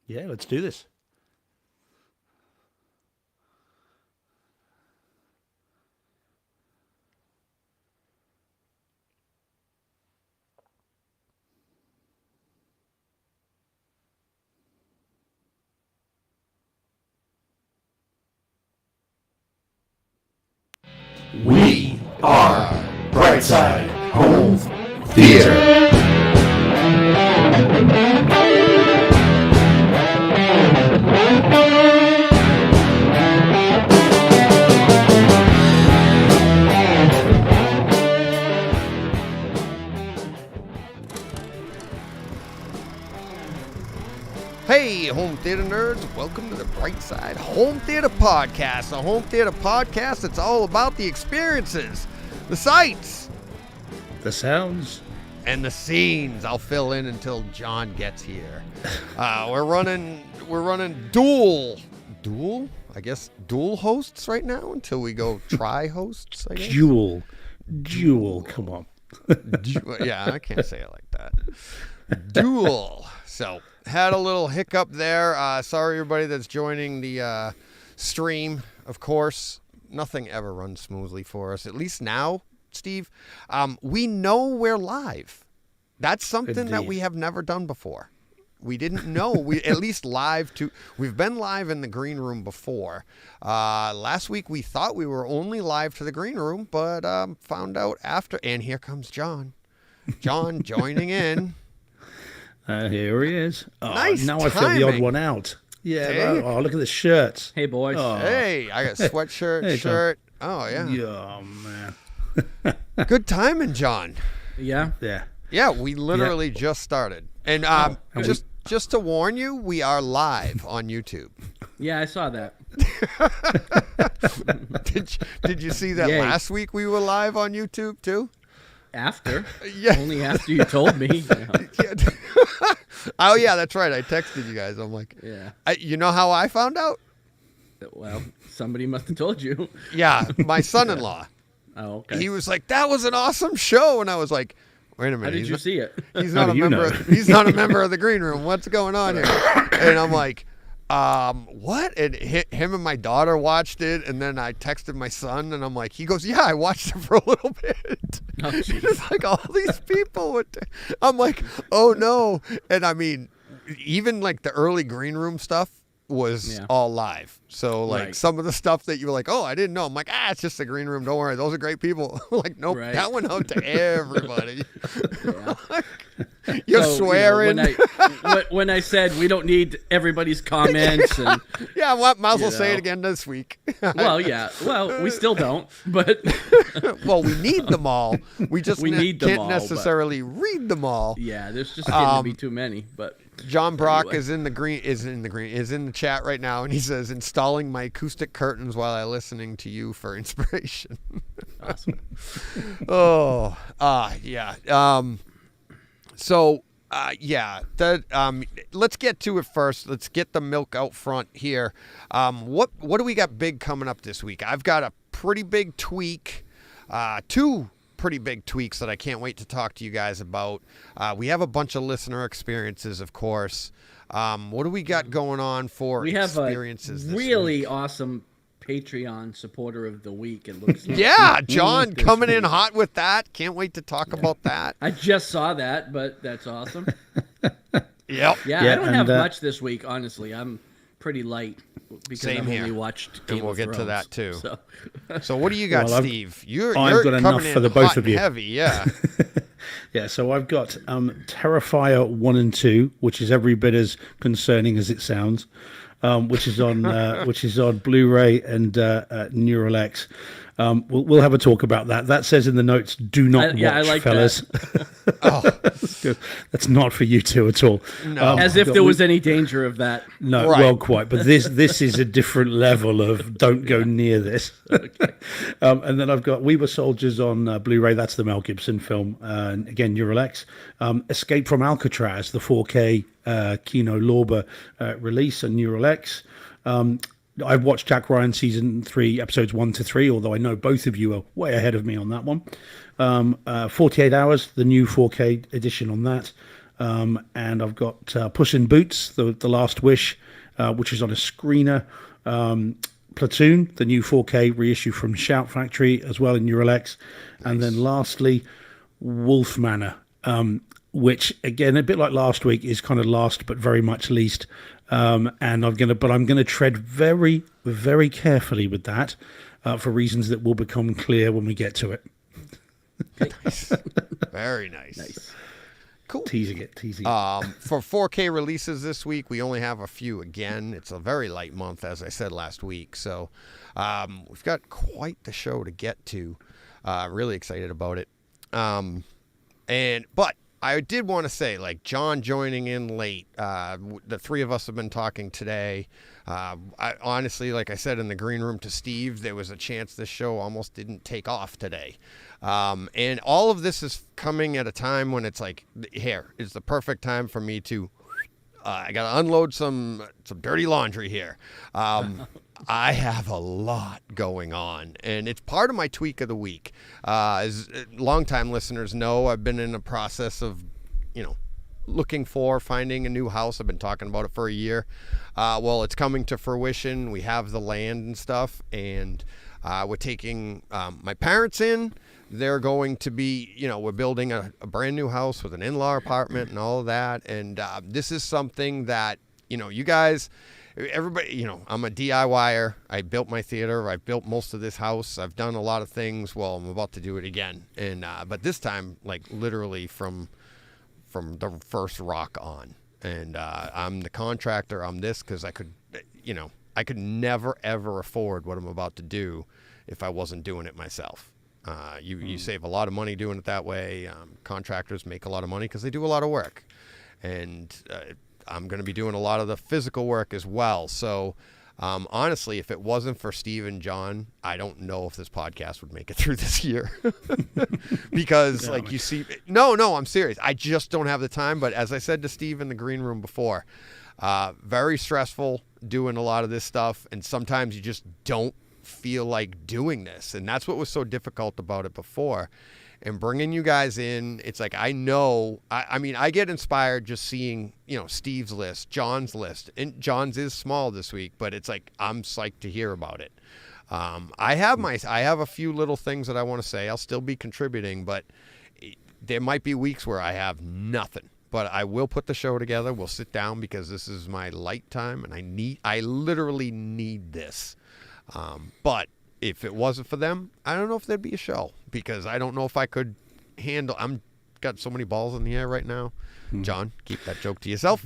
Yeah, let's do this. We are Brightside Home Theater. Hey, home theater nerds, welcome to the Brightside Home Theater Podcast. The home theater podcast that's all about the experiences, the sights, The sounds. and the scenes. I'll fill in until John gets here. We're running dual hosts right now until we go tri-hosts, I guess. Dual, come on. Yeah, I can't say it like that. Dual. So, had a little hiccup there. Sorry, everybody that's joining the stream. Of course, nothing ever runs smoothly for us. At least now, Steve, we know we're live. That's something that we have never done before. We didn't know. We've been live in the green room before. Last week we thought we were only live to the green room, but found out after. And here comes John. John joining in. Here he is. Oh, Nice now I feel the odd timing. one out. Yeah. Hey. Oh, look at the shirts. Hey, boys. Oh. Hey, I got sweatshirt, Hey, John. shirt. Oh, yeah. Oh, man. Good timing, John. Yeah? Yeah. Yeah, we literally just started. And just to warn you, we are live on YouTube. Yeah, I saw that. Did you see that Yay. last week we were live on YouTube too? After? Yeah. Only after you told me. Yeah. Oh, yeah, that's right. I texted you guys. I'm like, Yeah. you know how I found out? Well, somebody must have told you. Yeah, my son-in-law. Oh, okay. He was like, that was an awesome show. And I was like, wait a minute. How did you see it? He's How not a do you member. know? He's not a member of the green room. What's going on here? And I'm like, what? And him and my daughter watched it, and then I texted my son, and I'm like, he goes, yeah, I watched it for a little bit. Oh, jeez. It's like all these people. I'm like, oh no. And I mean, even like the early green room stuff was all live. So like Right. some of the stuff that you were like, oh, I didn't know. I'm like, it's just the green room. Don't worry. Those are great people. Like, nope, Right. that went out to everybody. Yeah. You're So, swearing. when I said we don't need everybody's comments, and Yeah, well, might as well You say it know. again this week. well, yeah, well, we still don't, but Well, we need them all. We just We need them can't all, but- necessarily read them all. yeah, there's just getting to be too many. But John Brock Anyway. is in the chat right now, and he says installing my acoustic curtains while I'm listening to you for inspiration. awesome. Yeah. Let's get to it first. Let's get the milk out front here. What do we got big coming up this week? I've got a pretty big tweak, two pretty big tweaks that I can't wait to talk to you guys about. We have a bunch of listener experiences, of course. What do we got going on for We have a experiences this really week? awesome Patreon supporter of the week. It looks like. Yeah, John This coming in week. hot with that. Can't wait to talk about that. I just saw that, but that's awesome. Yep. Yeah, Yeah, I don't have and, much this week, honestly. I'm pretty light because Same I've here. only watched And Game we'll of get to Thrones, that, too. So. So what do you got, Well, I've- Steve? You're I've got enough coming for in the both hot of and you. heavy, yeah. Yeah, so I've got Terrifier 1 and 2, which is every bit as concerning as it sounds, which is on Blu-ray and Neural X. We'll have a talk about that. That says in the notes, do not watch, I like fellas. That's not for you two at all. No. As if there was any danger of that. No, Right. well, quite. But this is a different level of don't go near this. And then I've got We Were Soldiers on Blu-ray. That's the Mel Gibson film. And again, Neural X. Escape from Alcatraz, the 4K Kino Lorber release on Neural X. I've watched Jack Ryan season 3, episodes 1 to 3, although I know both of you are way ahead of me on that one. 48 Hours, the new 4K edition on that. and I've got Puss in Boots, the Last Wish, which is on a screener. Platoon, the new 4K reissue from Shout Factory, as well in Uralex. And then lastly, Wolf Manor, which again, a bit like last week, is kind of last but very much least. And I'm gonna tread very, very carefully with that for reasons that will become clear when we get to it. Nice. Very nice. Cool. Teasing it. For 4K releases this week, we only have a few. Again, it's a very light month, as I said last week. So we've got quite the show to get to. Really excited about it. But I did want to say, like, John joining in late. The three of us have been talking today. Honestly, like I said in the green room to Steve, there was a chance this show almost didn't take off today. And all of this is coming at a time when it's like, here is the perfect time for me to, I got to unload some dirty laundry here. I have a lot going on, and it's part of my tweak of the week. As longtime listeners know, I've been in the process of, finding a new house. I've been talking about it for a year. Well, it's coming to fruition. We have the land and stuff, and we're taking my parents in. They're going to be, we're building a brand new house with an in-law apartment and all of that. And this is something that, you guys, everybody, I'm a DIYer. I built my theater. I built most of this house. I've done a lot of things. Well, I'm about to do it again. And but this time, like, literally from the first rock on. And I'm the contractor. I'm this because I could never, ever afford what I'm about to do if I wasn't doing it myself. You save a lot of money doing it that way. Contractors make a lot of money because they do a lot of work. And I'm going to be doing a lot of the physical work as well. So honestly, if it wasn't for Steve and John, I don't know if this podcast would make it through this year. Because you see, no, I'm serious. I just don't have the time. But as I said to Steve in the green room before, very stressful doing a lot of this stuff. And sometimes you just don't feel like doing this, and that's what was so difficult about it before. And bringing you guys in, it's like, I know, I mean, I get inspired just seeing, Steve's list, John's list, and John's is small this week, but it's like, I'm psyched to hear about it. I have a few little things that I want to say. I'll still be contributing, but there might be weeks where I have nothing. But I will put the show together. We'll sit down because this is my light time, and I literally need this. But if it wasn't for them, I don't know if there'd be a show, because I don't know if I could handle. I'm got so many balls in the air right now. John, keep that joke to yourself.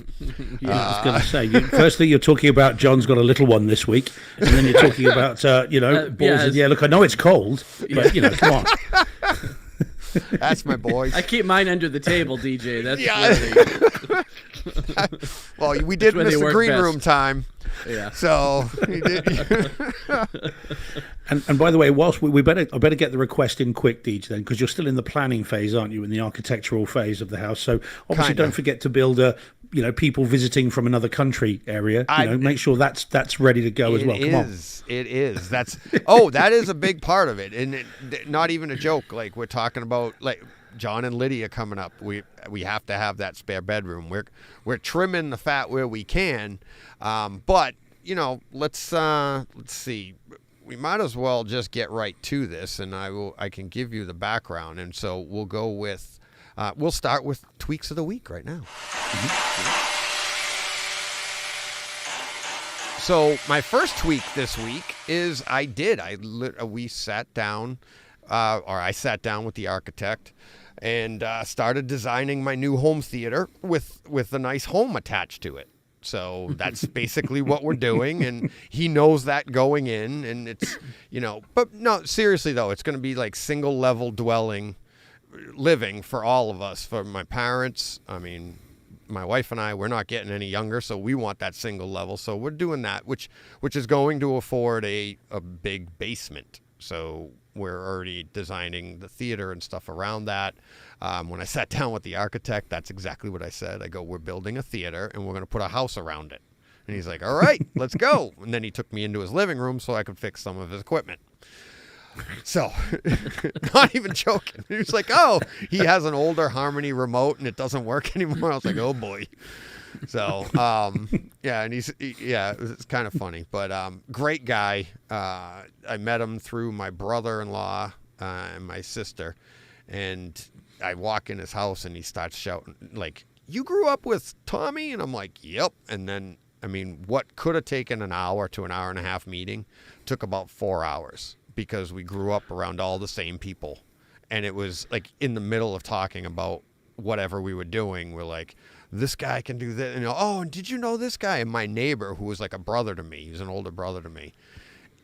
Yeah, I was going to say. Firstly, you're talking about John's got a little one this week, and then you're talking about balls in the air. Look, I know it's cold, but come on. That's my boy. I keep mine under the table, DJ. That's well, we did miss the green room time. Yeah. So he did. And by the way, whilst I better get the request in quick, Deej, then, because you're still in the planning phase, aren't you? In the architectural phase of the house. So obviously, don't forget to build a, people visiting from another country area. Make sure that's ready to go as well. Come on. It is. That is a big part of it, and not even a joke. Like, we're talking about, like, John and Lydia coming up. We have to have that spare bedroom. We're trimming the fat where we can, but let's see. We might as well just get right to this, and I can give you the background, and so we'll go with we'll start with tweaks of the week right now. So my first tweak this week is I sat down with the architect and started designing my new home theater with a nice home attached to it. So that's basically what we're doing, and he knows that going in, and it's, but no, seriously though, it's going to be like single level living for all of us, for my parents. I mean, my wife and I, we're not getting any younger, so we want that single level. So we're doing that, which is going to afford a big basement. So we're already designing the theater and stuff around that. When I sat down with the architect, that's exactly what I said. I go, we're building a theater, and we're going to put a house around it. And he's like, all right, let's go. And then he took me into his living room so I could fix some of his equipment. So, not even joking. He was like, oh, he has an older Harmony remote and it doesn't work anymore. I was like, oh boy. So, yeah, and it's kind of funny, but great guy. I met him through my brother-in-law and my sister, and I walk in his house and he starts shouting, like, you grew up with Tommy? And I'm like, yep. And then, I mean, what could have taken an hour to an hour and a half meeting took about 4 hours because we grew up around all the same people. And it was like in the middle of talking about whatever we were doing, we're like, this guy can do this. And, oh, and did you know this guy? And my neighbor, who was like a brother to me, he's an older brother to me,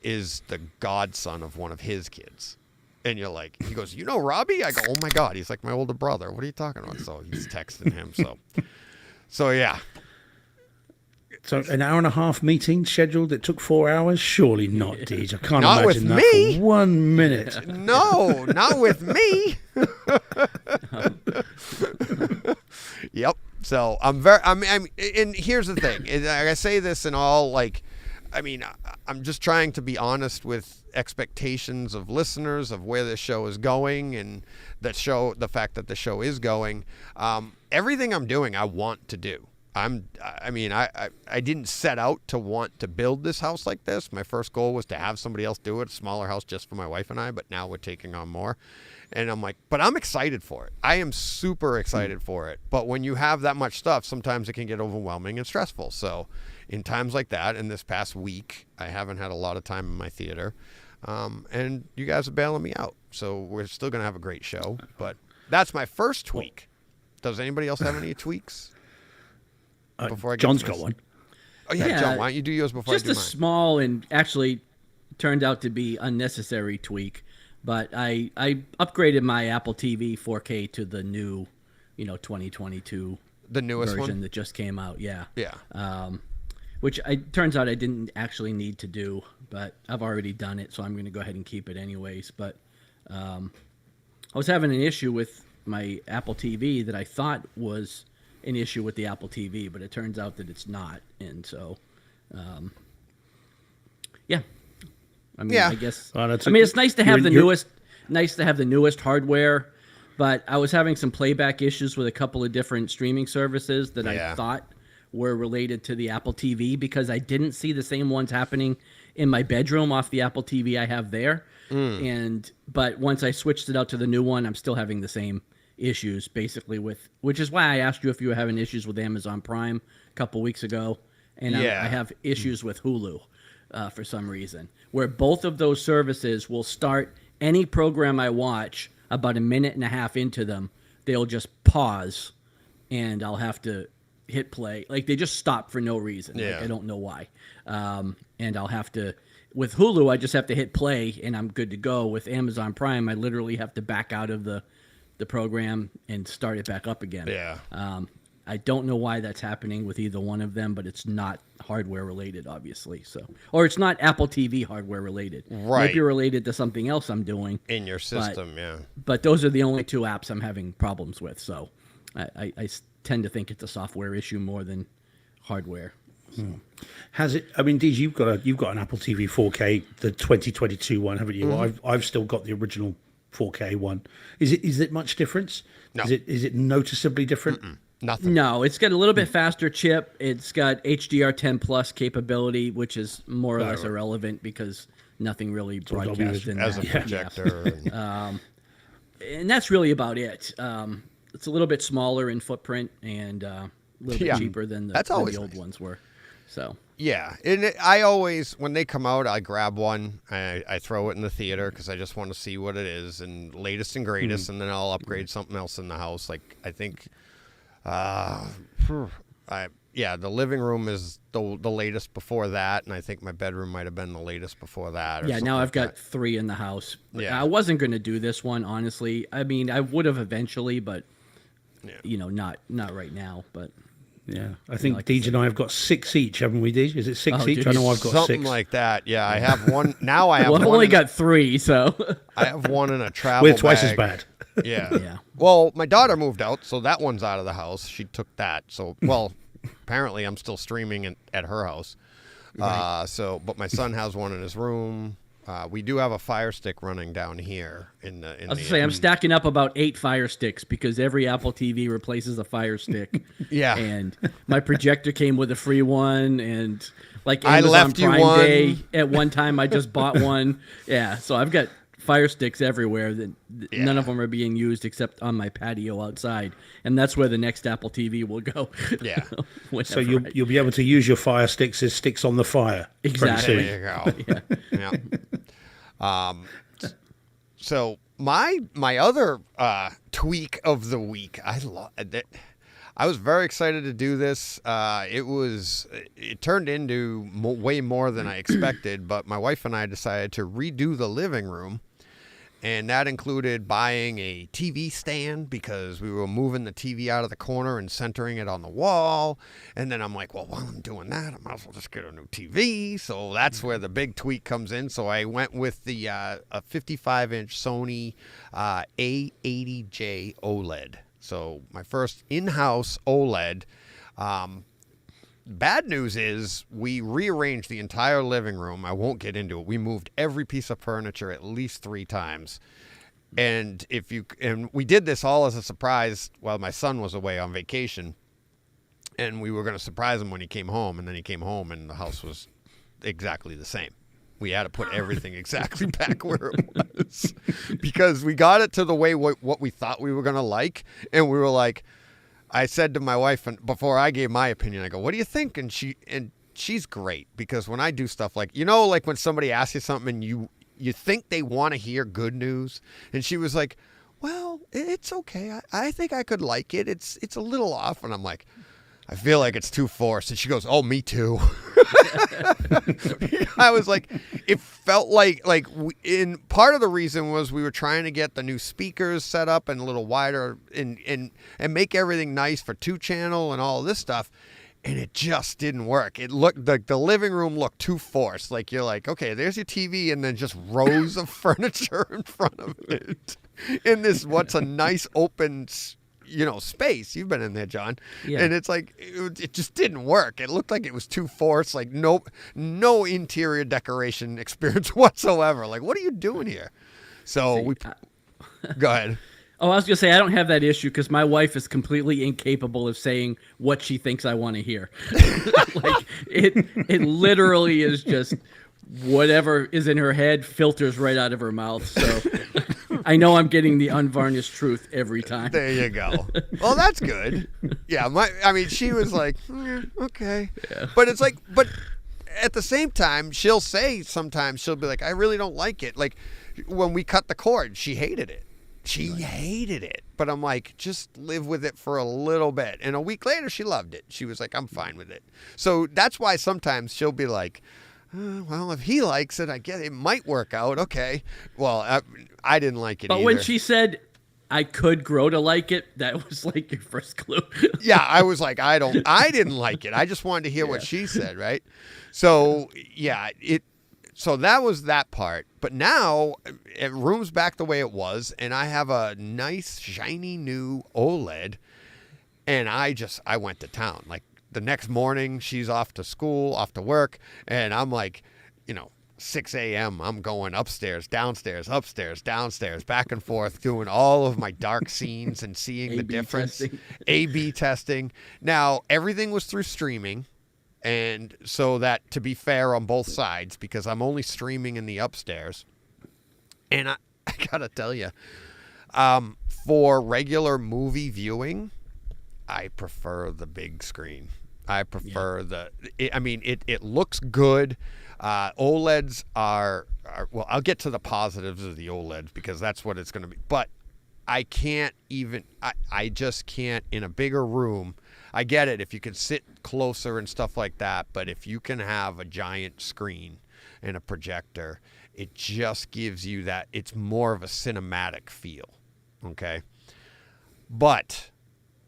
is the godson of one of his kids. And you're like, he goes, you know Robbie? I go, oh my God, he's like my older brother. What are you talking about? So he's texting him. So yeah. So an hour and a half meeting scheduled. It took 4 hours. Surely not, Deej. I can't Not imagine with that me. for 1 minute. No, not with me. Yep. So and here's the thing. I say this in all, like, I mean, I'm just trying to be honest with expectations of listeners of where this show is going, and the fact that the show is going. Everything I'm doing, I want to do. I didn't set out to want to build this house like this. My first goal was to have somebody else do it, a smaller house just for my wife and I, but now we're taking on more. And I'm like, but I'm excited for it. I am super excited for it. But when you have that much stuff, sometimes it can get overwhelming and stressful. So in times like that, in this past week, I haven't had a lot of time in my theater. And you guys are bailing me out. So we're still going to have a great show. But that's my first tweak. Does anybody else have any tweaks? Before I get John's to got this? one. Oh, yeah, John, why don't you do yours before I do mine? Just a small and actually turned out to be unnecessary tweak. But I upgraded my Apple TV 4K to the new, 2022 The newest version one? that just came out. Yeah. Yeah. Which turns out I didn't actually need to do, but I've already done it, so I'm going to go ahead and keep it anyways. But I was having an issue with my Apple TV that I thought was an issue with the Apple TV, but it turns out that it's not. And so, yeah. I mean, Yeah. I guess. That's it's nice to have you're- the newest hardware, but I was having some playback issues with a couple of different streaming services that Yeah. I thought were related to the Apple TV because I didn't see the same ones happening in my bedroom off the Apple TV I have there. But once I switched it out to the new one, I'm still having the same issues basically which is why I asked you if you were having issues with Amazon Prime a couple weeks ago. And Yeah. I have issues with Hulu for some reason, where both of those services will start any program I watch about a minute and a half into them. They'll just pause and I'll have to hit play. Like they just stop for no reason. Yeah. Like, I don't know why. And I'll have to, with Hulu, I just have to hit play and I'm good to go. With Amazon Prime, I literally have to back out of the program and start it back up again. Yeah. I don't know why that's happening with either one of them, but it's not hardware related, obviously. Or it's not Apple TV hardware related. Right. Maybe related to something else I'm doing. In your system, yeah. But those are the only two apps I'm having problems with. So I tend to think it's a software issue more than hardware. So. Has it? I mean, Deej, you've got an Apple TV 4K, the 2022 one, haven't you? I've still got the original 4K one. Is it much difference? No. Is it noticeably different? Nothing. No, it's got a little bit faster chip. It's got HDR10 plus capability, which is more or less irrelevant because nothing really broadcasts in As a that. projector. And that's really about it. It's a little bit smaller in footprint and a little bit cheaper than That's the always old nice. ones were. So Yeah, and I always, when they come out, I grab one, I throw it in the theater because I just want to see what it is and latest and greatest, and then I'll upgrade something else in the house. Like I think, the living room is the latest before that, and I think my bedroom might have been the latest before that. Or yeah, now something I've like got that. 3 in the house. Yeah. I wasn't going to do this one, honestly. I mean, I would have eventually, but not right now. But Yeah, I think like I Deej and I have got 6 each, haven't we, Deej? Is it 6 Oh, each? dude, I know I've got something 6. like that. Yeah, I have one now. I have well, I've one. only in- got 3, so I have one in a travel. We're twice as bag. bad. Yeah. yeah. Well, my daughter moved out, so that one's out of the house. She took that. So, well, apparently I'm still streaming at her house. But my son has one in his room. We do have a Fire Stick running down here in the. I was gonna say I'm stacking up about 8 Fire Sticks because every Apple TV replaces a Fire Stick. Yeah. And my projector came with a free one, and like I Amazon left you Prime one. Day at one time, I just bought one. Yeah, so I've got Fire Sticks everywhere. That none of them are being used except on my patio outside, and that's where the next Apple TV will go. Yeah. So you'll be able to use your Fire Sticks as sticks on the fire. pretty Exactly. soon. There you go. Yeah. So my other tweak of the week, I was very excited to do this. It turned into way more than I expected, but my wife and I decided to redo the living room. And that included buying a TV stand because we were moving the TV out of the corner and centering it on the wall. And then I'm like, well, while I'm doing that, I might as well just get a new TV. So that's where the big tweak comes in. So I went with the a 55-inch Sony A80J OLED. So my first in-house OLED. Bad news is we rearranged the entire living room. I won't get into it. We moved every piece of furniture at least 3 times. And we did this all as a surprise while my son was away on vacation. And we were going to surprise him when he came home. And then he came home and the house was exactly the same. We had to put everything exactly back where it was because we got it to the way what we thought we were going to like. And we were like, I said to my wife, and before I gave my opinion, I go, what do you think? And she's great because when I do stuff like when somebody asks you something and you think they want to hear good news. And she was like, well, it's okay. I think I could like it. It's a little off. And I'm like, I feel like it's too forced. And she goes, oh, me too. I was like, it felt like in part of the reason was we were trying to get the new speakers set up and a little wider and make everything nice for 2-channel and all this stuff. And it just didn't work. It looked like the living room looked too forced. Like you're like, okay, there's your TV and then just rows of furniture in front of it in this, what's a nice open space. You've been in there, John. Yeah. And it's like, it just didn't work. It looked like it was too forced, like no interior decoration experience whatsoever. Like, what are you doing here? So go ahead. Oh, I was going to say, I don't have that issue because my wife is completely incapable of saying what she thinks I want to hear. Like, it literally is just whatever is in her head filters right out of her mouth. So I know I'm getting the unvarnished truth every time. There you go. Well, that's good. Yeah, she was like, okay. Yeah. But it's like, but at the same time, sometimes she'll be like, I really don't like it. Like when we cut the cord, she hated it. She hated it. But I'm like, just live with it for a little bit. And a week later, she loved it. She was like, I'm fine with it. So that's why sometimes she'll be like, well, if he likes it, I guess it might work out. Okay. Well, I didn't like it either. But when she said I could grow to like it, that was like your first clue. Yeah, I was like, I didn't like it. I just wanted to hear what she said, right? So, yeah, so that was that part. But now, room's back the way it was, and I have a nice, shiny new OLED, and I went to town. Like, the next morning, she's off to school, off to work, and I'm like, 6 a.m., I'm going upstairs, downstairs, back and forth, doing all of my dark scenes and seeing the difference. A/B testing. Now, everything was through streaming, and so that, to be fair on both sides, because I'm only streaming in the upstairs, and I gotta tell you, for regular movie viewing, I prefer the big screen. I prefer it looks good. OLEDs are well, I'll get to the positives of the OLEDs because that's what it's going to be. But I just can't in a bigger room. I get it if you can sit closer and stuff like that. But if you can have a giant screen and a projector, it just gives you that. It's more of a cinematic feel. Okay. But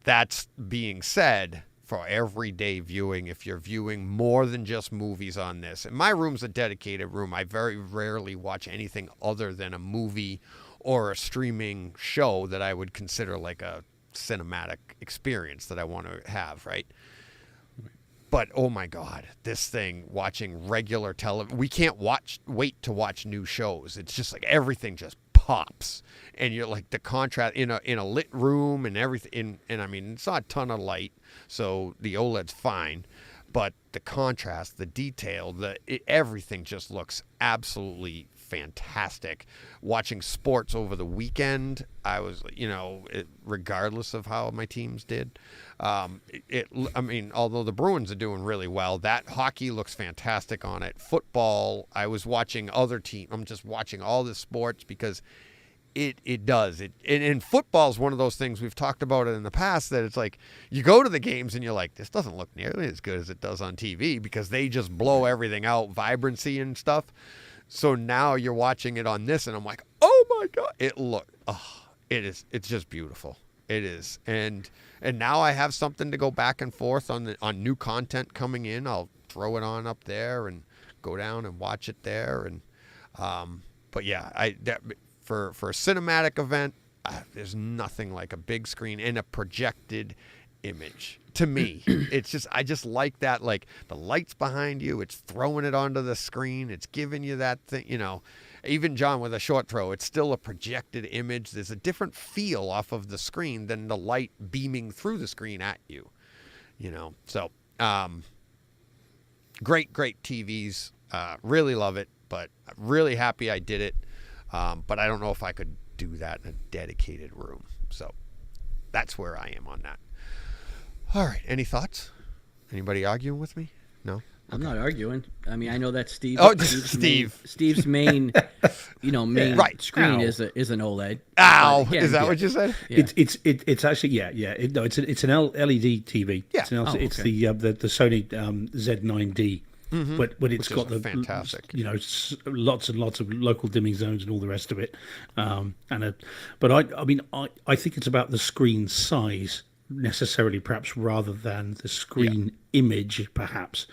that's being said, for everyday viewing, if you're viewing more than just movies on this. And my room's a dedicated room. I very rarely watch anything other than a movie or a streaming show that I would consider like a cinematic experience that I want to have, right? But oh my God, this thing, watching regular television, we can't wait to watch new shows. It's just like everything just pops, and you're like the contrast in a lit room and everything. And I mean, it's not a ton of light, so the OLED's fine, but the contrast, the detail, everything just looks absolutely fantastic. Watching sports over the weekend, I was, regardless of how my teams did, I mean, although the Bruins are doing really well, that hockey looks fantastic on it. Football, I was watching other teams. I'm just watching all the sports because it does. And football is one of those things, we've talked about it in the past, that it's like you go to the games and you're like, this doesn't look nearly as good as it does on TV because they just blow everything out, vibrancy and stuff. So now you're watching it on this, and I'm like, oh my God, it's just beautiful. It is. And now I have something to go back and forth on new content coming in. I'll throw it on up there and go down and watch it there. And, but yeah, for a cinematic event, there's nothing like a big screen and a projected image. To me, I just like that, like the lights behind you, it's throwing it onto the screen, it's giving you that thing, even John with a short throw, it's still a projected image. There's a different feel off of the screen than the light beaming through the screen at you, so great TVs, really love it, but really happy I did it, but I don't know if I could do that in a dedicated room, so that's where I am on that. All right. Any thoughts? Anybody arguing with me? No? I'm not arguing. I mean, I know that Steve. Oh, Steve's main, right. screen is an OLED. Ow! Again, is that what you said? Yeah. It's actually it's an LED TV. Yeah. It's the Sony Z9D. Mm-hmm. But it's got the fantastic. Lots and lots of local dimming zones and all the rest of it. But I think it's about the screen size necessarily, perhaps, rather than the screen image, perhaps.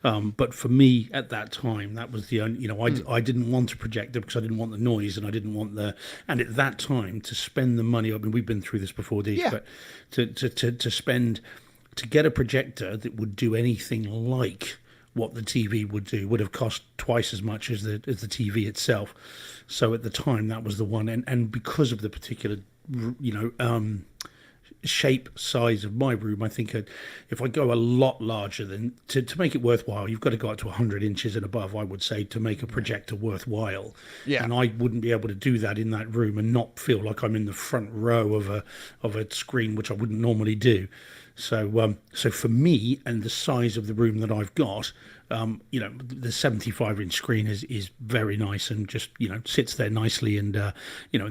But for me at that time, that was the only, I didn't want a projector because I didn't want the noise, and I didn't want and at that time to spend the money. I mean, we've been through this before, Deej, but to get a projector that would do anything like what the TV would do would have cost twice as much as the TV itself. So at the time, that was the one, and because of the particular, shape size of my room, I think if I go a lot larger than to make it worthwhile, you've got to go up to 100 inches and above, I would say, to make a projector worthwhile. Yeah. And I wouldn't be able to do that in that room and not feel like I'm in the front row of a screen, which I wouldn't normally do. So for me and the size of the room that I've got, the 75-inch screen is very nice and just sits there nicely, and and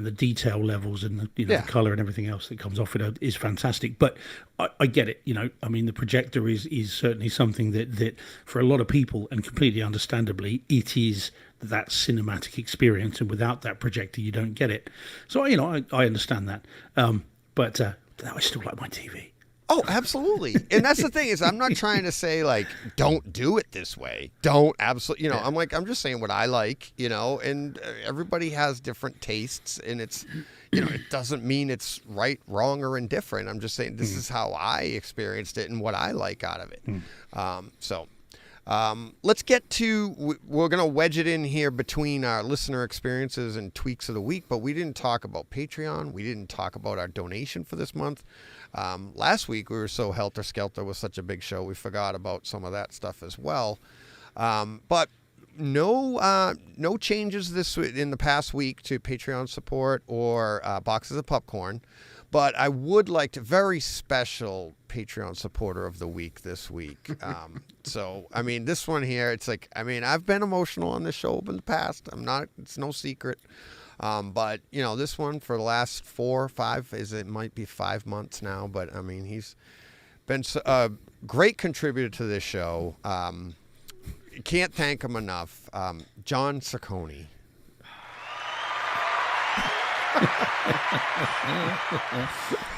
the detail levels and the color and everything else that comes off it is fantastic. But I get it. I mean, the projector is certainly something that for a lot of people, and completely understandably, it is that cinematic experience, and without that projector, you don't get it. So I understand that, but I still like my TV. Oh, absolutely. And that's the thing is, I'm not trying to say, like, don't do it this way. Don't absolutely, I'm just saying what I like, and everybody has different tastes, and it's, it doesn't mean it's right, wrong, or indifferent. I'm just saying this is how I experienced it and what I like out of it. Let's get to, we're going to wedge it in here between our listener experiences and tweaks of the week, but we didn't talk about Patreon. We didn't talk about our donation for this month. Last week we were so helter-skelter with such a big show, we forgot about some of that stuff as well. But no changes in the past week to Patreon support or boxes of popcorn. But I would like to, very special Patreon supporter of the week this week. So, I mean, this one here, it's like, I mean, I've been emotional on this show in the past. It's no secret. But, this one for the last 4 or 5, it might be 5 months now. But, I mean, he's been a great contributor to this show. Can't thank him enough. John Ciccone.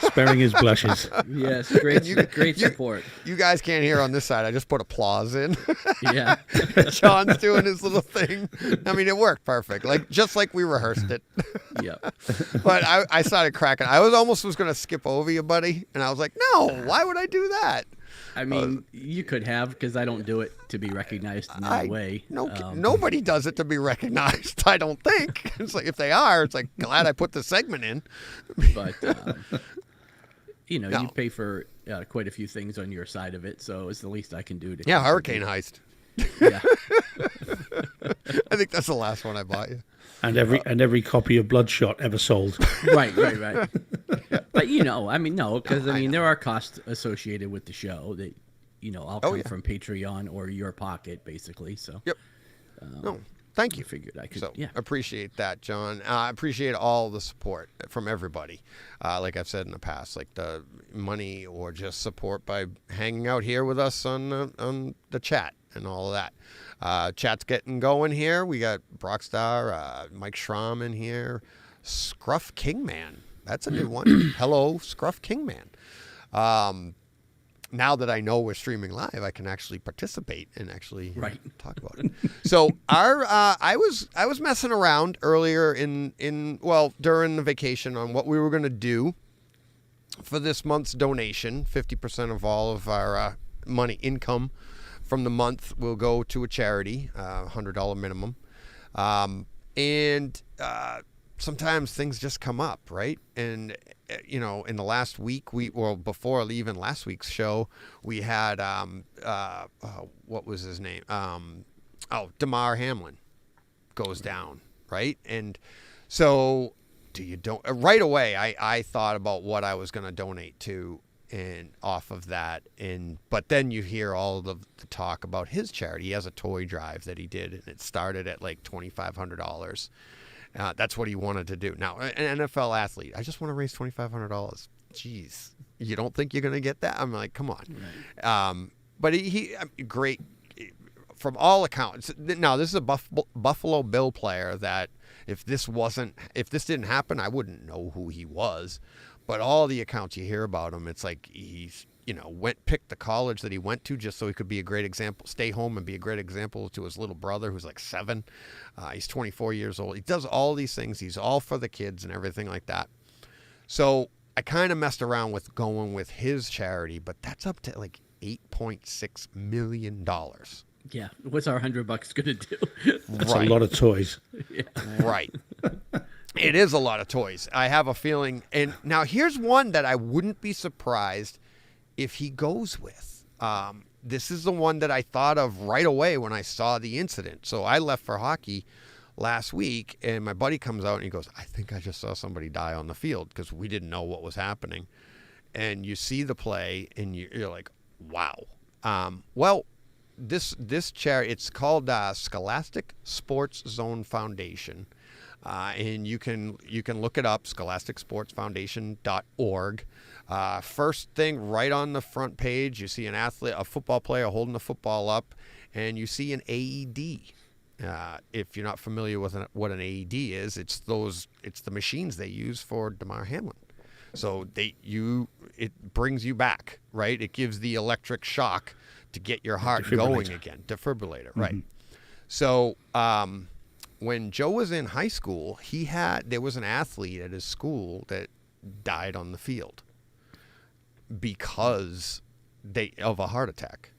Sparing his blushes. Yes, great support. You guys can't hear on this side. I just put applause in. Yeah. John's doing his little thing. I mean, it worked perfect, just like we rehearsed it. Yeah. But I started cracking. I was going to skip over you, buddy, and I was like, no, why would I do that? I mean, you could have, because I don't do it to be recognized in any way. Nobody does it to be recognized, I don't think. It's like, if they are, it's like, glad I put the segment in. But, you pay for quite a few things on your side of it, so it's the least I can do to. Yeah, Hurricane Heist. Yeah. I think that's the last one I bought you. And every copy of Bloodshot ever sold. Right. But there are costs associated with the show that all come from Patreon or your pocket, basically. So. Yep. No, thank you. I figured I could. So yeah. appreciate that, John. I appreciate all the support from everybody. Like I've said in the past, like the money or just support by hanging out here with us on the chat and all of that. Chat's getting going here. We got Brockstar, Mike Schramm in here, Scruff Kingman. That's a new one. Hello, Scruff Kingman. Now that I know we're streaming live, I can actually participate and actually talk about it. So I was messing around earlier during the vacation on what we were going to do for this month's donation. 50% of all of our money income from the month will go to a charity, $100 minimum. And sometimes things just come up, right? And, in the last week, before even last week's show, we had, what was his name? Damar Hamlin goes down, right? And so right away, I thought about what I was going to donate to. And off of that, but then you hear all the talk about his charity. He has a toy drive that he did, and it started at like $2,500. That's what he wanted to do. Now, an NFL athlete, I just want to raise $2,500. Jeez, you don't think you're going to get that? I'm like, come on. Right. But he great from all accounts. Now, this is a Buffalo Bill player that if this didn't happen, I wouldn't know who he was. But all the accounts you hear about him, it's like he's, picked the college that he went to just so he could be a great example, stay home and be a great example to his little brother who's like 7. He's 24 years old. He does all these things. He's all for the kids and everything like that. So I kind of messed around with going with his charity, but that's up to like $8.6 million. Yeah. What's our $100 going to do? That's a lot of toys. Yeah. Right. It is a lot of toys. I have a feeling. And now here's one that I wouldn't be surprised if he goes with. This is the one that I thought of right away when I saw the incident. So I left for hockey last week, and my buddy comes out and he goes, I think I just saw somebody die on the field, because we didn't know what was happening. And you see the play, and you're like, wow. This charity, it's called Scholastic Sports Zone Foundation. And you can look it up, scholasticsportsfoundation.org. First thing right on the front page, you see a football player holding the football up, and you see an AED. If you're not familiar with what an AED is, it's the machines they use for Damar Hamlin. So it brings you back, right? It gives the electric shock to get your heart going again. Defibrillator, right? Mm-hmm. So when Joe was in high school, there was an athlete at his school that died on the field because of a heart attack,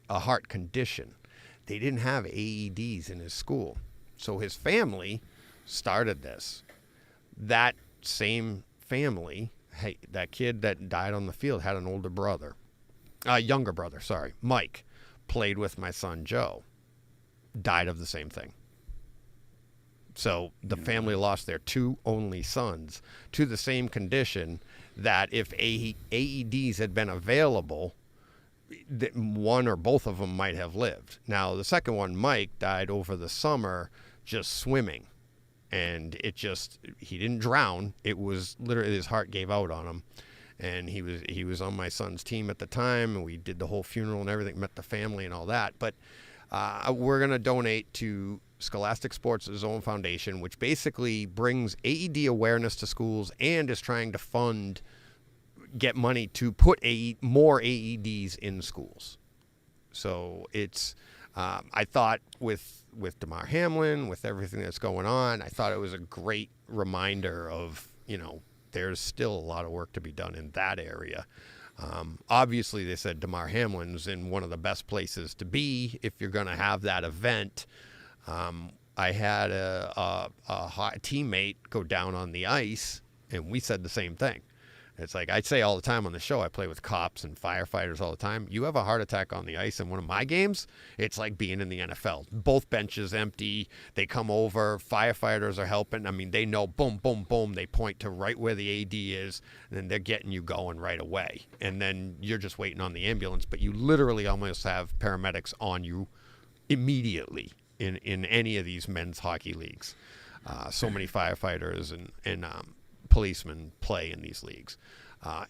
a heart condition. They didn't have AEDs in his school. So his family started this. That same family, that kid that died on the field had an younger brother, Mike, played with my son Joe, died of the same thing. So the family lost their 2 only sons to the same condition that if AEDs had been available, one or both of them might have lived. Now, the second one, Mike, died over the summer just swimming. And he didn't drown. It was literally his heart gave out on him. And he was on my son's team at the time, and we did the whole funeral and everything, met the family and all that. But we're going to donate to Scholastic Sports Zone Foundation, which basically brings AED awareness to schools and is trying to get money to put more AEDs in schools. So it's, I thought with Damar Hamlin, with everything that's going on, I thought it was a great reminder of, there's still a lot of work to be done in that area. Obviously, they said Damar Hamlin's in one of the best places to be if you're going to have that event. I had a teammate go down on the ice, and we said the same thing. It's like I say all the time on the show, I play with cops and firefighters all the time. You have a heart attack on the ice in one of my games, it's like being in the NFL. Both benches empty. They come over. Firefighters are helping. I mean, they know, boom, boom, boom. They point to right where the AD is, and then they're getting you going right away. And then you're just waiting on the ambulance, but you literally almost have paramedics on you immediately in any of these men's hockey leagues. So many firefighters and policemen play in these leagues.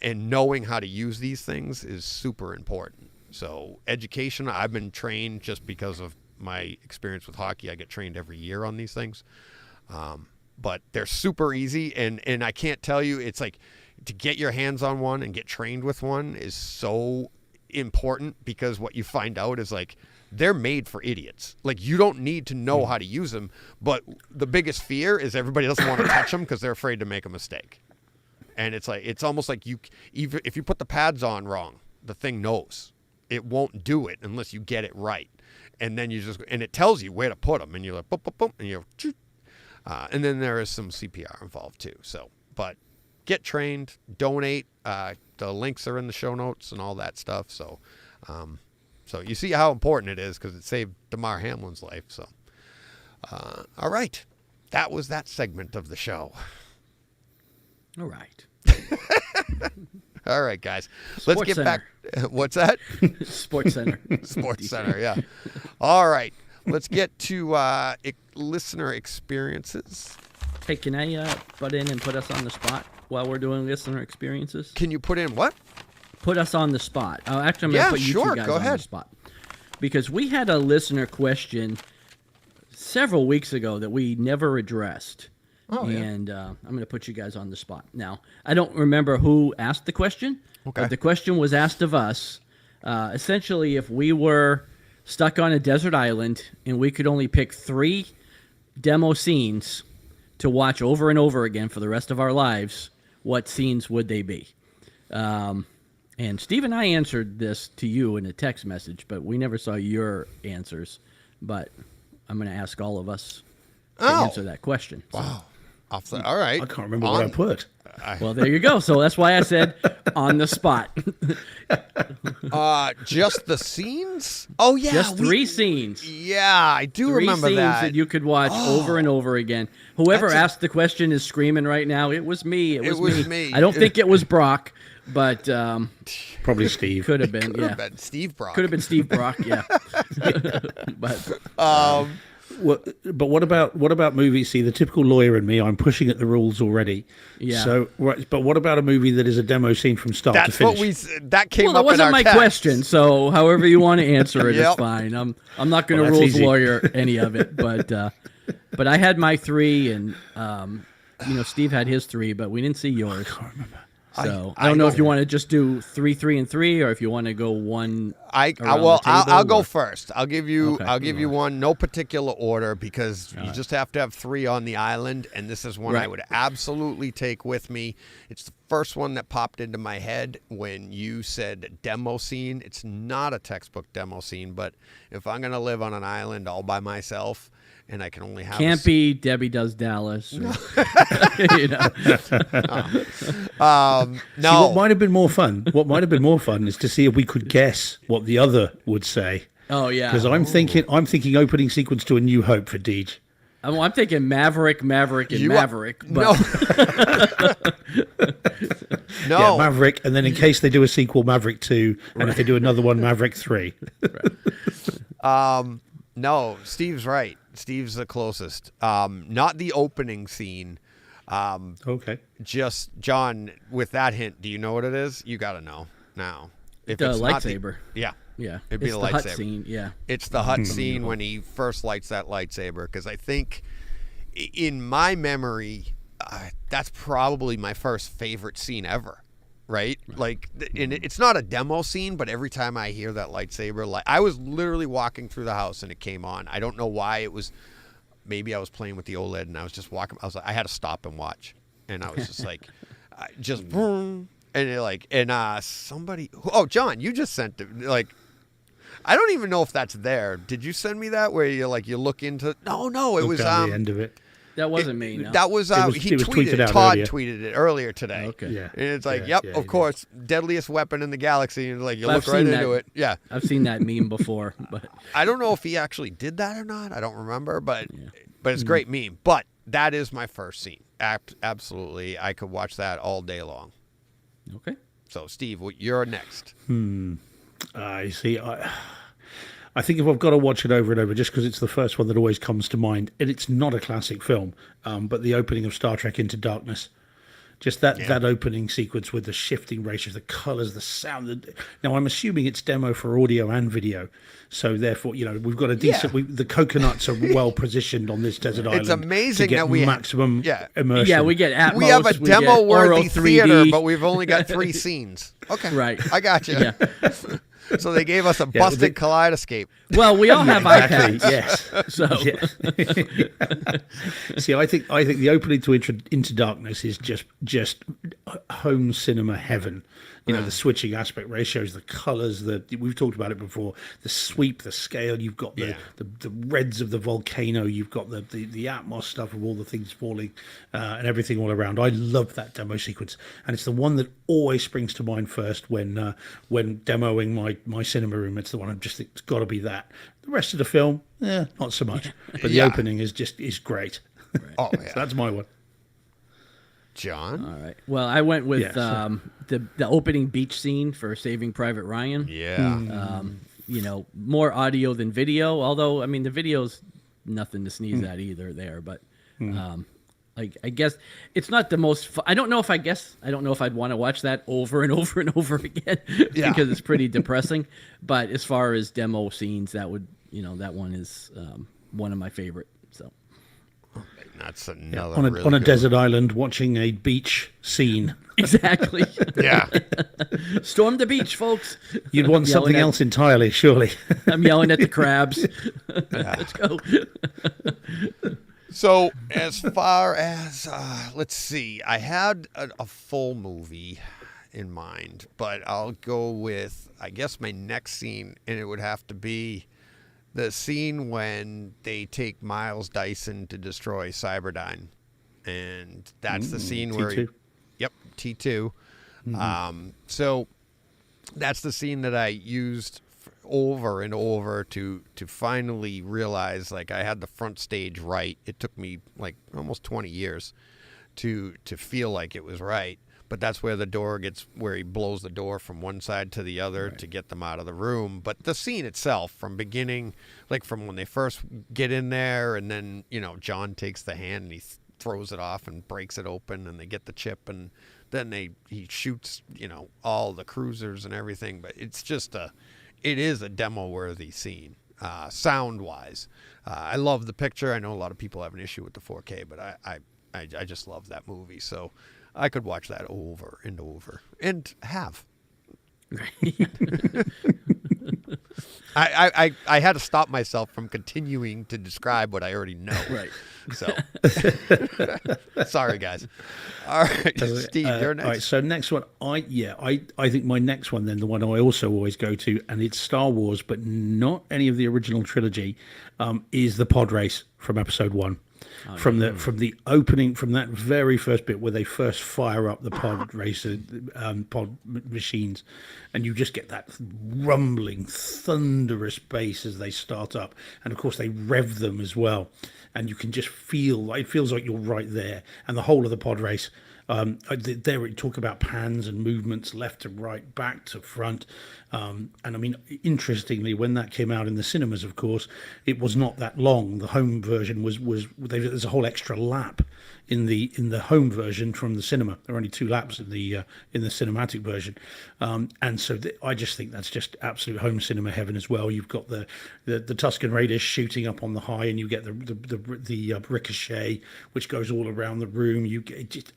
And knowing how to use these things is super important. So education, I've been trained just because of my experience with hockey. I get trained every year on these things. But they're super easy. And I can't tell you, it's like to get your hands on one and get trained with one is so important, because what you find out is like, they're made for idiots. Like, you don't need to know how to use them, but the biggest fear is everybody doesn't want to touch them because they're afraid to make a mistake. And it's like, it's almost like if you put the pads on wrong, the thing knows. It won't do it unless you get it right. And then and it tells you where to put them, and you're like, boom, boom, boom, and you're, and then there is some CPR involved too. So, but get trained, donate. The links are in the show notes and all that stuff. So, so you see how important it is, because it saved Damar Hamlin's life. So, all right. That was that segment of the show. All right. All right, guys. Sports Let's get Center. back. What's that? Sports Center. Sports Center, yeah. All right. Let's get to listener experiences. Hey, can I butt in and put us on the spot while we're doing listener experiences? Can you put in what? Put us on the spot. Actually, I'm going to put you two guys go on ahead. the spot. Because we had a listener question several weeks ago that we never addressed. Oh, yeah. And I'm going to put you guys on the spot. Now, I don't remember who asked the question. Okay. But the question was asked of us. Essentially, if we were stuck on a desert island and we could only pick 3 demo scenes to watch over and over again for the rest of our lives, what scenes would they be? And Steve and I answered this to you in a text message, but we never saw your answers. But I'm going to ask all of us to answer that question. Wow. All right. I can't remember what I put. Well, there you go. So that's why I said on the spot. Just the scenes? Oh, yeah. Just 3 scenes. Yeah, I do 3 remember scenes that. you could watch over and over again. Whoever asked the question is screaming right now. It was me. It was me. I don't think it was Brock, but Probably Steve. could have been. Could Yeah, have been Steve Brock. could have been Steve Brock. Yeah. But But what about movies? See, the typical lawyer in me, I'm pushing at the rules already. Yeah. So, right, but what about a movie that is a demo scene from start That's to what finish? that came well, up that wasn't in our my text. question. So however you want to answer it is Yep. fine. I'm not going to Well, that's rules easy. lawyer any of it. But I had my 3, and Steve had his 3, but we didn't see yours. I can't remember. So I don't know if you want to just do 3, 3, and 3, or if you want to go one. around the I'll table, go or- first. I'll give you Okay. one, no particular order, because you just have to have 3 on the island, and this is one I Right. would absolutely take with me. It's the first one that popped into my head when you said demo scene. It's not a textbook demo scene, but if I'm gonna live on an island all by myself and I can only have Can't be Debbie Does Dallas. Or, no. See, what might have been more fun? What might have been more fun is to see if we could guess what the other would say. Oh yeah. Because I'm thinking opening sequence to A New Hope for Deej. I'm thinking Maverick, and You are- Maverick. But No. Yeah, Maverick, and then in case they do a sequel, Maverick 2, and if they do another one, Maverick 3. No, Steve's right. Steve's the closest. Not the opening scene. Okay. Just John, with that hint, do you know what it is? You got to know now. If the it's not the- lightsaber. yeah. Yeah. It'd be It's the hut lightsaber. scene. Yeah. It's the hut scene when he first lights that lightsaber, because I think in my memory, that's probably my first favorite scene ever. Right? Like, and it's not a demo scene, but every time I hear that lightsaber, I was literally walking through the house and it came on. I don't know why. It was, maybe I was playing with the OLED and I was just walking. I had to stop and watch. And I was just like, boom. And you're like, and somebody, oh, John, you just sent it. Like, I don't even know if that's there. Did you send me that where you look into? No, it was down the end of it. That wasn't me. No. That was, he was tweeted tweeted out Todd earlier. tweeted it earlier today. Okay. Yeah. And it's like, Yeah, of course, deadliest weapon in the galaxy. And like, you Well, look I've right seen into that. it. Yeah. I've seen that meme before, but I don't know if he actually did that or not. I don't remember, but it's a great meme. But that is my first scene. Absolutely. I could watch that all day long. okay. So, Steve, you're next. I see. I think if I've got to watch it over and over, just because it's the first one that always comes to mind, and it's not a classic film, but the opening of Star Trek Into Darkness, just that opening sequence with the shifting ratios, the colors, the sound. Now, I'm assuming it's demo for audio and video, so therefore, we've got a decent. The coconuts are well positioned on this desert island. It's amazing to get that we maximum immersion. Yeah, we get Atmos. We have a demo-worthy get RO3D. theater, but we've only got 3 scenes. Okay. Right. I got you. Yeah. So they gave us a busted Kaleidescape. Well, we all have Exactly, iPads. yes. So, see, I think the opening to Into Darkness is just home cinema heaven. The switching aspect ratios, the colors, we've talked about it before. The sweep, the scale. You've got the reds of the volcano. You've got the Atmos stuff of all the things falling and everything all around. I love that demo sequence, and it's the one that always springs to mind first when demoing my cinema room. It's the one I just think it's got to be that. The rest of the film, not so much, but the opening is great. Right. Oh, yeah. So that's my one. John? All right. Well, I went with Yeah, the opening beach scene for Saving Private Ryan. Yeah. More audio than video, although, I mean, the video's nothing to sneeze at either there, but I guess it's not the most I don't know if I'd want to watch that over and over and over again because it's pretty depressing, but as far as demo scenes, that would, that one is one of my favorite. So That's another on a really good desert island watching a beach scene. exactly. Yeah. Storm the beach, folks. You'd want Yelling something at- else entirely, surely. I'm yelling at the crabs. Let's go. So as far as, let's see, I had a full movie in mind, but I'll go with, I guess, my next scene, and it would have to be the scene when they take Miles Dyson to destroy Cyberdyne. And that's the scene where T2. T2. So that's the scene that I used over and over to finally realize, like, I had the front stage right. It took me like almost 20 years to feel like it was right. But that's where where he blows the door from one side to the other to get them out of the room. But the scene itself, from beginning, like from when they first get in there, and then, John takes the hand and he throws it off and breaks it open, and they get the chip, and then he shoots, all the cruisers and everything. But it's just it is a demo-worthy scene, sound-wise. I love the picture. I know a lot of people have an issue with the 4K, but I just love that movie. So I could watch that over and over and have. I had to stop myself from continuing to describe what I already know. Right. So, sorry, guys. All right, Steve, you're next. All right, so next one, I think my next one, then, the one I also always go to, and it's Star Wars, but not any of the original trilogy, is the pod race from Episode 1. From the opening, from that very first bit where they first fire up the pod racer machines, and you just get that rumbling, thunderous bass as they start up, and of course they rev them as well, and you can just feel, it feels like you're right there, and the whole of the pod race. There we talk about pans and movements left to right, back to front. And I mean, interestingly, when that came out in the cinemas, of course, it was not that long. The home version there's a whole extra lap in the home version from the cinema. There are only 2 laps in the cinematic version. And so I just think that's just absolute home cinema heaven as well. You've got the Tusken Raiders shooting up on the high, and you get the ricochet, which goes all around the room.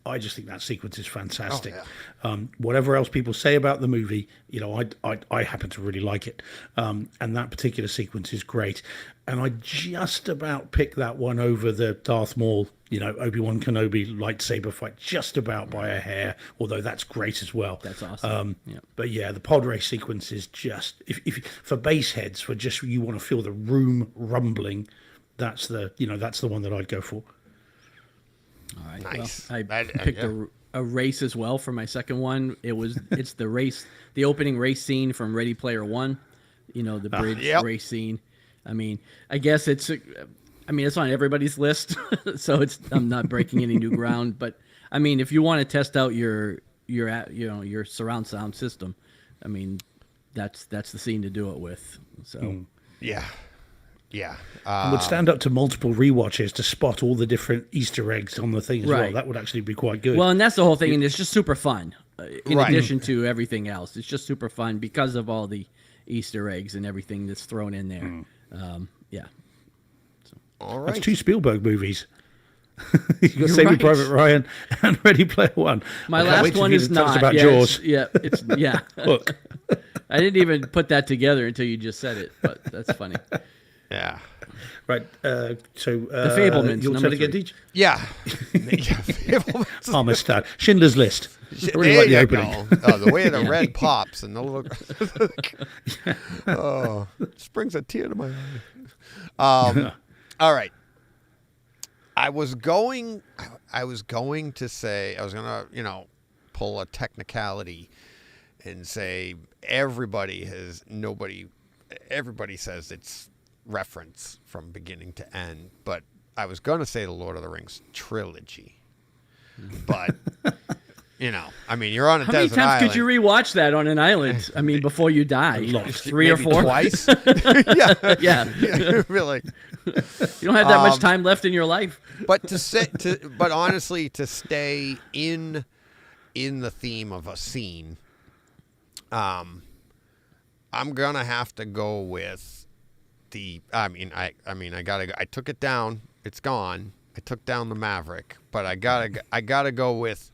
I just just think that sequence is fantastic. Oh, Whatever else people say about the movie, you know, I happen to really like it. And that particular sequence is great. And I just about picked that one over the Darth Maul, you know, Obi-Wan Kenobi lightsaber fight, just about by a hair, although that's great as well. That's awesome. But yeah, the pod race sequence is just, if for base heads, for just you want to feel the room rumbling, that's the one that I'd go for. All right. Nice. Well, I picked a race as well for my second one. It's the race, the opening race scene from Ready Player One. You know, the bridge race scene. I mean, I guess it's on everybody's list, so I'm not breaking any new ground. But I mean, if you want to test out your surround sound system, I mean, that's the scene to do it with. So Yeah. And would stand up to multiple rewatches to spot all the different Easter eggs on the thing as well. That would actually be quite good. Well, and that's the whole thing, and it's just super fun. In addition to everything else, it's just super fun because of all the Easter eggs and everything that's thrown in there. All right. That's 2 Spielberg movies. You got Saving Private Ryan and Ready Player One. My last one is not. About Jaws. It's Look, I didn't even put that together until you just said it, but that's funny. Yeah. Right. So the Fablemans. You'll say it again, DJ? Yeah. Fablemans. Amistad. Schindler's List. I really There like the you opening. go. Oh, the way the red pops and the little. Oh, just brings a tear to my eye. All right. I was going to say, pull a technicality and say everybody says it's reference from beginning to end, but I was going to say the Lord of the Rings trilogy. But, I mean, you're on a How many desert times island. could you rewatch that on an island? I mean, before you die, 3 or Maybe 4. twice. Yeah. Yeah. Really. You don't have that much time left in your life. But but honestly, to stay in the theme of a scene, I'm gonna have to go with I took it down. It's gone. I took down the Maverick, but I gotta go with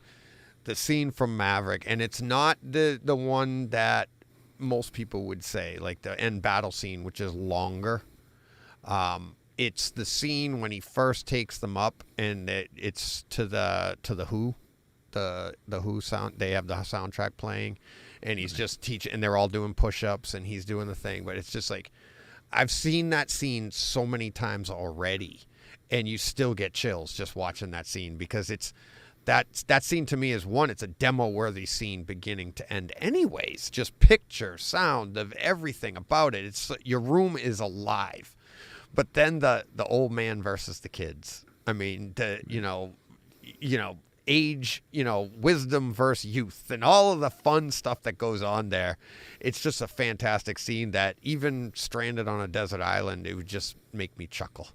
the scene from Maverick, and it's not the one that most people would say, like the end battle scene, which is longer. It's the scene when he first takes them up, and it's to the Who, the Who sound. They have the soundtrack playing, and he's just teaching, and they're all doing push-ups, and he's doing the thing. But it's just like, I've seen that scene so many times already, and you still get chills just watching that scene, because it's that scene to me is one. It's a demo-worthy scene beginning to end. Anyways, just picture, sound of everything about it. It's your room is alive. But then the old man versus the kids. I mean, age, wisdom versus youth, and all of the fun stuff that goes on there. It's just a fantastic scene that even stranded on a desert island, it would just make me chuckle,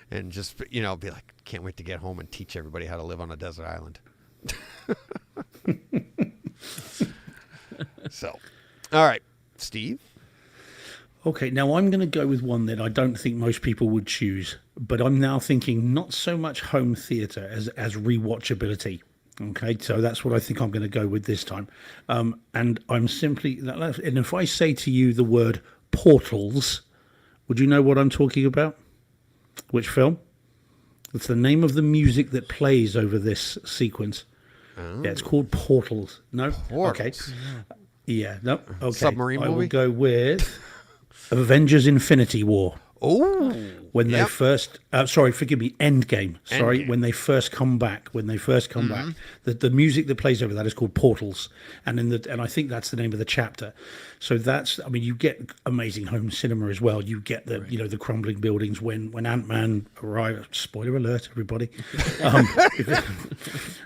and just be like, can't wait to get home and teach everybody how to live on a desert island. So, all right, Steve. Okay, now I'm going to go with one that I don't think most people would choose, but I'm now thinking not so much home theater as rewatchability. Okay, so that's what I think I'm going to go with this time. And I'm simply, and if I say to you the word Portals, would you know what I'm talking about? Which film? It's the name of the music that plays over this sequence. Oh. Yeah, it's called Portals. No? Portals. Okay. Yeah, no. Okay. Submarine movie? I will go with Avengers Infinity War. Oh, when they first, forgive me, Endgame. Sorry, Endgame. When they first come back. The music that plays over that is called Portals, and I think that's the name of the chapter. So you get amazing home cinema as well. You get the crumbling buildings when Ant-Man arrives. Spoiler alert, everybody. I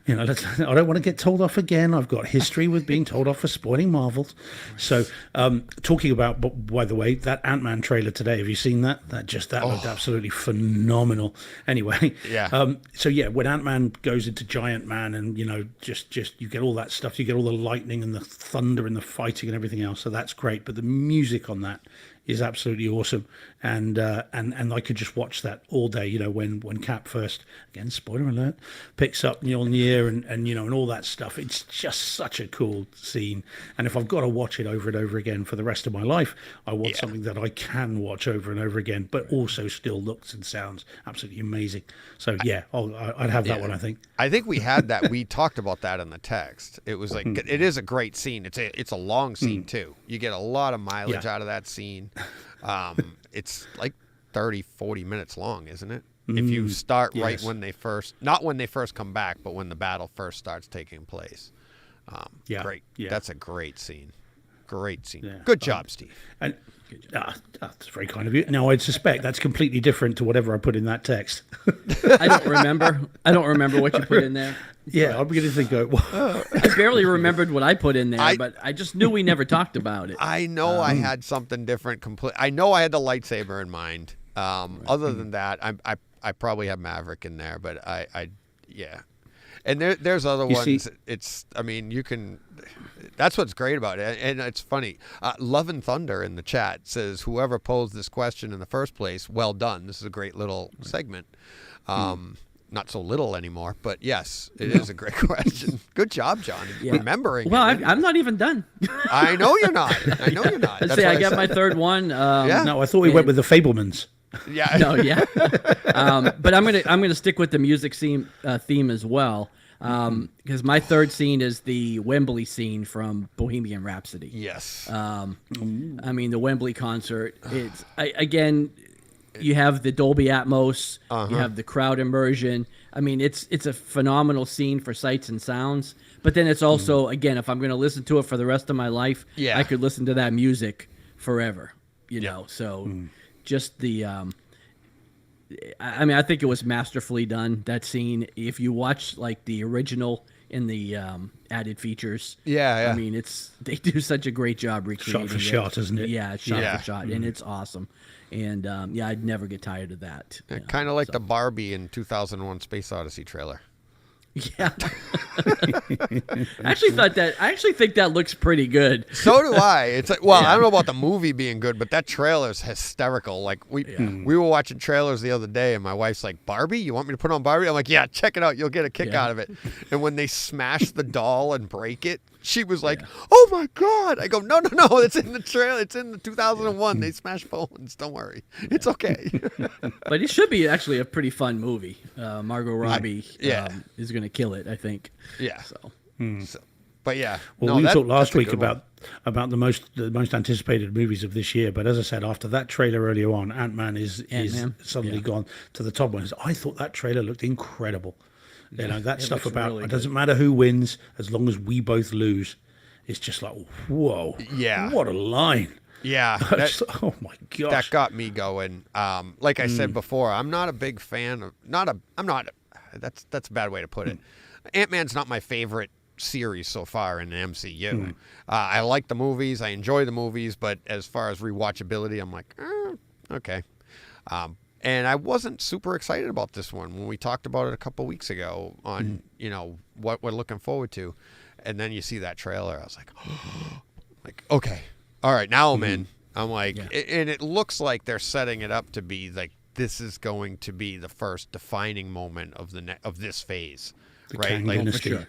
don't want to get told off again. I've got history with being told off for spoiling Marvels. So, talking about, by the way, that Ant-Man trailer today. Have you seen that? That looked absolutely phenomenal. Anyway, when Ant-Man goes into Giant Man, and just you get all that stuff. You get all the lightning and the thunder and the fighting and everything else. So that's great. But the music on that is absolutely awesome, and I could just watch that all day. You know, when Cap first, again, spoiler alert, picks up Mjolnir and you know, and all that stuff. It's just such a cool scene, and if I've got to watch it over and over again for the rest of my life, I want something that I can watch over and over again, but also still looks and sounds absolutely amazing. So yeah, I'd have that one. I think we had that. We talked about that in the text. It was like it is a great scene. It's a long scene too. You get a lot of mileage out of that scene. It's like 30, 40 minutes long, isn't it? If you start right when they first, not when they first come back, but when the battle first starts taking place. Great. Yeah. That's a great scene. Great scene. Yeah. Good job, Steve. And that's very kind of you. Now, I'd suspect that's completely different to whatever I put in that text. I don't remember what you put in there. Yeah, I'm beginning to think, I barely remembered what I put in there, but I just knew we never talked about it. I know I had something different. I know I had the lightsaber in mind. Other than that, I probably have Maverick in there, but yeah. And there's other ones. You can. That's what's great about it, and it's funny. Love and Thunder in the chat says, "Whoever posed this question in the first place, well done. This is a great little segment. Not so little anymore, but yes, it is a great question. Good job, John, remembering. Well, I'm not even done. I know you're not. That's I got my third one. No, I thought we went with the Fablemans. Yeah. No, yeah. But I'm gonna stick with the music theme as well. Because my third scene is the Wembley scene from Bohemian Rhapsody. Yes. I mean, the Wembley concert. It's again, you have the Dolby Atmos. You have the crowd immersion. I mean, it's a phenomenal scene for sights and sounds. But then it's also, again, if I'm going to listen to it for the rest of my life, I could listen to that music forever. You know, so just the. I mean, I think it was masterfully done, that scene. If you watch like the original in the added features, I mean, they do such a great job recreating shot for shot, isn't it? Yeah, shot for shot, and it's awesome. And I'd never get tired of that. Kind of like the Barbie in 2001: Space Odyssey trailer. Yeah. I actually think that looks pretty good. So do I. It's like, I don't know about the movie being good, but that trailer's hysterical. Like we were watching trailers the other day, and my wife's like, "Barbie? You want me to put on Barbie?" I'm like, "Yeah, check it out. You'll get a kick out of it." And when they smash the doll and break it, she was like, "Oh my God!" I go, "No, it's in the trailer. It's in the 2001. They smash phones. Don't worry, it's okay." But it should be actually a pretty fun movie. Margot Robbie is going to kill it, I think. Yeah. So, but yeah. Well, we talked last week about the most anticipated movies of this year. But as I said, after that trailer earlier on, Ant-Man is suddenly gone to the top ones. I thought that trailer looked incredible. You know, that stuff about really it doesn't matter who wins as long as we both lose. It's just like, whoa. Yeah. What a line. Yeah. Oh my gosh. That got me going. Like I said before, I'm not a big fan of that's a bad way to put it. Ant-Man's not my favorite series so far in the MCU. I like the movies, I enjoy the movies, but as far as rewatchability, I'm like, okay. And I wasn't super excited about this one when we talked about it a couple weeks ago on, what we're looking forward to. And then you see that trailer, I was like, okay, all right, now I'm in. I'm like, and it looks like they're setting it up to be like, this is going to be the first defining moment of this phase, right? Like, for sure.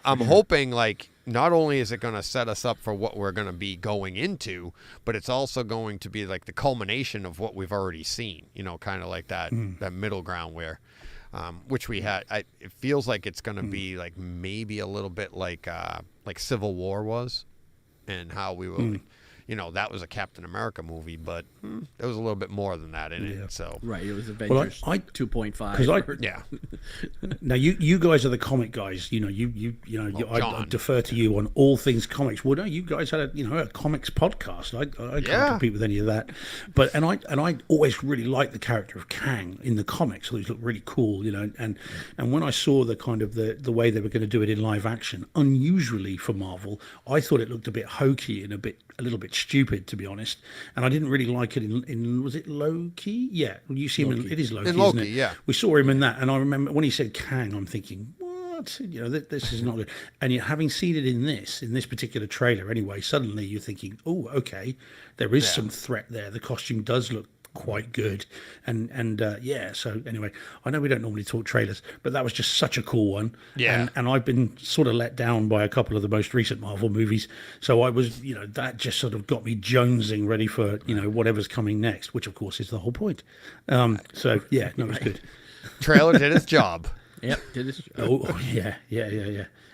I'm hoping like not only is it going to set us up for what we're going to be going into, but it's also going to be like the culmination of what we've already seen. Kind of like that middle ground where, which we had. It feels like it's going to be like maybe a little bit like Civil War was, and how we were. That was a Captain America movie, but there was a little bit more than that in it. So right, it was Avengers 2.5. Yeah. Now you guys are the comic guys. I defer to you on all things comics. Well, no, you guys had a comics podcast. I can't compete with any of that. But and I always really liked the character of Kang in the comics. Those looked really cool. And when I saw the kind of the way they were going to do it in live action, unusually for Marvel, I thought it looked a bit hokey and a little bit stupid, to be honest, and I didn't really like it in was it Loki? Yeah, you see him it is Loki, in Loki, isn't it? Yeah. We saw him in that, and I remember when he said Kang, I'm thinking, what? what? This is not good. And yet, having seen it in this particular trailer anyway, suddenly you're thinking, oh, okay, there is some threat there. The costume does look quite good. And so anyway, I know we don't normally talk trailers, but that was just such a cool one. Yeah. And I've been sort of let down by a couple of the most recent Marvel movies. So I was, that just sort of got me jonesing ready for, whatever's coming next, which of course is the whole point. So yeah, no, it was good. Trailer did its job. Yep. Did this. Oh yeah.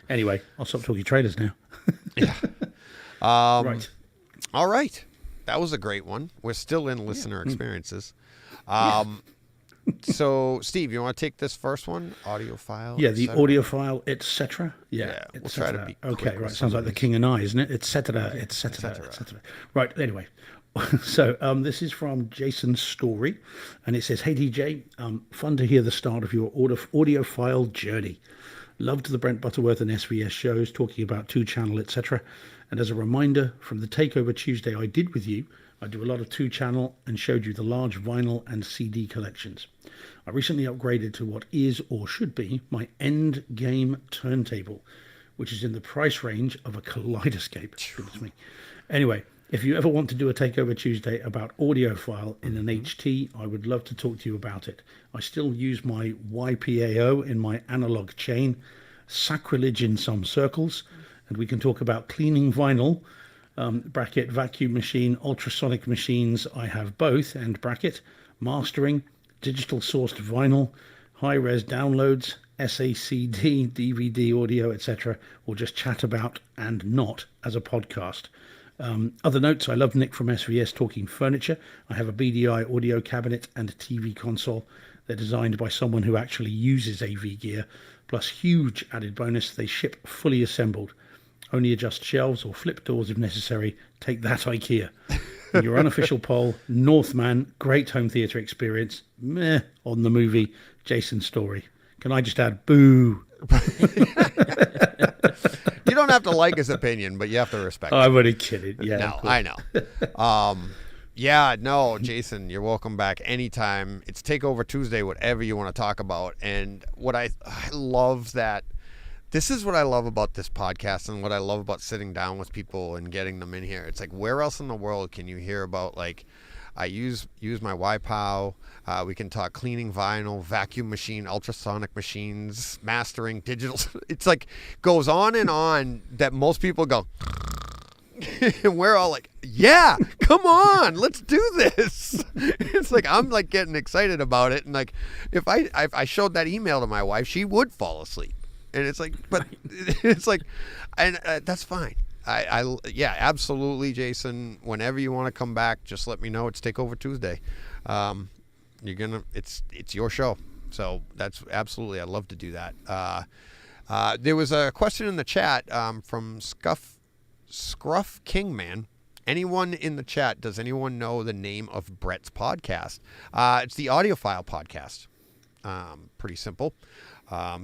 Anyway, I'll stop talking trailers now. Yeah. Right. All right. That was a great one. We're still in listener experiences. So, Steve, you want to take this first one? Audio file? Yeah, the audio file, etc. Yeah, we'll try to be okay, quick right. with Sounds like the King and I, isn't it? Etc. Right, anyway. So this is from Jason's story, and it says, "Hey DJ, fun to hear the start of your audiophile journey. Loved the Brent Butterworth and SVS shows talking about 2-channel, etc. And as a reminder, from the Takeover Tuesday I did with you, I do a lot of 2-channel and showed you the large vinyl and CD collections. I recently upgraded to what is or should be my end game turntable, which is in the price range of a Kaleidescope. Goodness me. Anyway, if you ever want to do a Takeover Tuesday about audiophile in an HT, I would love to talk to you about it. I still use my YPAO in my analog chain, sacrilege in some circles, and we can talk about cleaning vinyl, bracket vacuum machine, ultrasonic machines, I have both, and bracket mastering, digital sourced vinyl, high-res downloads, SACD, DVD audio, etc., or just chat about and not as a podcast. Other notes, I love Nick from SVS talking furniture. I have a BDI audio cabinet and a TV console. They're designed by someone who actually uses AV gear, plus huge added bonus, they ship fully assembled. Only adjust shelves or flip doors if necessary. Take that, IKEA. And your unofficial poll, Northman, great home theatre experience. Meh on the movie, Jason's story. Can I just add, boo? You don't have to like his opinion, but you have to respect it. I'm only kidding. Yeah, No, I know. Jason, you're welcome back anytime. It's Takeover Tuesday, whatever you want to talk about. And what I love that, this is what I love about this podcast and what I love about sitting down with people and getting them in here. It's like, where else in the world can you hear about, like, I use my YPOW. We can talk cleaning vinyl, vacuum machine, ultrasonic machines, mastering, digital. It's like goes on and on that most people go, and we're all like, yeah, come on, let's do this. It's like I'm like getting excited about it, and like if I showed that email to my wife, she would fall asleep. And it's like, but it's like, and that's fine. Yeah, absolutely, Jason. Whenever you want to come back, just let me know. It's Takeover Tuesday. It's your show, so that's absolutely. I'd love to do that. There was a question in the chat from Scruff Kingman. Anyone in the chat? Does anyone know the name of Brett's podcast? It's the Audiophile Podcast. Pretty simple.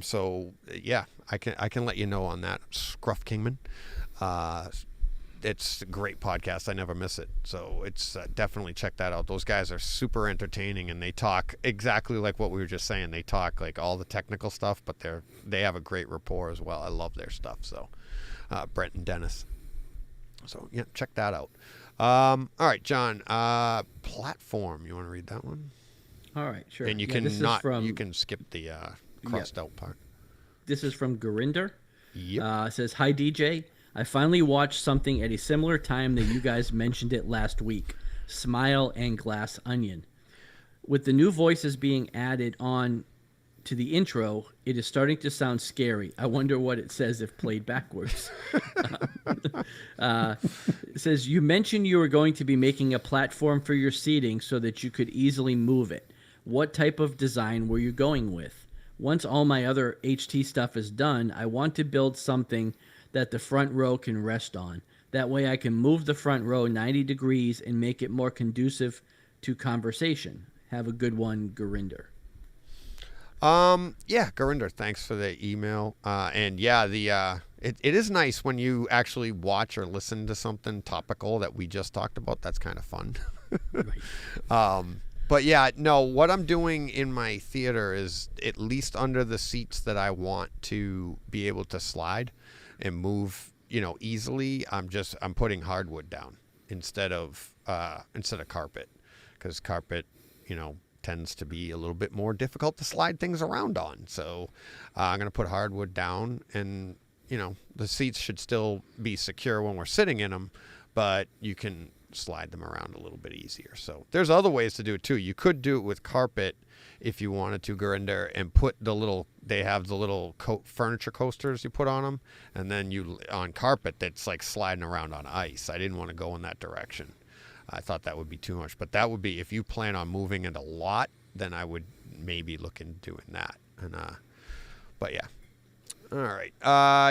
So yeah, I can let you know on that. Scruff Kingman. It's a great podcast. I never miss it. So it's definitely check that out. Those guys are super entertaining, and they talk exactly like what we were just saying. They talk like all the technical stuff, but they have a great rapport as well. I love their stuff. So Brent and Dennis. So yeah, check that out. All right, John. Platform. You want to read that one? All right, sure. And you can you can skip the crossed out part. This is from Gurinder. Yep. It says, "Hi DJ. I finally watched something at a similar time that you guys mentioned it last week. Smile and Glass Onion. With the new voices being added on to the intro, it is starting to sound scary. I wonder what it says if played backwards." It says, "You mentioned you were going to be making a platform for your seating so that you could easily move it. What type of design were you going with? Once all my other HT stuff is done, I want to build something that the front row can rest on. That way I can move the front row 90 degrees and make it more conducive to conversation. Have a good one, Gurinder." Yeah, Gurinder, thanks for the email. And yeah, it is nice when you actually watch or listen to something topical that we just talked about. That's kind of fun. Right. But yeah, no, what I'm doing in my theater is at least under the seats that I want to be able to slide and move, easily. I'm putting hardwood down instead of carpet, because carpet, tends to be a little bit more difficult to slide things around on. So I'm going to put hardwood down, and the seats should still be secure when we're sitting in them, but you can slide them around a little bit easier. So there's other ways to do it too. You could do it with carpet if you wanted to, Gurinder, and put they have the little furniture coasters you put on them, and then on carpet that's like sliding around on ice. I didn't want to go in that direction. I thought that would be too much, but that would be, if you plan on moving it a lot, then I would maybe look into doing that. And but yeah. All right.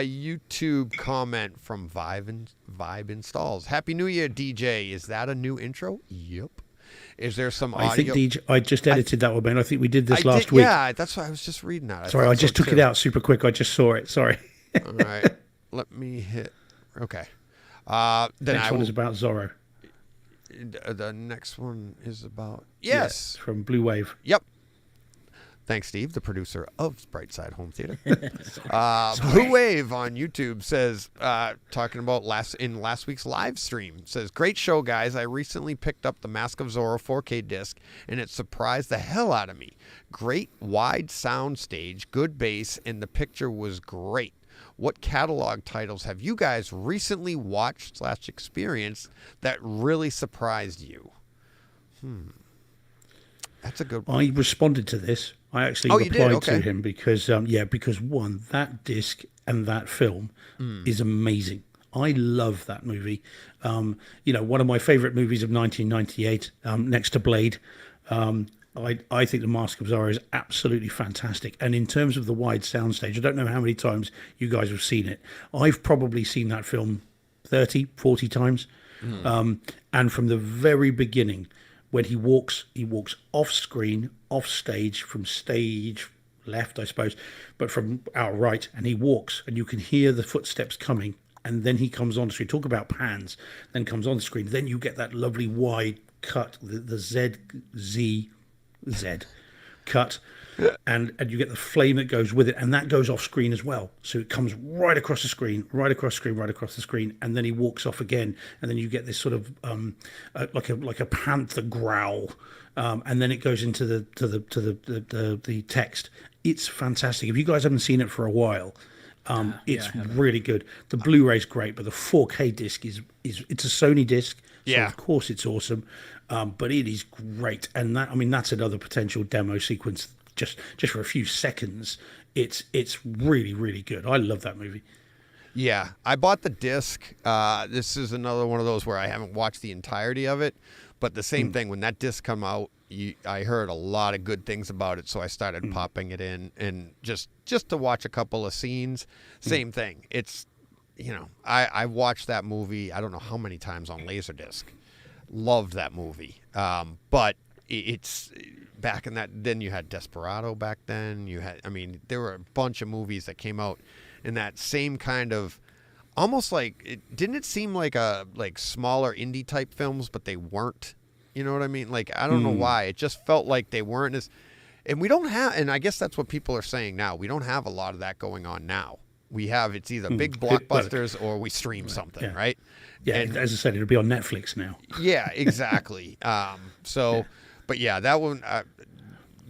YouTube comment from Vibe Installs. Happy New Year, DJ. Is that a new intro? Yep. Is there some audio? I think DJ, I just edited that one, man. I think we did this last week. Yeah, that's why I was just reading that. Sorry, I just took it out super quick. I just saw it. Sorry. All right. Let me hit. Okay. Then next one is about Zorro. The next one is about... Yes. From Blue Wave. Yep. Thanks, Steve, the producer of Brightside Home Theater. Blue Wave on YouTube says, talking about last week's live stream, says, great show, guys. I recently picked up the Mask of Zorro 4K disc, and it surprised the hell out of me. Great wide sound stage, good bass, and the picture was great. What catalog titles have you guys recently watched / experienced that really surprised you? That's a good one. I responded to this. I actually replied to him because, because one, that disc and that film is amazing. I love that movie. One of my favorite movies of 1998, next to Blade. I think The Mask of Zorro is absolutely fantastic. And in terms of the wide soundstage, I don't know how many times you guys have seen it. I've probably seen that film 30, 40 times. And from the very beginning, when he walks off screen, off stage, from stage left, I suppose, but from our right, and he walks, and you can hear the footsteps coming, and then he comes on screen. Talk about pans, then comes on screen. Then you get that lovely wide cut, the Z cut, and you get the flame that goes with it, and that goes off screen as well. So it comes right across the screen, and then he walks off again, and then you get this sort of like a panther growl, and then it goes into the text. It's fantastic. If you guys haven't seen it for a while, it's really good. The Blu-ray's great, but the 4K disc is it's a Sony disc, so of course it's awesome. But it is great, and that's another potential demo sequence. Just for a few seconds, it's really, really good. I love that movie. Yeah, I bought the disc. This is another one of those where I haven't watched the entirety of it, but the same thing, when that disc come out, I heard a lot of good things about it, so I started popping it in, and just to watch a couple of scenes. Same thing. It's, I watched that movie I don't know how many times on Laserdisc. Loved that movie. But it's back in that, then you had Desperado back then. There were a bunch of movies that came out in that same kind of, almost like, didn't it seem like smaller indie type films, but they weren't, you know what I mean? Like, I don't know why. It just felt like they weren't as, and we don't have, and I guess that's what people are saying now. We don't have a lot of that going on now. We have, it's either big blockbusters or we stream something, right? Yeah, and, as I said, it'll be on Netflix now. Yeah, exactly. But yeah, that one,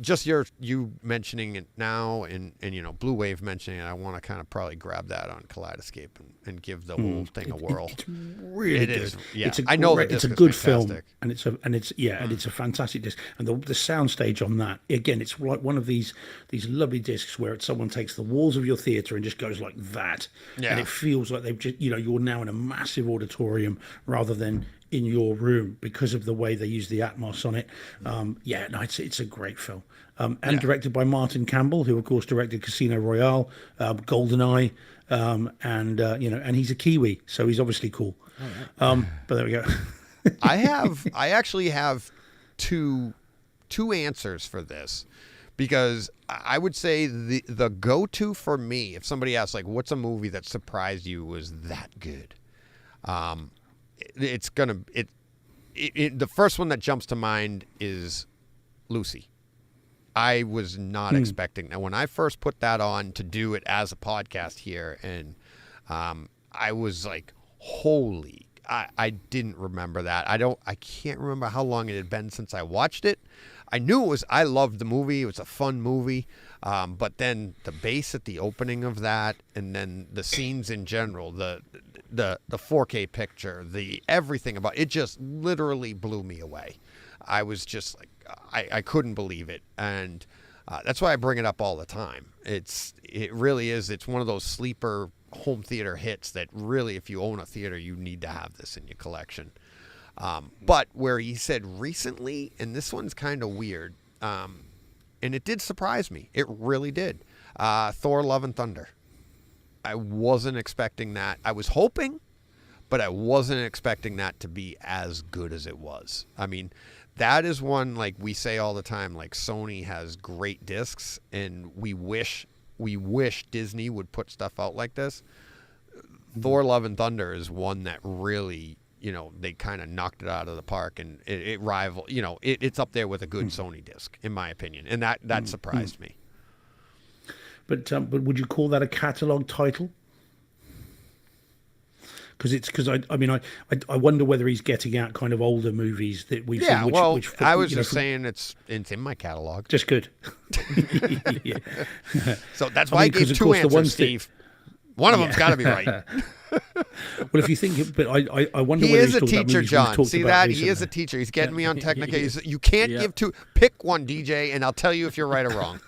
just you mentioning it now, and Blue Wave mentioning it, I want to kind of probably grab that on Kaleidescape and give the whole thing a whirl. It's really good. Is, yeah, I know that it's a good film, and it's a fantastic disc. And the soundstage on that, again, it's like one of these lovely discs where someone takes the walls of your theater and just goes like that, and it feels like they've just you're now in a massive auditorium rather than in your room because of the way they use the Atmos on it. It's a great film. And directed by Martin Campbell, who of course directed Casino Royale, GoldenEye, and he's a Kiwi, so he's obviously cool. But there we go. I actually have two answers for this, because I would say the go-to for me, if somebody asks like, what's a movie that surprised you was that good? The first one that jumps to mind is Lucy. I was not expecting that. When I first put that on to do it as a podcast here, and I was like, holy, I didn't remember that. I can't remember how long it had been since I watched it. I knew I loved the movie. It was a fun movie. But then the bass at the opening of that, and then the scenes in general, the 4K picture, the everything about it just literally blew me away. I was just like, I couldn't believe it. And that's why I bring it up all the time. It really is. It's one of those sleeper home theater hits that really, if you own a theater, you need to have this in your collection. But where he said recently, and this one's kind of weird, and it did surprise me. It really did. Thor: Love and Thunder. I wasn't expecting that. I was hoping, but I wasn't expecting that to be as good as it was. I mean, that is one, like we say all the time, like Sony has great discs, and we wish Disney would put stuff out like this. Thor: Love and Thunder is one that really, they kind of knocked it out of the park, and it rival, it's up there with a good Sony disc, in my opinion, and that surprised me. But would you call that a catalog title? Because I wonder whether he's getting out kind of older movies that we've seen. Which I was just saying it's in my catalog. Just good. Yeah. So that's why I gave two answers, Steve. One of them's got to be right. Well, if you think, but I wonder. He whether is a teacher, John. See that? He is a teacher. He's getting me on technical. You can't give two. Pick one, DJ, and I'll tell you if you're right or wrong.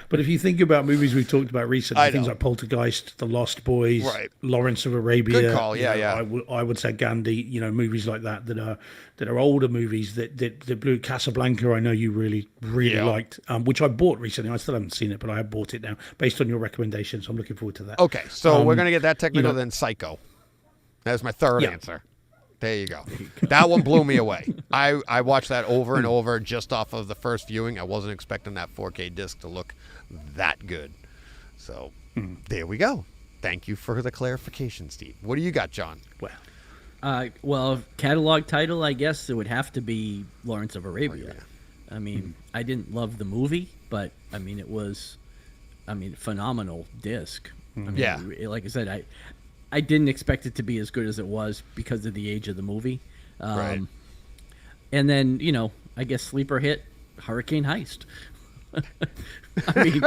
But if you think about movies we've talked about recently, things like Poltergeist, The Lost Boys, Lawrence of Arabia. Good call. Yeah. I would say Gandhi. Movies like that are older movies that blew. Casablanca, I know you really liked, which I bought recently. I still haven't seen it, but I have bought it now based on your recommendation. So I'm looking forward to that. Okay, so we're gonna get that technical. Then Psycho. That's my third answer. There you go. That one blew me away. I watched that over and over just off of the first viewing. I wasn't expecting that 4K disc to look that good. So there we go. Thank you for the clarification, Steve. What do you got, John? Well, catalog title, I guess it would have to be Lawrence of Arabia. I mean, I didn't love the movie, but I mean, it was, phenomenal disc. Like I said, I didn't expect it to be as good as it was because of the age of the movie. Right. And then, I guess sleeper hit, Hurricane Heist. I mean,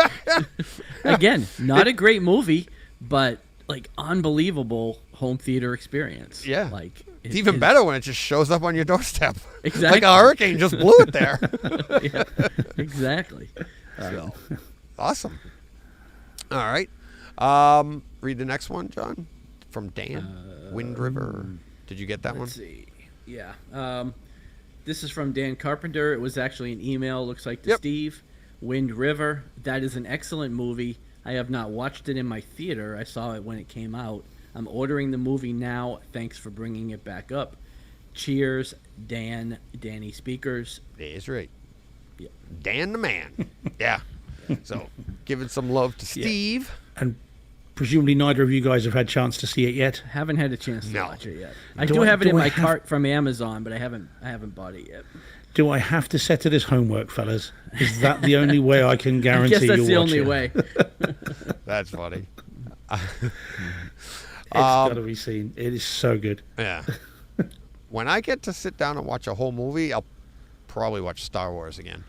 again, not a great movie, but like unbelievable home theater experience. Yeah. Like it's even better when it just shows up on your doorstep. Exactly. Like a hurricane just blew it there. Yeah, exactly. So, awesome. All right. Read the next one, John. From Dan, Wind River. Did you get that one? Let's see. Yeah. This is from Dan Carpenter. It was actually an email, looks like, to Steve. Wind River. That is an excellent movie. I have not watched it in my theater. I saw it when it came out. I'm ordering the movie now. Thanks for bringing it back up. Cheers, Dan. Danny Speakers. That's right. Yeah. Dan the man. Yeah. So, giving some love to Steve. And presumably neither of you guys have had a chance to see it yet. Haven't had a chance to watch it yet. I do have it in my cart from Amazon, but I haven't bought it yet. Do I have to set it as homework, fellas? Is that the only way I can guarantee I guess that's you'll the watch only it? way. That's funny. It's got to be seen. It is so good. Yeah. When I get to sit down and watch a whole movie, I'll probably watch Star Wars again.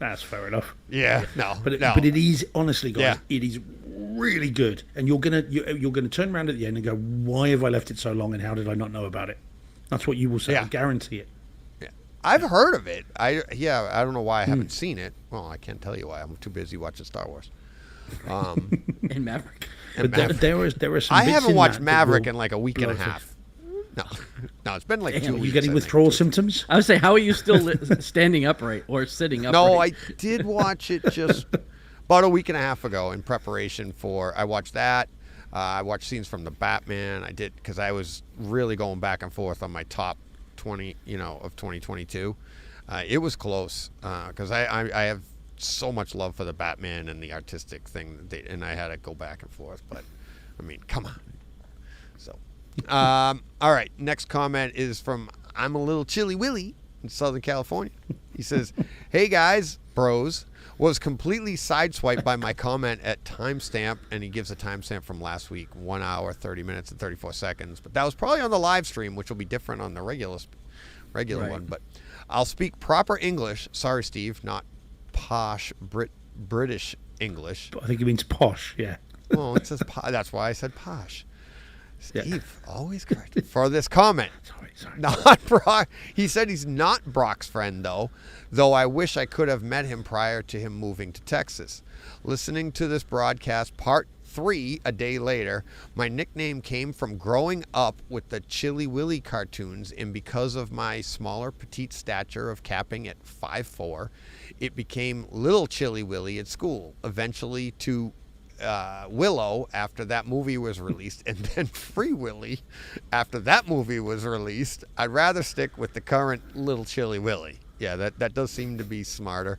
That's fair enough. Yeah. No. But it is, honestly, guys, it is really good. And you're gonna turn around at the end and go, why have I left it so long and how did I not know about it? That's what you will say. I guarantee it. Yeah. I've heard of it. I don't know why I haven't seen it. Well, I can't tell you why. I'm too busy watching Star Wars. And Maverick. But there are some. I bits haven't in watched that Maverick will in like a week and a blow half. No, it's been like 2 Are weeks. you getting withdrawal symptoms? I would say, how are you still standing upright or sitting upright? No, I did watch it just about a week and a half ago in preparation for. I watched that. I watched scenes from the Batman. I did because I was really going back and forth on my top 20, of 2022. It was close because I have so much love for the Batman and the artistic thing, and I had to go back and forth. But I mean, come on. So, all right. Next comment is from I'm a little chilly willy in Southern California. He says, hey guys, bros, was completely sideswiped by my comment at timestamp, and he gives a timestamp from last week, 1 hour, 30 minutes, and 34 seconds. But that was probably on the live stream, which will be different on the regular Right. one. But I'll speak proper English. Sorry, Steve, not posh British English. I think it means posh. Yeah. Well, it says that's why I said posh. Yeah. Steve, always correct for this comment. Sorry. Not Brock. He said he's not Brock's friend, though I wish I could have met him prior to him moving to Texas. Listening to this broadcast, part 3, a day later, my nickname came from growing up with the Chilly Willy cartoons, and because of my smaller petite stature of capping at 5'4", it became Little Chilly Willy at school, eventually to Willow after that movie was released, and then Free Willy after that movie was released. I'd rather stick with the current Little Chilly Willy. Yeah, that does seem to be smarter,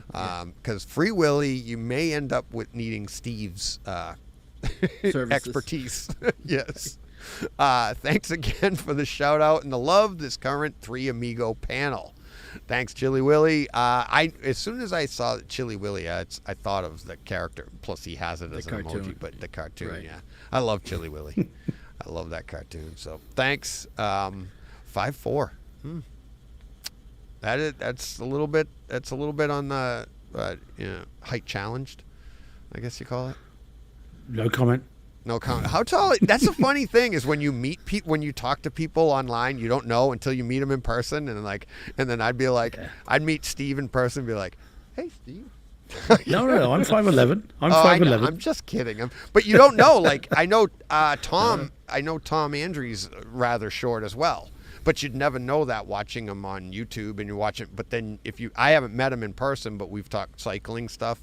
because Free Willy, you may end up with needing Steve's expertise. Yes. Thanks again for the shout out and the love, this current Three Amigo panel. Thanks, Chilly Willy. As soon as I saw Chilly Willy, I thought of the character. Plus, he has it as an emoji, but the cartoon, right. yeah. I love Chilly Willy. I love that cartoon. So, thanks. 5'4". That's a little bit. That's a little bit on the height challenged, I guess you call it. No comment. No comment. How tall? That's a funny thing is when you meet people, when you talk to people online, you don't know until you meet them in person, and then I'd be like, I'd meet Steve in person, and be like, hey, Steve. No, I'm 5'11". I'm I 5'11". know. I'm just kidding. But you don't know. Like I know Tom. I know Tom Andrews rather short as well. But you'd never know that watching him on YouTube, and you watch it. But then I haven't met him in person, but we've talked cycling stuff.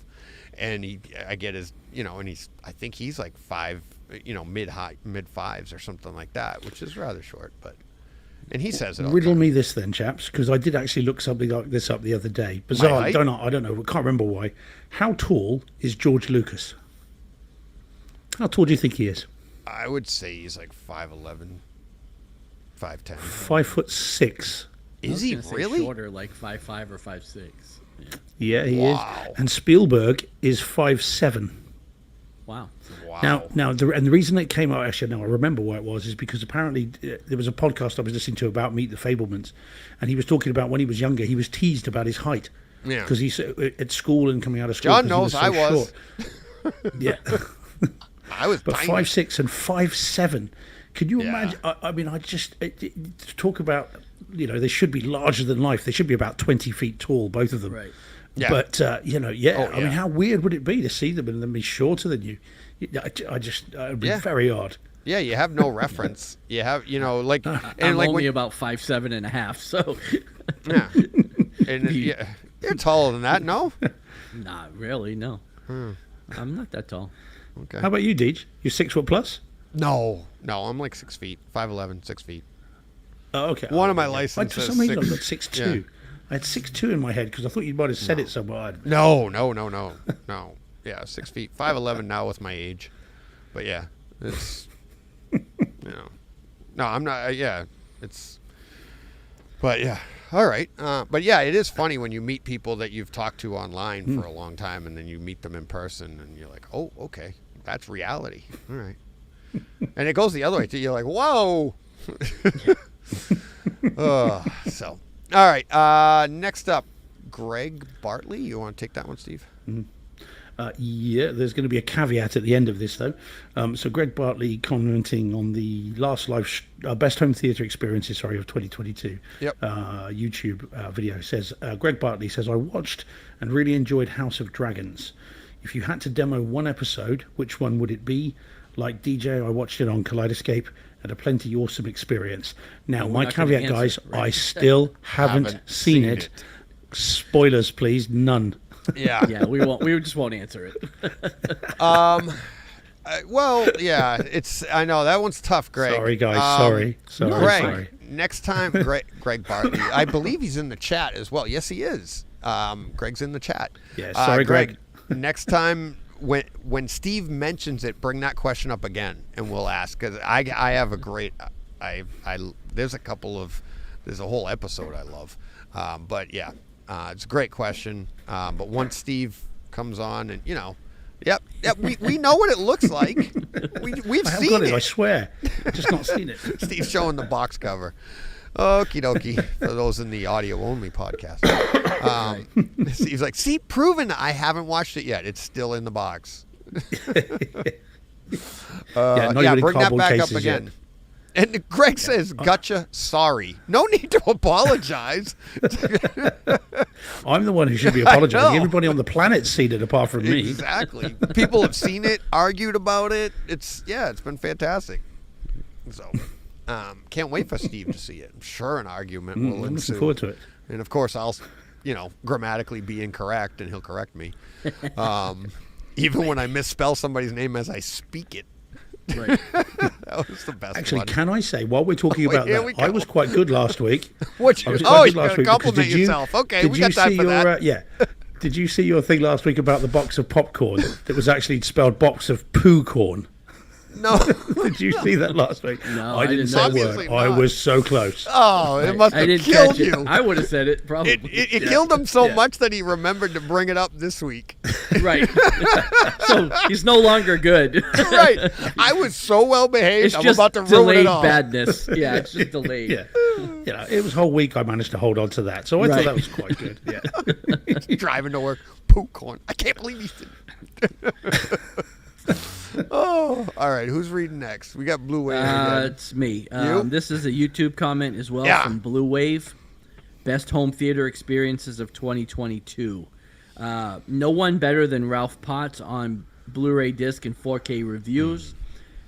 And I get his, and I think he's like 5, mid fives or something like that, which is rather short, and he says it all. Riddle me this then, chaps, because I did actually look something like this up the other day. Bizarre, I don't know, I can't remember why. How tall is George Lucas? How tall do you think he is? I would say he's like 5'11", 5'10". 5'6". Is he really? Shorter, like 5'5" or 5'6". Yeah, he Wow. is. And Spielberg is 5'7". Wow. Now, the reason it came out, actually, now I remember why it was, is because apparently there was a podcast I was listening to about Meet the Fablemans, and he was talking about when he was younger, he was teased about his height. Yeah. Because he's at school and coming out of school. John knows I was. Yeah. I was But tiny. 5'6" and 5'7". Can you imagine? I mean, to talk about, they should be larger than life. They should be about 20 feet tall, both of them. Right. Yeah. But, I mean, how weird would it be to see them and then be shorter than you? It would be very odd. Yeah, you have no reference. You have, like, and I'm like only about 5'7" and a half, so. yeah, and you're taller than that, no? Not really, no. I'm not that tall. Okay. How about you, Deej? You're 6 foot plus? No, I'm like 6 feet, 5'11", 6 feet. Oh, okay. One of my For licenses some reason, I got 6. 6'2". Yeah. I had 6'2" in my head because I thought you might have said it somewhere. No. Yeah, 6 feet, 5'11" now with my age, but yeah, it's no, I'm not. Yeah, it's, but yeah, all right. But yeah, it is funny when you meet people that you've talked to online for a long time, and then you meet them in person, and you're like, oh, okay, that's reality. All right, and it goes the other way too. You're like, whoa. So. All right. Next up, Greg Bartley. You want to take that one, Steve? Yeah, there's going to be a caveat at the end of this, though. So Greg Bartley commenting on the last best home theatre experiences, of 2022. Yep. YouTube video says, Greg Bartley says, I watched and really enjoyed House of Dragons. If you had to demo one episode, which one would it be? Like DJ, I watched it on Kaleidescape. Had a plenty awesome experience. Now, my caveat, guys, I still haven't seen it. Spoilers, please. None. Yeah. Yeah, we won't. We just won't answer it. Well, yeah. I know that one's tough, Greg. Sorry, guys. Sorry. Greg, Sorry. next time, Greg Bartley. I believe he's in the chat as well. Yes, he is. Greg's in the chat. Yeah. Sorry, Greg. Next time. When Steve mentions it, bring that question up again, and we'll ask. Because I have a great, there's a couple of There's a whole episode I love. But yeah, it's a great question. But once Steve comes on, and yep, we know what it looks like. We've I have seen got it. I swear. I've just not seen it. Steve's showing the box cover. Okie dokie, for those in the audio only podcast. Steve's like, see, proven I haven't watched it yet. It's still in the box. Not even in bring that cardboard back up cases again. yet. And Greg says, gotcha, sorry. No need to apologize. I'm the one who should be know. apologizing. Everybody on the planet's seen it apart from me. Exactly. People have seen it, argued about it. It's been fantastic. So, can't wait for Steve to see it. I'm sure an argument will I'm ensue. looking forward to it. And of course, I'll, grammatically be incorrect, and he'll correct me. Even when I misspell somebody's name as I speak it. Right. That was the best Actually, one. can I say, while we're talking about here that, we go. I was quite good last week. What I you? was Oh, quite you good last gotta week because compliment yourself. Okay, we got time for that. Yeah. Did you see your thing last week about the box of popcorn that was actually spelled box of poo corn? No. Did you see that last week? No, I didn't I say a Obviously word. I not. was so close. Oh, it must I have didn't killed catch it. you. I would have said it probably. It killed him so much that he remembered to bring it up this week. Right. So he's no longer good. Right. I was so well behaved. It's I'm just about to ruin delayed it all. badness. Yeah, it's just delayed. Yeah. It was a whole week I managed to hold on to that. So I thought Right. that was quite good. Yeah. Driving to work, poop corn. I can't believe he's. Oh, all right. Who's reading next? We got Blue Wave. again. It's me. You? This is a YouTube comment as well Yeah. from Blue Wave. Best home theater experiences of 2022. No one better than Ralph Potts on Blu-ray disc and 4K reviews.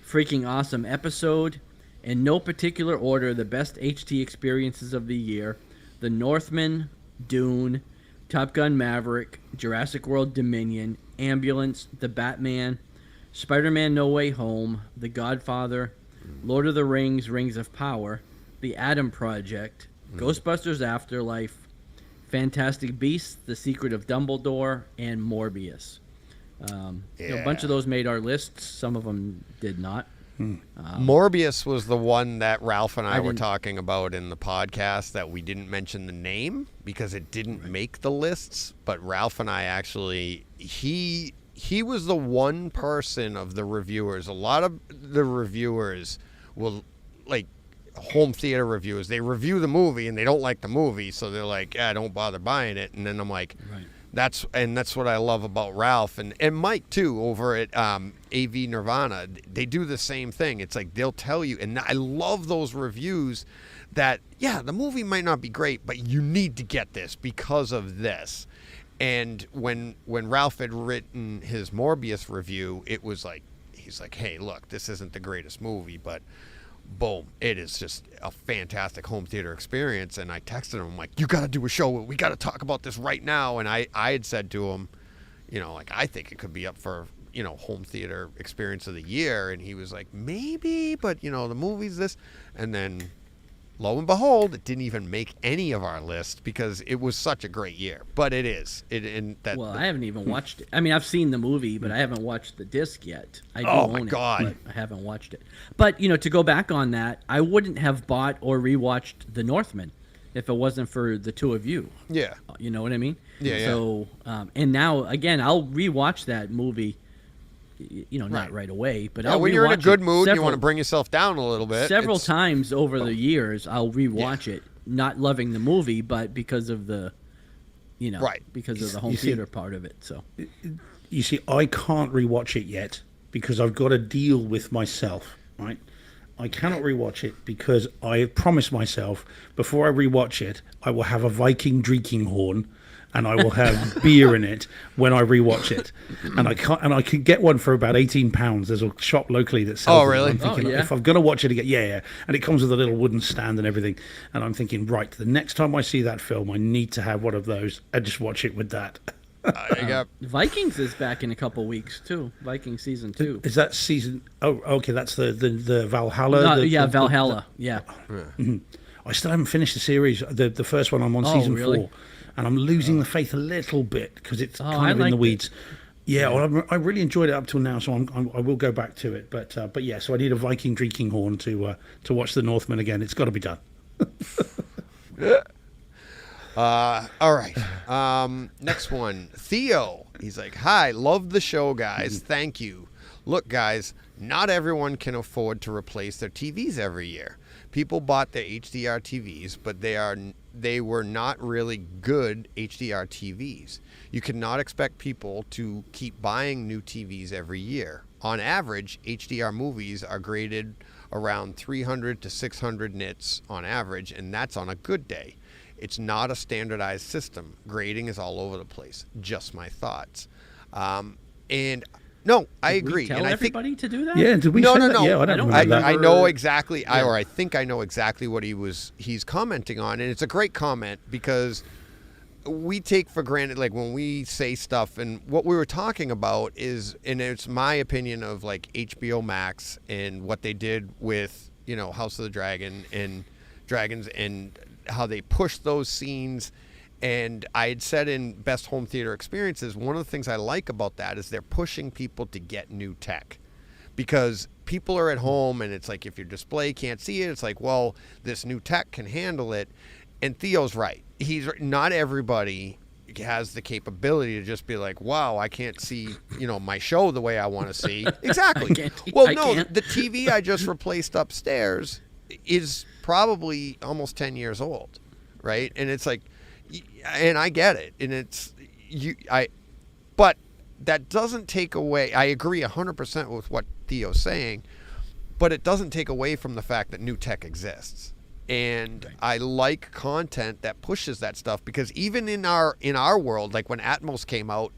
Freaking awesome episode. In no particular order, the best HT experiences of the year: The Northman, Dune, Top Gun Maverick, Jurassic World Dominion, Ambulance, The Batman, Spider-Man No Way Home, The Godfather, Lord of the Rings, Rings of Power, The Atom Project, Ghostbusters Afterlife, Fantastic Beasts, The Secret of Dumbledore, and Morbius. A bunch of those made our lists. Some of them did not. Morbius was the one that Ralph and I were didn't- talking about in the podcast that we didn't mention the name because it didn't make the lists. But Ralph and I actually, he was the one person of the reviewers. A lot of the reviewers will, like home theater reviewers, they review the movie and they don't like the movie. So they're like, yeah, don't bother buying it. And then I'm like, Right. That's what I love about Ralph and Mike too over at AV Nirvana. They do the same thing. It's like they'll tell you, and I love those reviews that the movie might not be great, but you need to get this because of this. And when Ralph had written his Morbius review, it was like he's like, hey, look, this isn't the greatest movie, but boom, it is just a fantastic home theater experience. And I texted him, I'm like, you got to do a show. We got to talk about this right now. And I had said to him, I think it could be up for, home theater experience of the year. And he was like, maybe, but, the movie's this. And then lo and behold, it didn't even make any of our list because it was such a great year. But it is. Well, I haven't even watched it. I mean, I've seen the movie, but I haven't watched the disc yet. I do Oh, my own God. it, but I haven't watched it. But, to go back on that, I wouldn't have bought or rewatched The Northman if it wasn't for the two of you. Yeah. You know what I mean? Yeah, So, and now, again, I'll rewatch that movie, not right away, but I'll when you're in a rewatch good it mood, you several- want to bring yourself down a little bit. several It's- times over the years. I'll rewatch it, not loving the movie, but because of the, Right. because of the home You see- theater part of it. So, You see, I can't rewatch it yet because I've got to deal with myself, right? I cannot rewatch it because I have promised myself before I rewatch it, I will have a Viking drinking horn and I will have beer in it when I rewatch it. And I can get one for about £18. There's a shop locally that sells Oh, them. really? I'm thinking, yeah. if I'm going to watch it again, yeah. And it comes with a little wooden stand and everything. And I'm thinking, right, the next time I see that film, I need to have one of those and just watch it with that. you got Vikings is back in a couple weeks too. Vikings season 2. Is that season? Oh, okay. That's the Valhalla. No, the- Valhalla. Yeah. I still haven't finished the series. The first one, I'm on Oh, season really? 4, and I'm losing the faith a little bit because it's I kind of in the liked weeds. Yeah, well, I really enjoyed it up till now, so I will go back to it. But yeah, so I need a Viking drinking horn to watch The Northman again. It's got to be done. All right. Next one. Theo. He's like, hi, love the show, guys. Thank you. Look, guys, not everyone can afford to replace their TVs every year. People bought their HDR TVs, but they were not really good HDR TVs. You cannot expect people to keep buying new TVs every year. On average, HDR movies are graded around 300 to 600 nits on average, and that's on a good day. It's not a standardized system. Grading is all over the place. Just my thoughts. And no, I agree. Tell and everybody to do that? Yeah, did we No, say no, that? no. Yeah, I don't remember that. I know exactly, or I think I know exactly what he's commenting on, and it's a great comment because we take for granted, like when we say stuff, and what we were talking about is, and it's my opinion of like HBO Max and what they did with, House of the Dragons and how they pushed those scenes. And I had said in Best Home Theater Experiences, one of the things I like about that is they're pushing people to get new tech. Because people are at home and it's like if your display can't see it, it's like, well, this new tech can handle it. And Theo's right. Not everybody has the capability to just be like, wow, I can't see, my show the way I want to see. Exactly. The TV I just replaced upstairs is probably almost 10 years old, right? And it's like, and I get it, and but that doesn't take away. I agree 100% with what Theo's saying, but it doesn't take away from the fact that new tech exists, and I like content that pushes that stuff because even in our world, like when Atmos came out,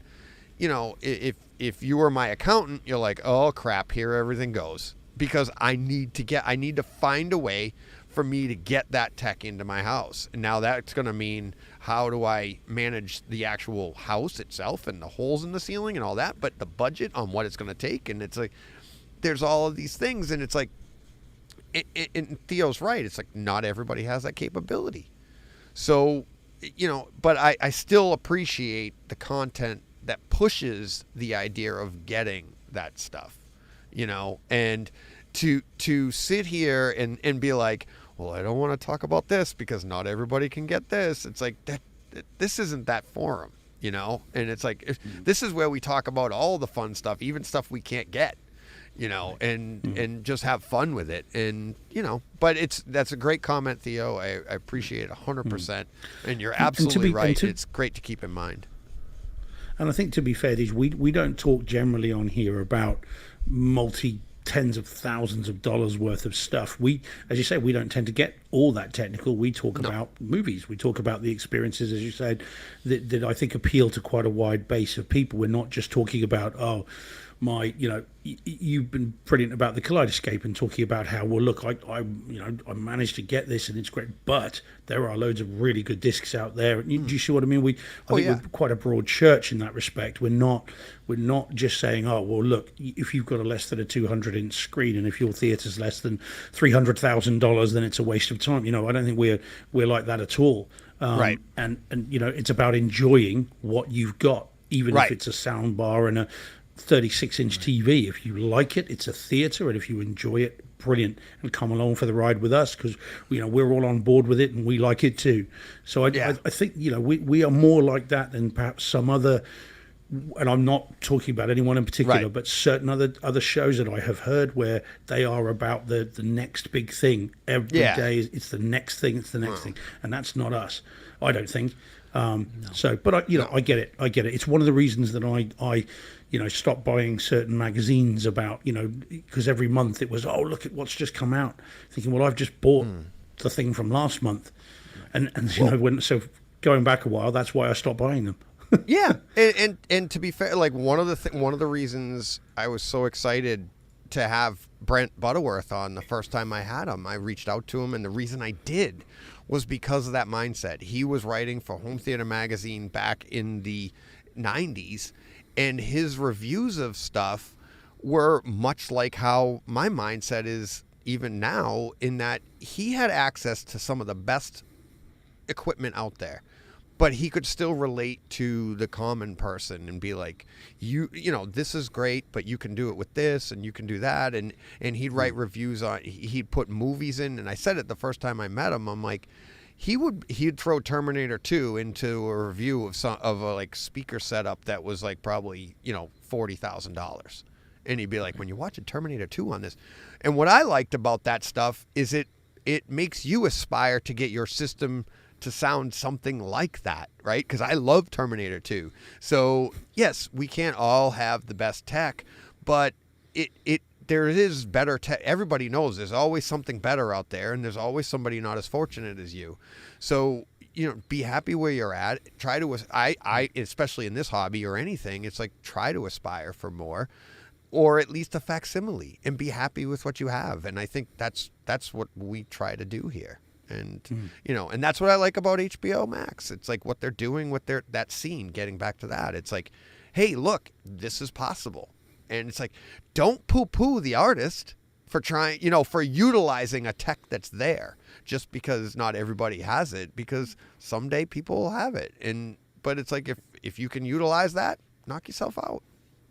if you were my accountant, you're like, oh crap, here everything goes because I need to find a way for me to get that tech into my house. And now that's going to mean how do I manage the actual house itself and the holes in the ceiling and all that, but the budget on what it's going to take. And it's like, there's all of these things. And it's like, and Theo's right. It's like, not everybody has that capability. So, but I still appreciate the content that pushes the idea of getting that stuff, and to sit here and be like, well, I don't want to talk about this because not everybody can get this. It's like this isn't that forum, and it's like this is where we talk about all the fun stuff, even stuff we can't get, and just have fun with it. And but that's a great comment, Theo. I appreciate it 100%, and you're absolutely right. It's great to keep in mind. And I think, to be fair, we don't talk generally on here about tens of thousands of dollars worth of stuff. We, as you say, we don't tend to get all that technical. We talk about movies. We talk about the experiences, as you said, that I think appeal to quite a wide base of people. We're not just talking about, you've been brilliant about the Kaleidescope and talking about how, well, look, I managed to get this and it's great, but there are loads of really good discs out there. Do you see what I mean? I think we're quite a broad church in that respect. We're not just saying, oh, well, look, if you've got a less than a 200-inch screen and if your theatre's less than $300,000, then it's a waste of time. I don't think we're like that at all. Right. And it's about enjoying what you've got, even if it's a sound bar and a 36-inch TV. If you like it, it's a theater, and if you enjoy it, brilliant, and come along for the ride with us because we're all on board with it and we like it too. So I think we are more like that than perhaps some other, and I'm not talking about anyone in particular, but certain other shows that I have heard where they are about the next big thing every day. It's the next thing, thing, and that's not us, I don't think. So, but I get it. It's one of the reasons that I stopped buying certain magazines about, because every month it was, oh, look at what's just come out. Thinking, well, I've just bought the thing from last month. And so going back a while, that's why I stopped buying them. Yeah. And to be fair, like one of the reasons I was so excited to have Brent Butterworth on the first time I had him, I reached out to him. And the reason I did was because of that mindset. He was writing for Home Theater Magazine back in the 90s. And his reviews of stuff were much like how my mindset is even now, in that he had access to some of the best equipment out there, but he could still relate to the common person and be like, this is great, but you can do it with this and you can do that. And he'd write reviews on, he'd put movies in. And I said it the first time I met him, I'm like, he'd throw Terminator 2 into a review of a like speaker setup that was like probably, $40,000. And he'd be like, when you watch a Terminator 2 on this. And what I liked about that stuff is it makes you aspire to get your system to sound something like that, right? Because I love Terminator 2. So yes, we can't all have the best tech, but there is better tech. Everybody knows there's always something better out there, and there's always somebody not as fortunate as you. So, be happy where you're at. Try to, I especially in this hobby or anything, it's like try to aspire for more, or at least a facsimile, and be happy with what you have. And I think that's what we try to do here. And, and that's what I like about HBO Max. It's like what they're doing with that scene, getting back to that. It's like, hey, look, this is possible. And it's like, don't poo-poo the artist for trying, for utilizing a tech that's there just because not everybody has it, because someday people will have it. But it's like, if you can utilize that, knock yourself out.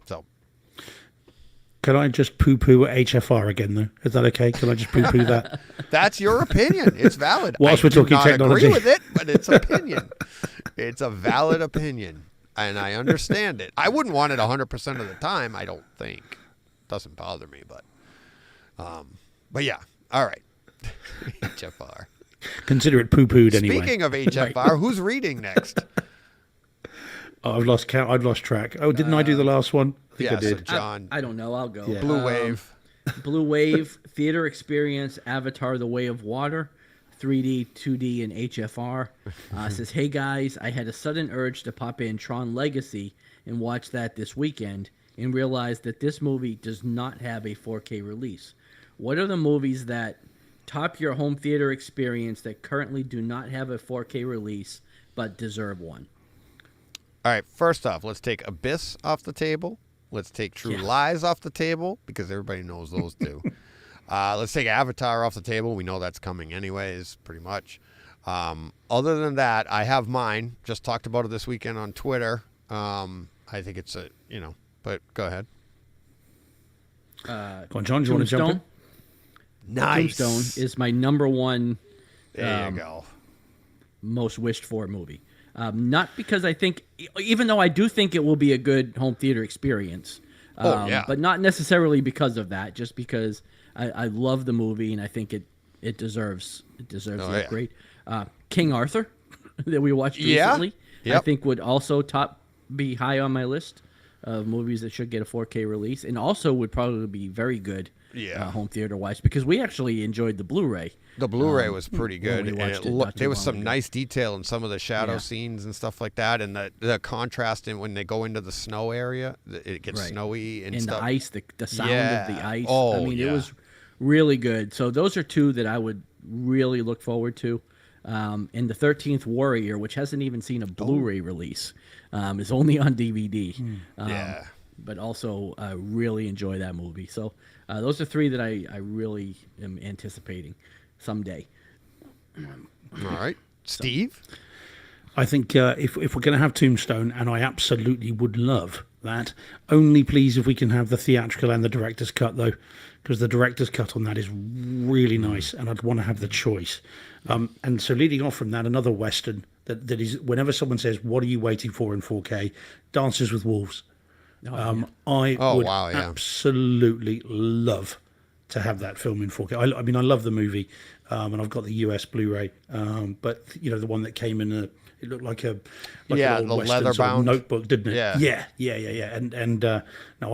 So. Can I just poo-poo HFR again, though? Is that okay? Can I just poo-poo that? That's your opinion. It's valid. Whilst we're talking technology. I agree with it, but it's opinion. It's a valid opinion, and I understand it. I wouldn't want it 100% of the time, I don't think. Doesn't bother me, but yeah. All right. HFR. Consider it poo-pooed anyway. Speaking of HFR, who's reading next? Oh, I've lost count. I've lost track. Oh, didn't I do the last one? I think I did. So John. I don't know. I'll go. Yeah. Blue Wave. Blue Wave, Theater Experience, Avatar: The Way of Water, 3D, 2D, and HFR. Says, hey guys, I had a sudden urge to pop in Tron Legacy and watch that this weekend and realized that this movie does not have a 4K release. What are the movies that top your home theater experience that currently do not have a 4K release but deserve one? All right, first off, let's take Abyss off the table. Let's take True Lies off the table, because everybody knows those two. Let's take Avatar off the table. We know that's coming anyways, pretty much. Other than that, I have mine. Just talked about it this weekend on Twitter. I think it's but go ahead. Go on, John, do you want to jump in? Nice. Tombstone is my number one There you go. most wished for movie. Not because I think, even though I do think it will be a good home theater experience, but not necessarily because of that, just because I love the movie and I think it deserves the upgrade. King Arthur that we watched recently, I think would also be high on my list of movies that should get a 4K release, and also would probably be very good home theater wise, because we actually enjoyed the Blu-ray. The Blu-ray was pretty good, and there was some nice detail in some of the shadow scenes and stuff like that, and the contrast in when they go into the snow area, it gets snowy and stuff. The ice, the sound of the ice. Oh, I mean, it was really good. So those are two that I would really look forward to. And the 13th Warrior, which hasn't even seen a Blu-ray release, is only on DVD. But also really enjoy that movie. So those are three that I really am anticipating someday. All right. Steve? I think if we're going to have Tombstone, and I absolutely would love that, only please if we can have the theatrical and the director's cut, though, because the director's cut on that is really nice, and I'd want to have the choice. And so leading off from that, another Western that is, whenever someone says, what are you waiting for in 4K? Dances with Wolves. I would absolutely love to have that film in 4K. I mean, I love the movie, and I've got the US Blu-ray, but the one that came in it looked like an old Western sort of notebook, didn't it? Yeah. And no,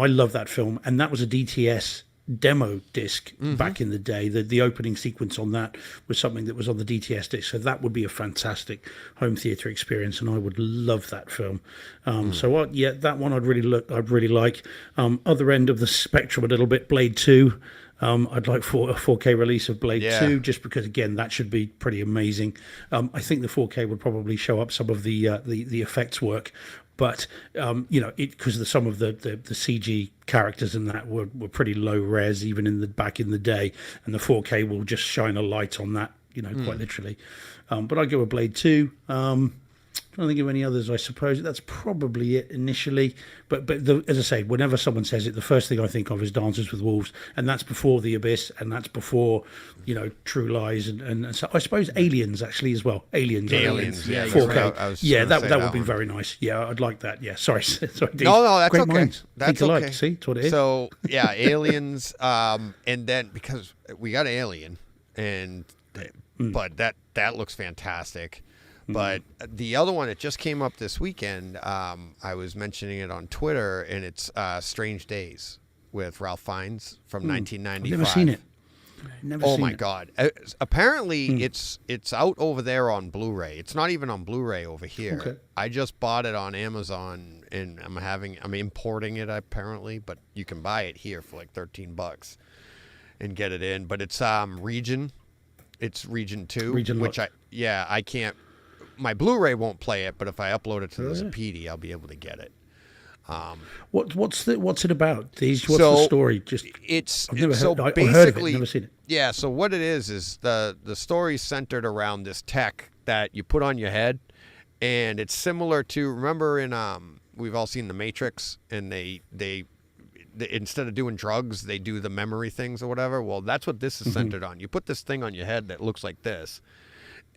I love that film, and that was a DTS demo disc back in the day. The opening sequence on that was something that was on the DTS disc, so that would be a fantastic home theater experience, and I would love that film. So that one I'd really like. Other end of the spectrum a little bit, Blade 2. I'd like for a 4K release of Blade 2, just because, again, that should be pretty amazing. I think the 4K would probably show up some of the effects work, but because some of the CG characters in that were pretty low res even back in the day, and the 4K will just shine a light on that, quite literally. But I'd go with Blade 2. trying to think of any others. I suppose that's probably it initially. But as I say, whenever someone says it, the first thing I think of is Dances with Wolves, and that's before The Abyss, and that's before True Lies, and so I suppose Aliens actually as well. Aliens, yeah, 4K. I was Yeah, gonna say that would be one. very nice. Yeah, I'd like that. Yeah, sorry, sorry. Dean. No, that's Great okay. minds. That's Think alike. okay. See, that's what it is. So yeah, Aliens, and then because we got Alien, and but that looks fantastic. But the other one, it just came up this weekend. I was mentioning it on Twitter, and it's Strange Days with Ralph Fiennes from 1995. I've never seen it. Never Oh seen my it. God! Apparently, it's out over there on Blu-ray. It's not even on Blu-ray over here. Okay. I just bought it on Amazon, and I'm importing it apparently, but you can buy it here for like $13 and get it in. But it's Region. It's Region 2, Region which lock. I can't. My Blu-ray won't play it, but if I upload it to the Oh, yeah. Zapedi, I'll be able to get it. What's it about? What's the So, story? Just It's I've never so heard. I've basically heard of it. Never seen it. Yeah, so what it is the story's centered around this tech that you put on your head, and it's similar to, remember in we've all seen The Matrix, and they instead of doing drugs, they do the memory things or whatever. Well, that's what this is centered on. You put this thing on your head that looks like this.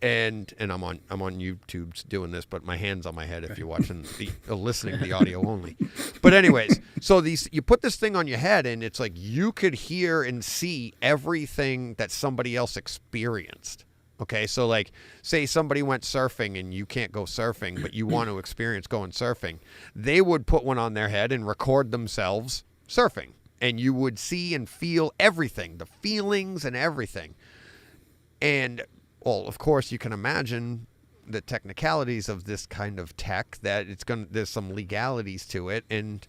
And I'm on YouTube doing this, but my hand's on my head if you're watching listening to the audio only. But anyways, so you put this thing on your head, and it's like you could hear and see everything that somebody else experienced. Okay, so like say somebody went surfing and you can't go surfing, but you want to experience going surfing. They would put one on their head and record themselves surfing, and you would see and feel everything, the feelings and everything. And well, of course, you can imagine the technicalities of this kind of tech, that there's some legalities to it, and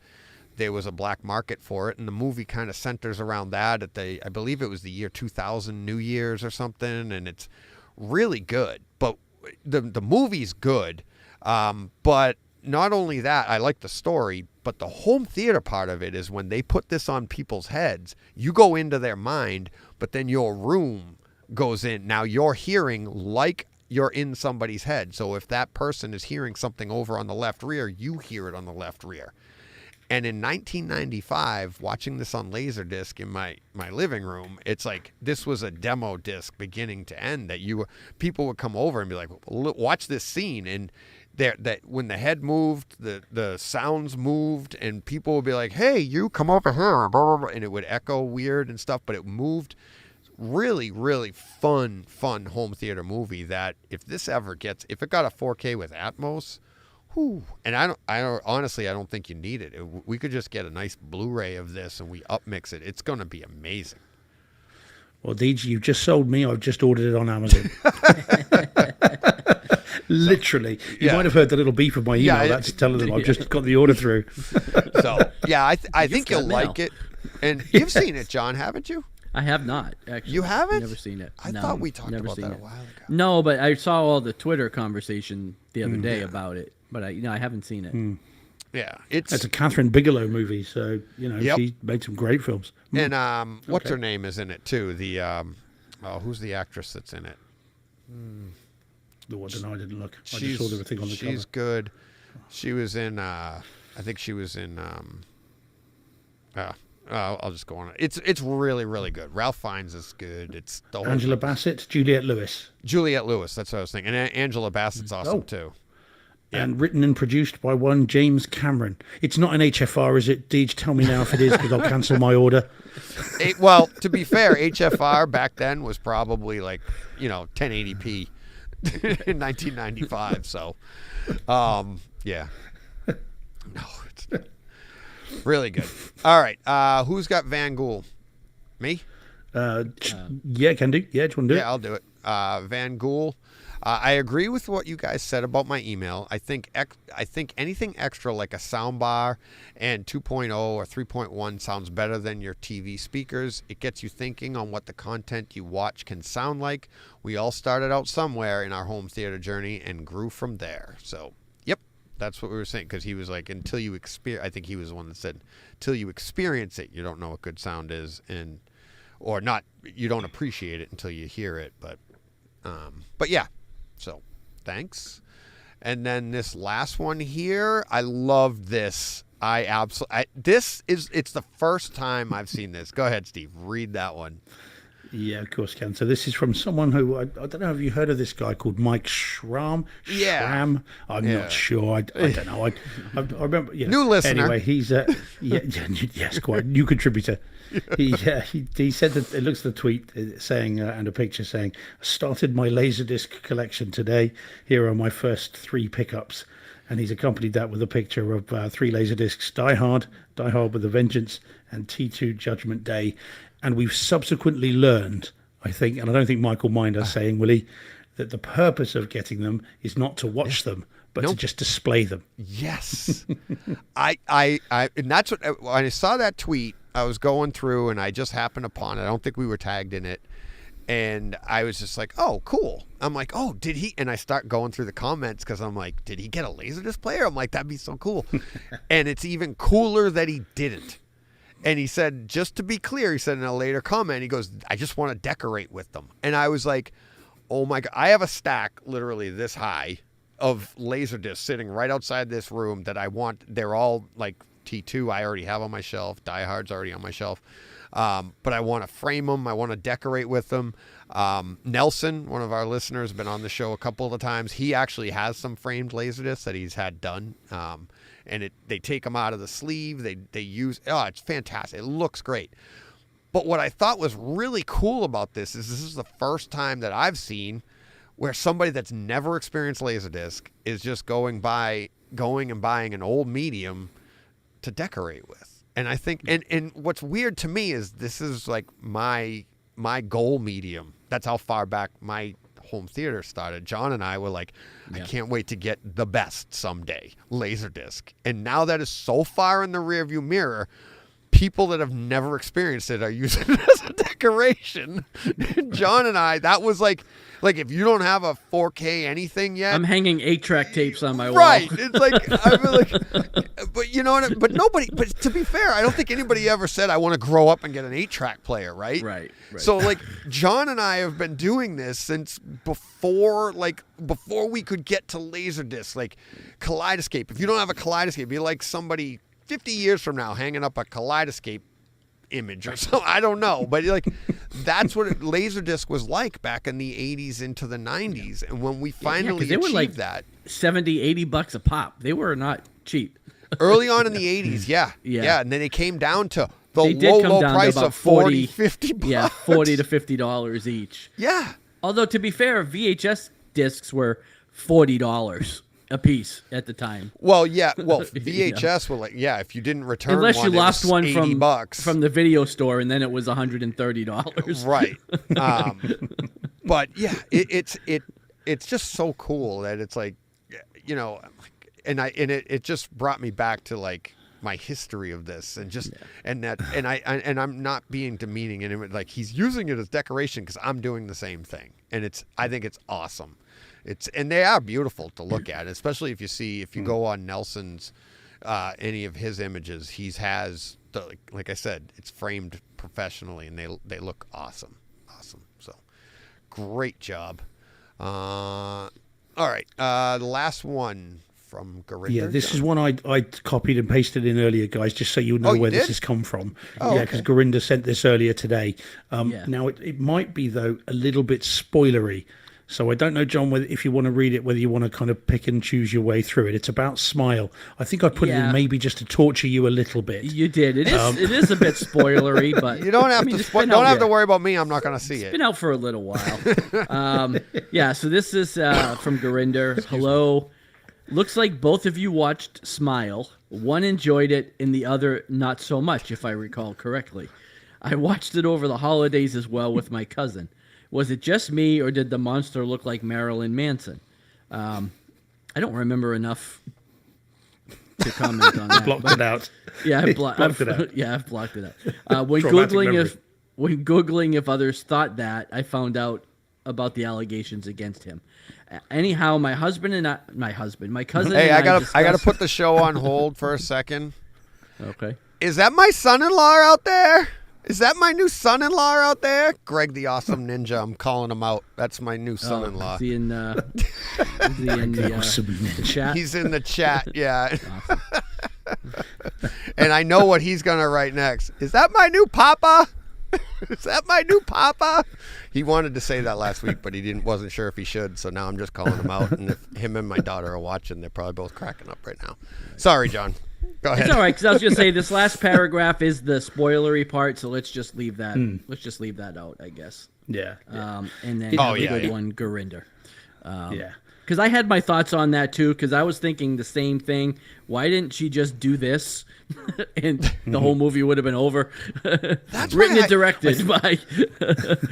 there was a black market for it, and the movie kind of centers around that. I believe it was the year 2000, New Year's or something, and it's really good. But the movie's good, but not only that, I like the story, but the home theater part of it is when they put this on people's heads, you go into their mind, but then your room goes in. Now you're hearing like you're in somebody's head. So if that person is hearing something over on the left rear, you hear it on the left rear. And in 1995, watching this on Laserdisc in my living room, it's like this was a demo disc beginning to end, that people would come over and be like, watch this scene, and that when the head moved, the sounds moved, and people would be like, hey, you come over here, blah, blah, blah, and it would echo weird and stuff, but it moved. Really, really fun home theater movie that if it got a 4K with Atmos, and I don't honestly, I don't think you need it. We could just get a nice Blu-ray of this and we upmix it. It's going to be amazing. Well, Deej, you've just sold me. I've just ordered it on Amazon. Literally. You might have heard the little beep of my email. That's telling them I've just got the order through. So, yeah, I think you'll like it. And you've seen it, John, haven't you? I have not, actually. You haven't? Never seen it. I thought we talked about that a while ago. No, but I saw all the Twitter conversation the other day about it, but I haven't seen it. Yeah, it's a Catherine Bigelow movie, so she made some great films. And what's her name is in it too? The who's the actress that's in it? The one I didn't look. I just saw everything on the cover. She's good. She was in. I think she was in. I'll just go on. It's really, really good. Ralph Fiennes is good. It's the whole Angela Bassett, Juliette Lewis. Juliette Lewis. That's what I was thinking. And Angela Bassett's awesome too. Yeah. And written and produced by one James Cameron. It's not an HFR, is it? Deej, tell me now if it is, because I'll cancel my order. Well, to be fair, HFR back then was probably like 1080p in 1995. So, yeah. No, it's really good. All right. Who's got Van Ghoul? Me? Yeah, can do. Yeah, do you want to do it? Yeah, I'll do it. Van Ghoul. I agree with what you guys said about my email. I think anything extra like a soundbar and 2.0 or 3.1 sounds better than your TV speakers. It gets you thinking on what the content you watch can sound like. We all started out somewhere in our home theater journey and grew from there. So, yep, that's what we were saying, because he was like, until you experience, I think he was the one that said, till you experience it, you don't know what good sound is, or not, you don't appreciate it until you hear it. But yeah. So, thanks. And then this last one here, I love this. It's the first time I've seen this. Go ahead, Steve. Read that one. Yeah, of course, Ken. So this is from someone who, I don't know, have you heard of this guy called Mike Schramm? Yeah. Schramm? I'm not sure. I don't know. I remember. You know. New listener. Anyway, he's yes, quite new contributor. He said that it looks at the tweet saying and a picture saying, I started my Laserdisc collection today. Here are my first 3 pickups. And he's accompanied that with a picture of 3 Laserdiscs: Die Hard with a Vengeance, and T2 Judgment Day. And we've subsequently learned, I think, and I don't think Mike will mind us saying, will he, that the purpose of getting them is not to watch them, but to just display them. Yes. And that's what, when I saw that tweet, I was going through and I just happened upon it. I don't think we were tagged in it. And I was just like, oh, cool. I'm like, oh, did he? And I start going through the comments because I'm like, did he get a Laserdisc player? I'm like, that'd be so cool. And it's even cooler that he didn't. And he said, just to be clear, he said in a later comment, he goes, I just want to decorate with them. And I was like, oh my God. I have a stack literally this high of Laserdiscs sitting right outside this room that I want. They're all like T2 I already have on my shelf. Die Hard's already on my shelf. But I want to frame them. I want to decorate with them. Nelson, one of our listeners, been on the show a couple of times. He actually has some framed Laserdiscs that he's had done. And they take them out of the sleeve. They use, it's fantastic. It looks great. But what I thought was really cool about this is the first time that I've seen where somebody that's never experienced Laserdisc is just going and buying an old medium to decorate with. And I think, and what's weird to me is this is like my goal medium. That's how far back my home theater started. John and I were like, I can't wait to get the best someday, Laserdisc. And now that is so far in the rearview mirror, people that have never experienced it are using it as a decoration. John and I, that was like if you don't have a 4K anything yet, I'm hanging 8-track tapes on my wall. Right. It's like, I feel like, but you know what? But to be fair, I don't think anybody ever said, I want to grow up and get an 8-track player, right? Right. So like John and I have been doing this since before we could get to Laserdisc, like Kaleidescape. If you don't have a Kaleidescape, you're like somebody 50 years from now hanging up a Kaleidescape image or something. I don't know, but like that's what Laserdisc was like back in the 80s into the 90s. And when we finally achieved were like that, $70-$80 a pop. They were not cheap. Early on in the 80s, yeah. And then it came down to the low price of 40, 50 bucks. Yeah, $40 to $50 each. Yeah. Although to be fair, VHS discs were $40 a piece at the time. Well, yeah. Well, VHS were like, if you didn't return unless one, you lost one $80 from the video store, and then it was $130. Right. But yeah, it's just so cool that it's like, you know, and it just brought me back to like my history of this and just and I'm not being demeaning, and like he's using it as decoration because I'm doing the same thing, and I think it's awesome. And they are beautiful to look at, especially if you go on Nelson's any of his images, has like I said, it's framed professionally, and they look awesome. So great job. All right, the last one from Gurinder. Yeah, this is one I copied and pasted in earlier, guys, just so you know where this has come from. Because Gurinder sent this earlier today. Now it might be though a little bit spoilery. So I don't know, John, if you want to read it, whether you want to kind of pick and choose your way through it. It's about Smile. I think I put it in maybe just to torture you a little bit. You did. It is a bit spoilery, but you don't have to worry about me. I'm not going to see it. It's been out for a little while. So this is from Gurinder. Hello. Looks like both of you watched Smile. One enjoyed it and the other not so much, if I recall correctly. I watched it over the holidays as well with my cousin. Was it just me, or did the monster look like Marilyn Manson? I don't remember enough to comment on that. Blocked it out. Yeah, I've blocked it out. Yeah, I've blocked it out. When Googling if others thought that, I found out about the allegations against him. Anyhow, my cousin. Hey, I gotta put the show on hold for a second. Okay. Is that my son-in-law out there? Is that my new son-in-law out there? Greg the Awesome Ninja. I'm calling him out. That's my new son-in-law. Is he in the chat? He's in the chat, yeah. And I know what he's going to write next. Is that my new papa? Is that my new papa? He wanted to say that last week, but he wasn't sure if he should. So now I'm just calling him out. And if him and my daughter are watching, they're probably both cracking up right now. Sorry, John. Go ahead. It's all right, because I was going to say this last paragraph is the spoilery part, so let's just leave that. Let's just leave that out, I guess. Yeah. And then the good one, Gurinder. Yeah. Because I had my thoughts on that too, because I was thinking the same thing. Why didn't she just do this? And the whole movie would have been over. That's written and directed by.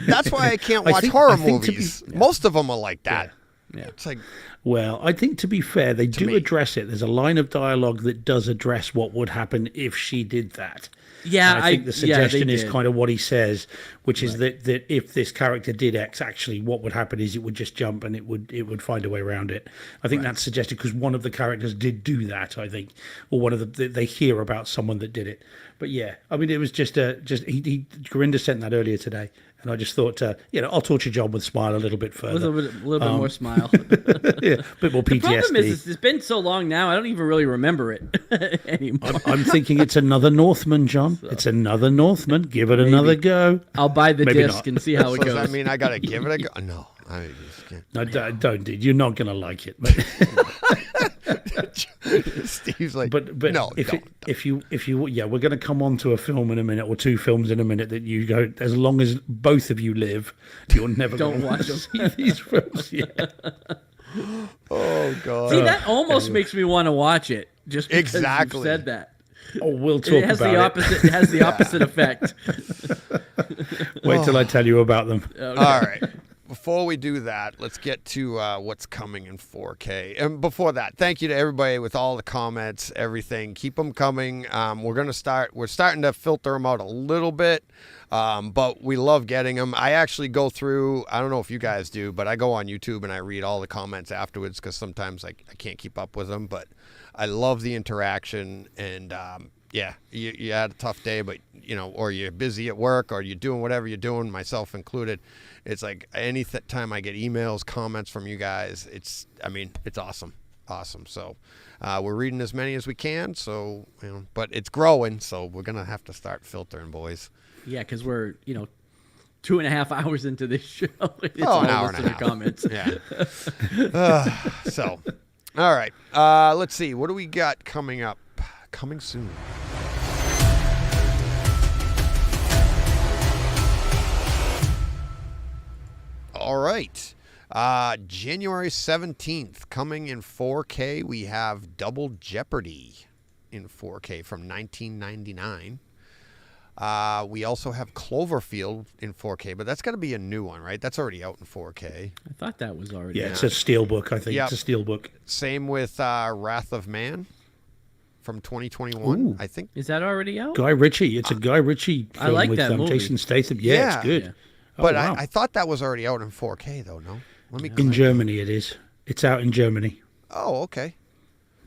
That's why I can't watch horror movies. Most of them are like that. Yeah. It's like, Well, I think to be fair, they do address it. There's a line of dialogue that does address what would happen if she did that. Yeah, And I think the suggestion is did. kind of what he says, which is that if this character did X, actually what would happen is it would just jump and it would find a way around it. I think that's suggested because one of the characters did do that, I think, or one of they hear about someone that did it. But yeah, I mean, it was Gurinder sent that earlier today. And I just thought, I'll torture John with Smile a little bit further. A little bit more Smile. Yeah, a bit more PTSD. The problem is, it's been so long now, I don't even really remember it anymore. I'm thinking it's another Northman, John. So, it's another Northman. Give it another go. I'll buy the Maybe disc not. and see how it does goes. that mean I got to give it a go? No. I just can't. No, don't, dude. You're not going to like it. But Steve's like, but no, if you we're going to come on to a film in a minute or two films in a minute that you go, as long as both of you live, you're never going to watch them. see these films. Yeah. Oh God. See, that almost makes me want to watch it just because Exactly. you said that. Oh, we'll talk It has about the opposite. It has the opposite effect. Wait till I tell you about them. All right. Before we do that, let's get to what's coming in 4K. And before that, thank you to everybody with all the comments, everything. Keep them coming. We're starting to filter them out a little bit, but we love getting them. I actually go through, I don't know if you guys do, but I go on YouTube and I read all the comments afterwards because sometimes I can't keep up with them, but I love the interaction. And you had a tough day, but or you're busy at work or you're doing whatever you're doing, myself included. It's like any time I get emails, comments from you guys, it's awesome. Awesome. So we're reading as many as we can. So, but it's growing. So we're going to have to start filtering, boys. Yeah, because we're, 2.5 hours into this show. It's an hour and a half. Comments. Yeah. So, all right. Let's see. What do we got coming up? Coming soon. All right. January 17th, coming in 4K, we have Double Jeopardy in 4K from 1999. We also have Cloverfield in 4K, but that's got to be a new one, right? That's already out in 4K. I thought that was already. Yeah, it's a steelbook, I think. Yep. It's a steelbook. Same with Wrath of Man from 2021, Ooh. I think. Is that already out? Guy Ritchie. It's a Guy Ritchie film I like with that movie. Jason Statham. Yeah, Yeah. it's good. Yeah. But wow. I thought that was already out in 4K, though, no? Let me. In Germany it is. It's out in Germany. Oh, okay.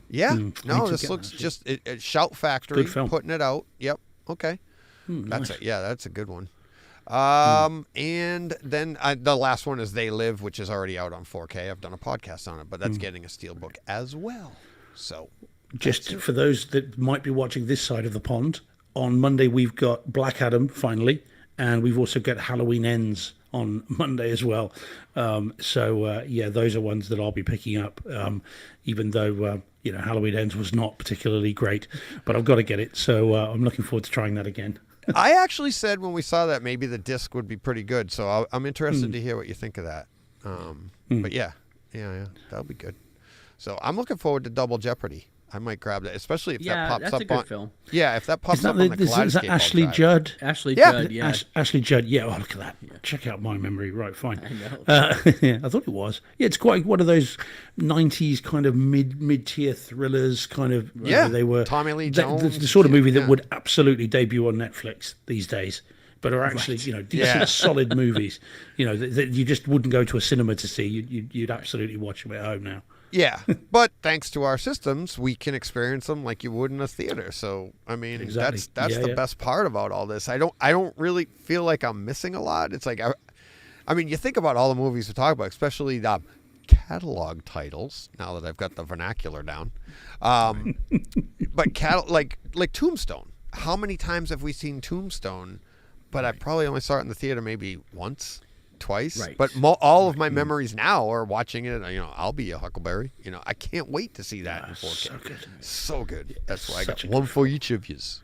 Yeah. I need No, to this get looks that. just Shout Factory Good film. putting it out. Yep. Okay. Nice. That's a good one. And then the last one is They Live, which is already out on 4K. I've done a podcast on it, but that's getting a steelbook as well. So Just for those that might be watching this side of the pond, on Monday we've got Black Adam finally, and we've also got Halloween Ends on Monday as well. Those are ones that I'll be picking up, even though Halloween Ends was not particularly great, but I've got to get it. So I'm looking forward to trying that again. I actually said when we saw that maybe the disc would be pretty good. So I'm interested to hear what you think of that. But yeah, that'll be good. So I'm looking forward to Double Jeopardy. I might grab that, especially if that pops that's up a good on. film. Yeah, if that pops up on the Is Kaleidescope. that Ashley I'll try it. Judd? Ashley Yeah. Judd, yeah. Ashley Judd. Yeah, oh, look at that. Check out my memory. Right, fine. I know. Yeah, I thought it was. Yeah, it's quite one of those 90s kind of mid-tier thrillers kind of. Yeah, they were Tommy Lee the Jones. sort of movie that Yeah. would absolutely debut on Netflix these days, but are actually decent, Yeah. solid movies. That you just wouldn't go to a cinema to see. You'd absolutely watch them at home now. Yeah, but thanks to our systems, we can experience them like you would in a theater. So, I mean, Exactly. that's the best part about all this. I don't really feel like I'm missing a lot. It's like, I mean, you think about all the movies we talk about, especially the catalog titles. Now that I've got the vernacular down, but like Tombstone. How many times have we seen Tombstone? But I probably only saw it in the theater maybe once. Twice, Right. but all of my memories now are watching it. You know, I'll be a Huckleberry. You know, I can't wait to see that in 4K. So good. So good. That's why I got Such a one good for each of yous.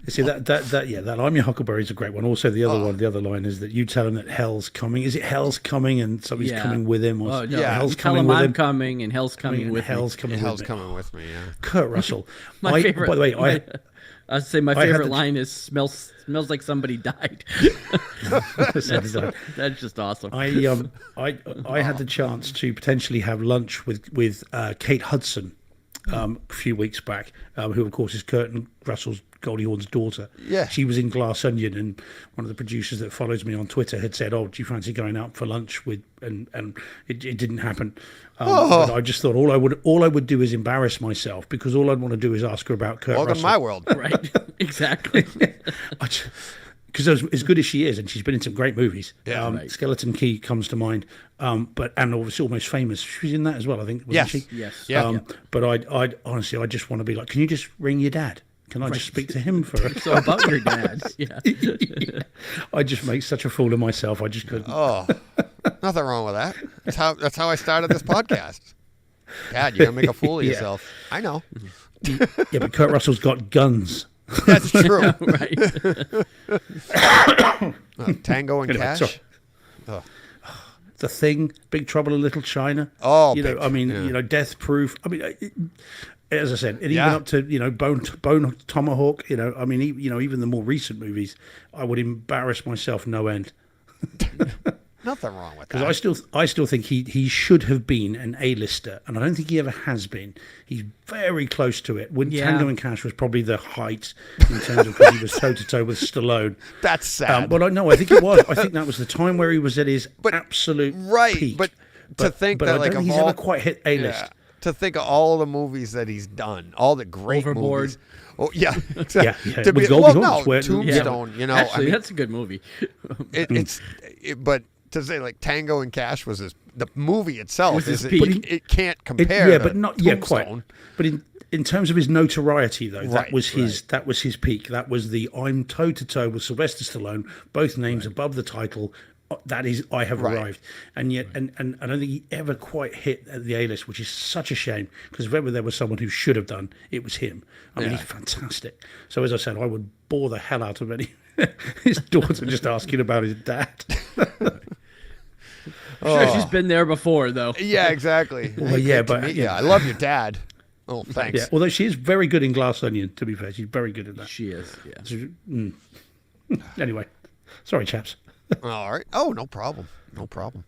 You see that I'm Your Huckleberry is a great one. Also, the other line is that you tell him that hell's coming. Is it hell's coming and somebody's coming with him? Or Oh, no. Yeah, hell's You tell coming him with I'm him. coming and hell's coming And with hell's me. coming Hell's with me. coming with me. Yeah. Kurt Russell. My favorite. By the way, I'd say my had favorite the- line is smells like somebody died. That's just awesome. I had the chance to potentially have lunch with Kate Hudson a few weeks back, who of course is Kurt and Russell's Goldie Hawn's daughter. Yeah. She was in Glass Onion, and one of the producers that follows me on Twitter had said, "Oh, do you fancy going out for lunch with?" And it didn't happen. But I just thought all I would do is embarrass myself, because all I'd want to do is ask her about Kurt Welcome to Russell. my world. Right. Exactly. Because as good as she is, and she's been in some great movies. Yeah, right. Skeleton Key comes to mind, and obviously Almost Famous. She's in that as well, I think. Wasn't Yes. she? Yes. Yeah. But I'd honestly, I just want to be like, can you just ring your dad? Can I just speak to him for a So about your dad. Yeah. I just make such a fool of myself. I just couldn't. Oh, nothing wrong with that. That's how I started this podcast. Dad, you're gonna make a fool of Yeah. yourself. I know. Yeah, but Kurt Russell's got guns. That's true. Right. Tango and Anyway, Cash. sorry. Oh. The Thing, Big Trouble in Little China. Oh, you know, big- I mean, yeah. you know, Death Proof. I mean, as I said, and Yeah. even up to Bone Tomahawk. You know, I mean, even the more recent movies, I would embarrass myself no end. Nothing wrong with Because that. I still think he should have been an A-lister, and I don't think he ever has been. He's very close to it. When Yeah. Tango and Cash was probably the height in terms of, because he was toe to toe with Stallone. That's sad. But I think it was. I think that was the time where he was at his absolute right, peak. but to think but that, I like, don't of think he's all- ever quite hit A-list. Yeah. To think of all the movies that he's done, all the great Overboard. movies. Oh yeah, Yeah. To be, With Goldie well, Hawn's, no, where- Tombstone. You know, Actually, I mean, that's a good movie. but to say like Tango and Cash was the movie itself Was his is peak. it can't compare. Yeah, to but not Tombstone. quite. But in terms of his notoriety, though, Right, that was his peak. That was the I'm toe to toe with Sylvester Stallone, both names above the title. That is, I have Right. arrived, and yet, and I don't think he ever quite hit the A-list, which is such a shame, because if ever there was someone who should have done, it was him. I mean, Yeah. he's fantastic. So as I said, I would bore the hell out of any his daughter just asking about his dad. Sure, she's been there before, though. Yeah, exactly. Well, Hey, yeah, great to but, meet you you. know. I love your dad. Oh, thanks. Yeah, although she is very good in Glass Onion. To be fair, she's very good at that. She is. Yeah. Anyway, sorry, chaps. All right. Oh, no problem. No problem.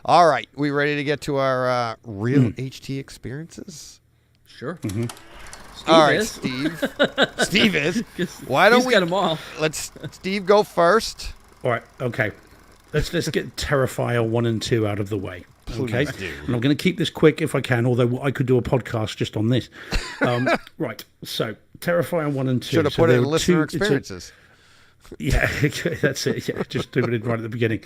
All right. We ready to get to our real HT experiences? Sure. All right, is. Steve. Steve is. Why don't He's we got them all. let's Steve go first? All right, okay. Let's get Terrifier 1 and 2 out of the way. Okay, Please do. and I'm going to keep this quick if I can, although I could do a podcast just on this. Right, so Terrifier 1 and 2. Should have So put it there in were listener two- experiences. Yeah, that's it. Yeah, just doing it right at the beginning.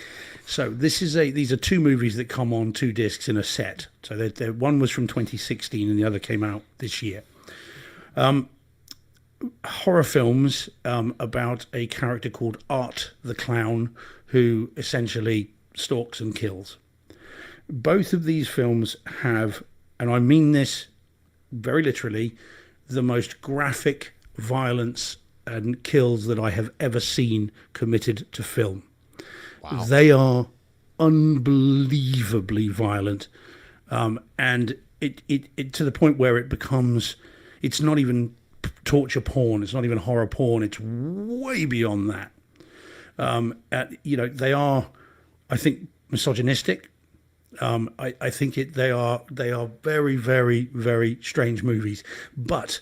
So these are two movies that come on two discs in a set. So one was from 2016 and the other came out this year. Horror films about a character called Art the Clown, who essentially stalks and kills. Both of these films have, and I mean this very literally, the most graphic violence and kills that I have ever seen committed to film. Wow. They are unbelievably violent, and it to the point where it's not even torture porn, it's not even horror porn, it's way beyond that. They are, I think, misogynistic. I think they are very, very, very strange movies, but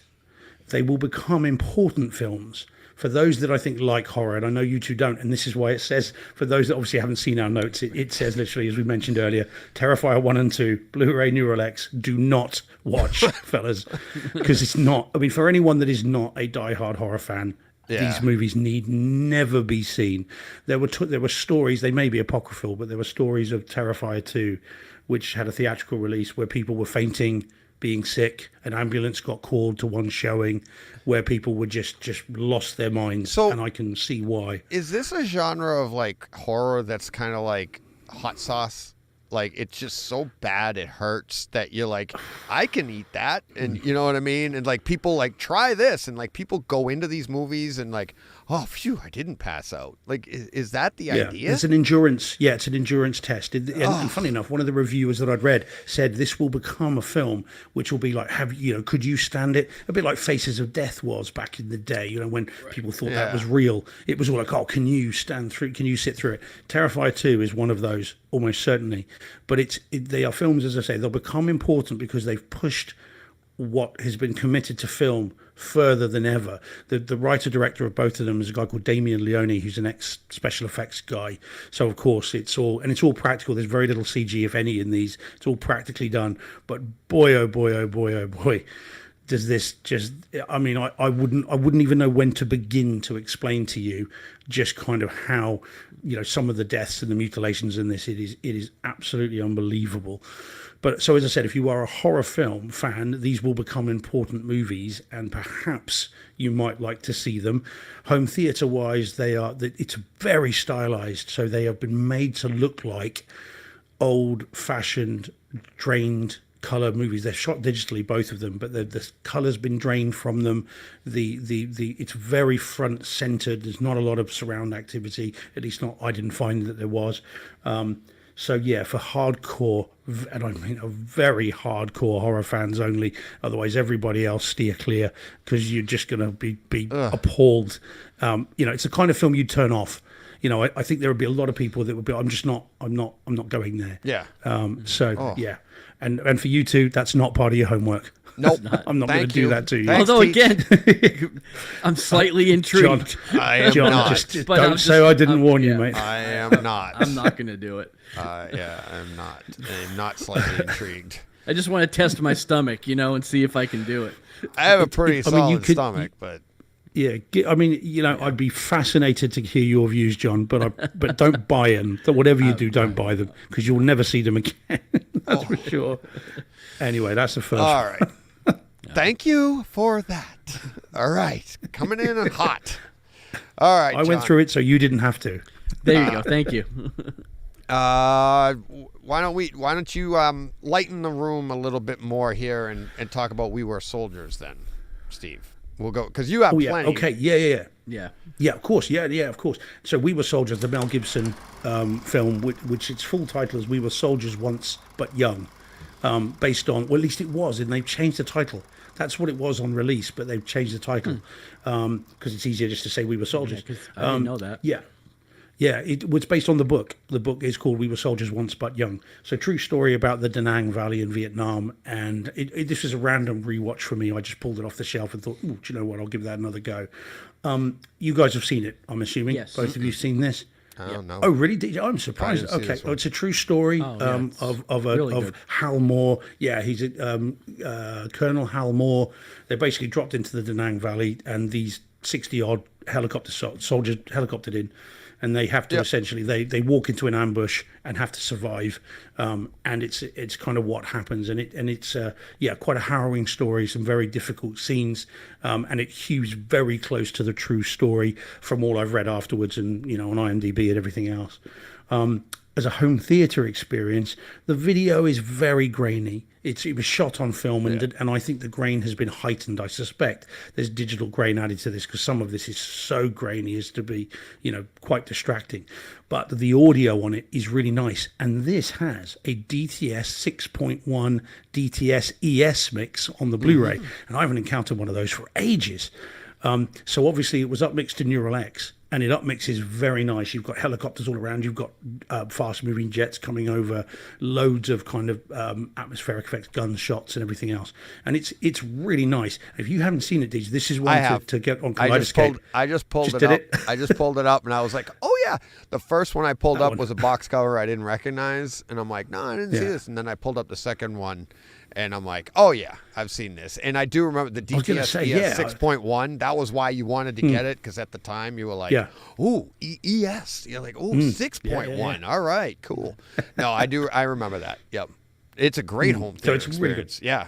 they will become important films for those that I think like horror, and I know you two don't, and this is why it says, for those that obviously haven't seen our notes, it says literally, as we mentioned earlier, Terrifier 1 and 2, Blu-ray Neural X, do not watch, fellas, because it's not, I mean, for anyone that is not a diehard horror fan, these movies need never be seen. There were stories, they may be apocryphal, but there were stories of Terrifier 2, which had a theatrical release where people were fainting, being sick, an ambulance got called to one showing where people were just lost their minds, and I can see why. Is this a genre of like horror that's kind of like hot sauce? Like it's just so bad it hurts that you're like, I can eat that, and you know what I mean? And like people like try this, and like people go into these movies and like, oh phew, I didn't pass out. Like is that the idea? It's an endurance. Yeah, it's an endurance test. And funny enough, one of the reviewers that I'd read said this will become a film which will be like, could you stand it? A bit like Faces of Death was back in the day. You know, when people thought that was real, it was all like, oh, can you stand through? Can you sit through it? Terrifier 2 is one of those, almost certainly. But they are films, as I say, they'll become important because they've pushed what has been committed to film further than ever. The writer-director of both of them is a guy called Damien Leone, who's an ex-special effects guy. So, of course, it's all practical. There's very little CG, if any, in these. It's all practically done. But boy, oh boy, oh boy, oh boy, does this just... I mean, I wouldn't even know when to begin to explain to you just kind of how, some of the deaths and the mutilations in this, it is absolutely unbelievable. But so, as I said, if you are a horror film fan, these will become important movies, and perhaps you might like to see them. Home theater wise, it's very stylized, so they have been made to look like old fashioned, drained color movies. They're shot digitally, both of them, but the color's been drained from them. It's very front centered. There's not a lot of surround activity, at least not, I didn't find that there was. So yeah, for hardcore, and I mean a very hardcore horror fans only, otherwise everybody else steer clear, because you're just going to be appalled. It's the kind of film you'd turn off. I think there would be a lot of people that would be, I'm not going there. Yeah. Yeah. And for you two, that's not part of your homework. Nope. I'm not going to do that to you. Thanks, Although, Pete. again, I'm slightly intrigued. I am not. Just don't say I didn't warn you, mate. I am not. I'm not going to do it. I'm not. I'm not slightly intrigued. I just want to test my stomach, and see if I can do it. I have a pretty solid stomach, but... Yeah, I mean, I'd be fascinated to hear your views, John, but don't buy them. Whatever you do, don't buy them, because you'll never see them again. That's for sure. Anyway, that's the first. All right. Thank you for that. All right. Coming in hot. All right, I went through it, so you didn't have to. There you go. Thank you. Why don't you lighten the room a little bit more here and talk about We Were Soldiers then, Steve? We'll go, because you have plenty. Okay, yeah, of course, of course. So We Were Soldiers, the Mel Gibson film, which its full title is We Were Soldiers Once But Young, based on, well, at least it was, and they've changed the title. That's what it was on release, but they've changed the title because it's easier just to say We Were Soldiers. Yeah, I didn't know that. Yeah, it was based on the book. The book is called We Were Soldiers Once But Young. So true story about the Da Nang Valley in Vietnam. And this was a random rewatch for me. I just pulled it off the shelf and thought, do you know what? I'll give that another go. You guys have seen it, I'm assuming. Yes. Both of you seen this? I don't know. Oh, really? I'm surprised. Okay, it's a true story of Hal Moore. Yeah, he's Colonel Hal Moore. They basically dropped into the Da Nang Valley, and these 60-odd soldiers helicoptered in. And they have to essentially they walk into an ambush and have to survive, and it's kind of what happens, and it's quite a harrowing story, some very difficult scenes, and it hews very close to the true story from all I've read afterwards, and on IMDb and everything else. As a home theater experience, the video is very grainy. It was shot on film, and I think the grain has been heightened. I suspect there's digital grain added to this because some of this is so grainy as to be, quite distracting. But the audio on it is really nice. And this has a DTS 6.1 DTS-ES mix on the Blu-ray. And I haven't encountered one of those for ages. So obviously it was upmixed to Neural X. and it upmixes very nice. You've got helicopters all around. You've got fast-moving jets coming over, loads of kind of atmospheric effects, gunshots, and everything else. And it's really nice. If you haven't seen it, Deej, this is one to get on Kaleidescope. I just pulled it up. I just pulled it up, and I was like, oh yeah. The first one I pulled up was a box cover I didn't recognize, and I'm like, no, I didn't see this. And then I pulled up the second one. And I'm like, oh, yeah, I've seen this. And I do remember the DTS-ES 6.1. That was why you wanted to get it, because at the time you were like, ooh, ES. You're like, ooh, 6.1. All right, cool. No, I remember that. Yep. It's a great home theater experience. Really good. Yeah.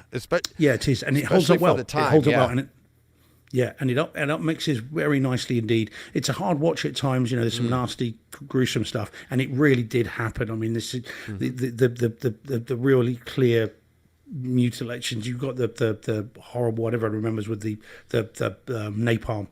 It is. And it holds up well. It holds up well. And it up mixes very nicely indeed. It's a hard watch at times. There's some nasty, gruesome stuff. And it really did happen. I mean, this is the really clear mutilations. You've got the horrible, whatever I remembers, with the napalm,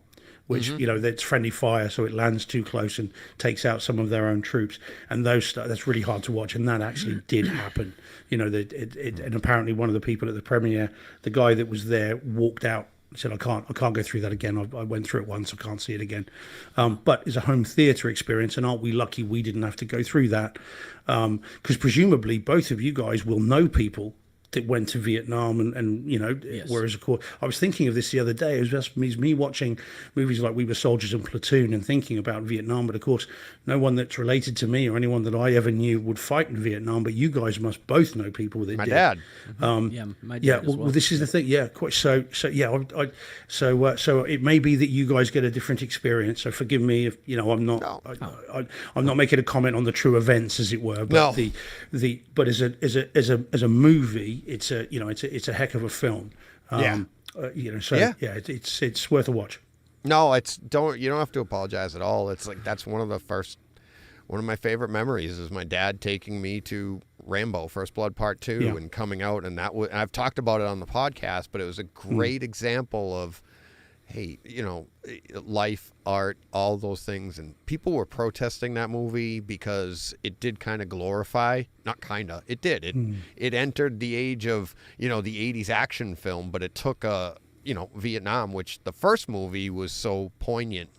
which it's friendly fire, so it lands too close and takes out some of their own troops. And that's really hard to watch. And that actually did happen. And apparently one of the people at the premiere, the guy that was there, walked out. Said, I can't go through that again. I went through it once. I can't see it again. But it's a home theatre experience, and aren't we lucky we didn't have to go through that? Because presumably both of you guys will know people that went to Vietnam and Yes. Whereas of course I was thinking of this the other day. It was just me watching movies like We Were Soldiers and Platoon and thinking about Vietnam, but of course no one that's related to me or anyone that I ever knew would fight in Vietnam, but you guys must both know people that did. My dad. My dad as well. This is the thing. Yeah, quite so it may be that you guys get a different experience, so forgive me if I'm not I'm not making a comment on the true events, as it were, but but as a movie, it's a heck of a film. It's worth a watch. No, you don't have to apologize at all. It's like that's one of my favorite memories is my dad taking me to Rambo First Blood Part 2 and coming out, and I've talked about it on the podcast, but it was a great example of, hey, life, art, all those things. And people were protesting that movie because it did kind of glorify, not kind of, it did. It entered the age of, the 80s action film, but it took Vietnam, which the first movie was so poignant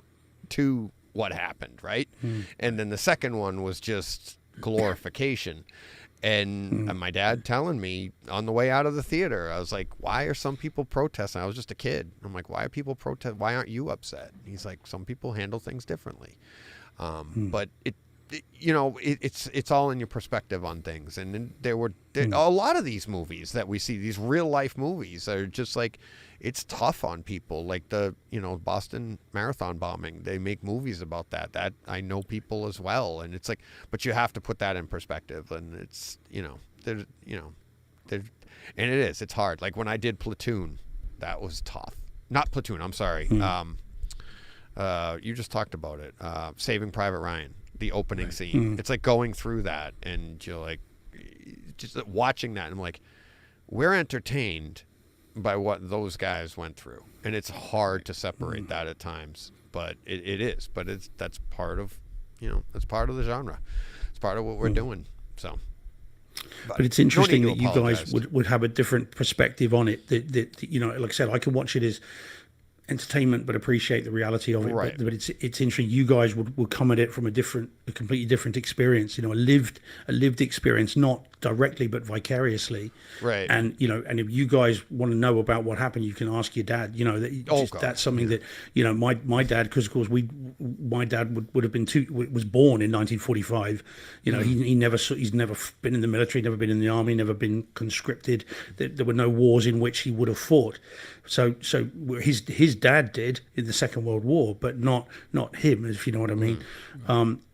to what happened, right? And then the second one was just glorification. And my dad telling me on the way out of the theater, I was like, why are some people protesting? I was just a kid. I'm like, why are people protest? Why aren't you upset? And he's like, some people handle things differently. But it's all in your perspective on things. And then there were a lot of these movies that we see, these real life movies are just like, it's tough on people. Like the, Boston Marathon bombing, they make movies about that I know people as well. And it's like, but you have to put that in perspective. And it's, and it's hard. Like when I did Platoon, that was tough. Not Platoon, I'm sorry. You just talked about it. Saving Private Ryan, the opening scene. It's like going through that and you're like, just watching that. And I'm like, we're entertained by what those guys went through, and it's hard to separate that at times, but it is. But that's part of that's part of the genre. It's part of what we're doing. So, but it's interesting that you guys would have a different perspective on it. That like I said, I can watch it as entertainment, but appreciate the reality of it. Right. But it's interesting. You guys would come at it from a completely different experience. A lived experience, not directly but vicariously. Right. And and if you guys want to know about what happened, you can ask your dad. That's something that my dad, because of course my dad would have been was born in 1945. He's never been in the military, never been in the army, never been conscripted. There were no wars in which he would have fought. So his dad did in the Second World War, but not him, if you know what I mean.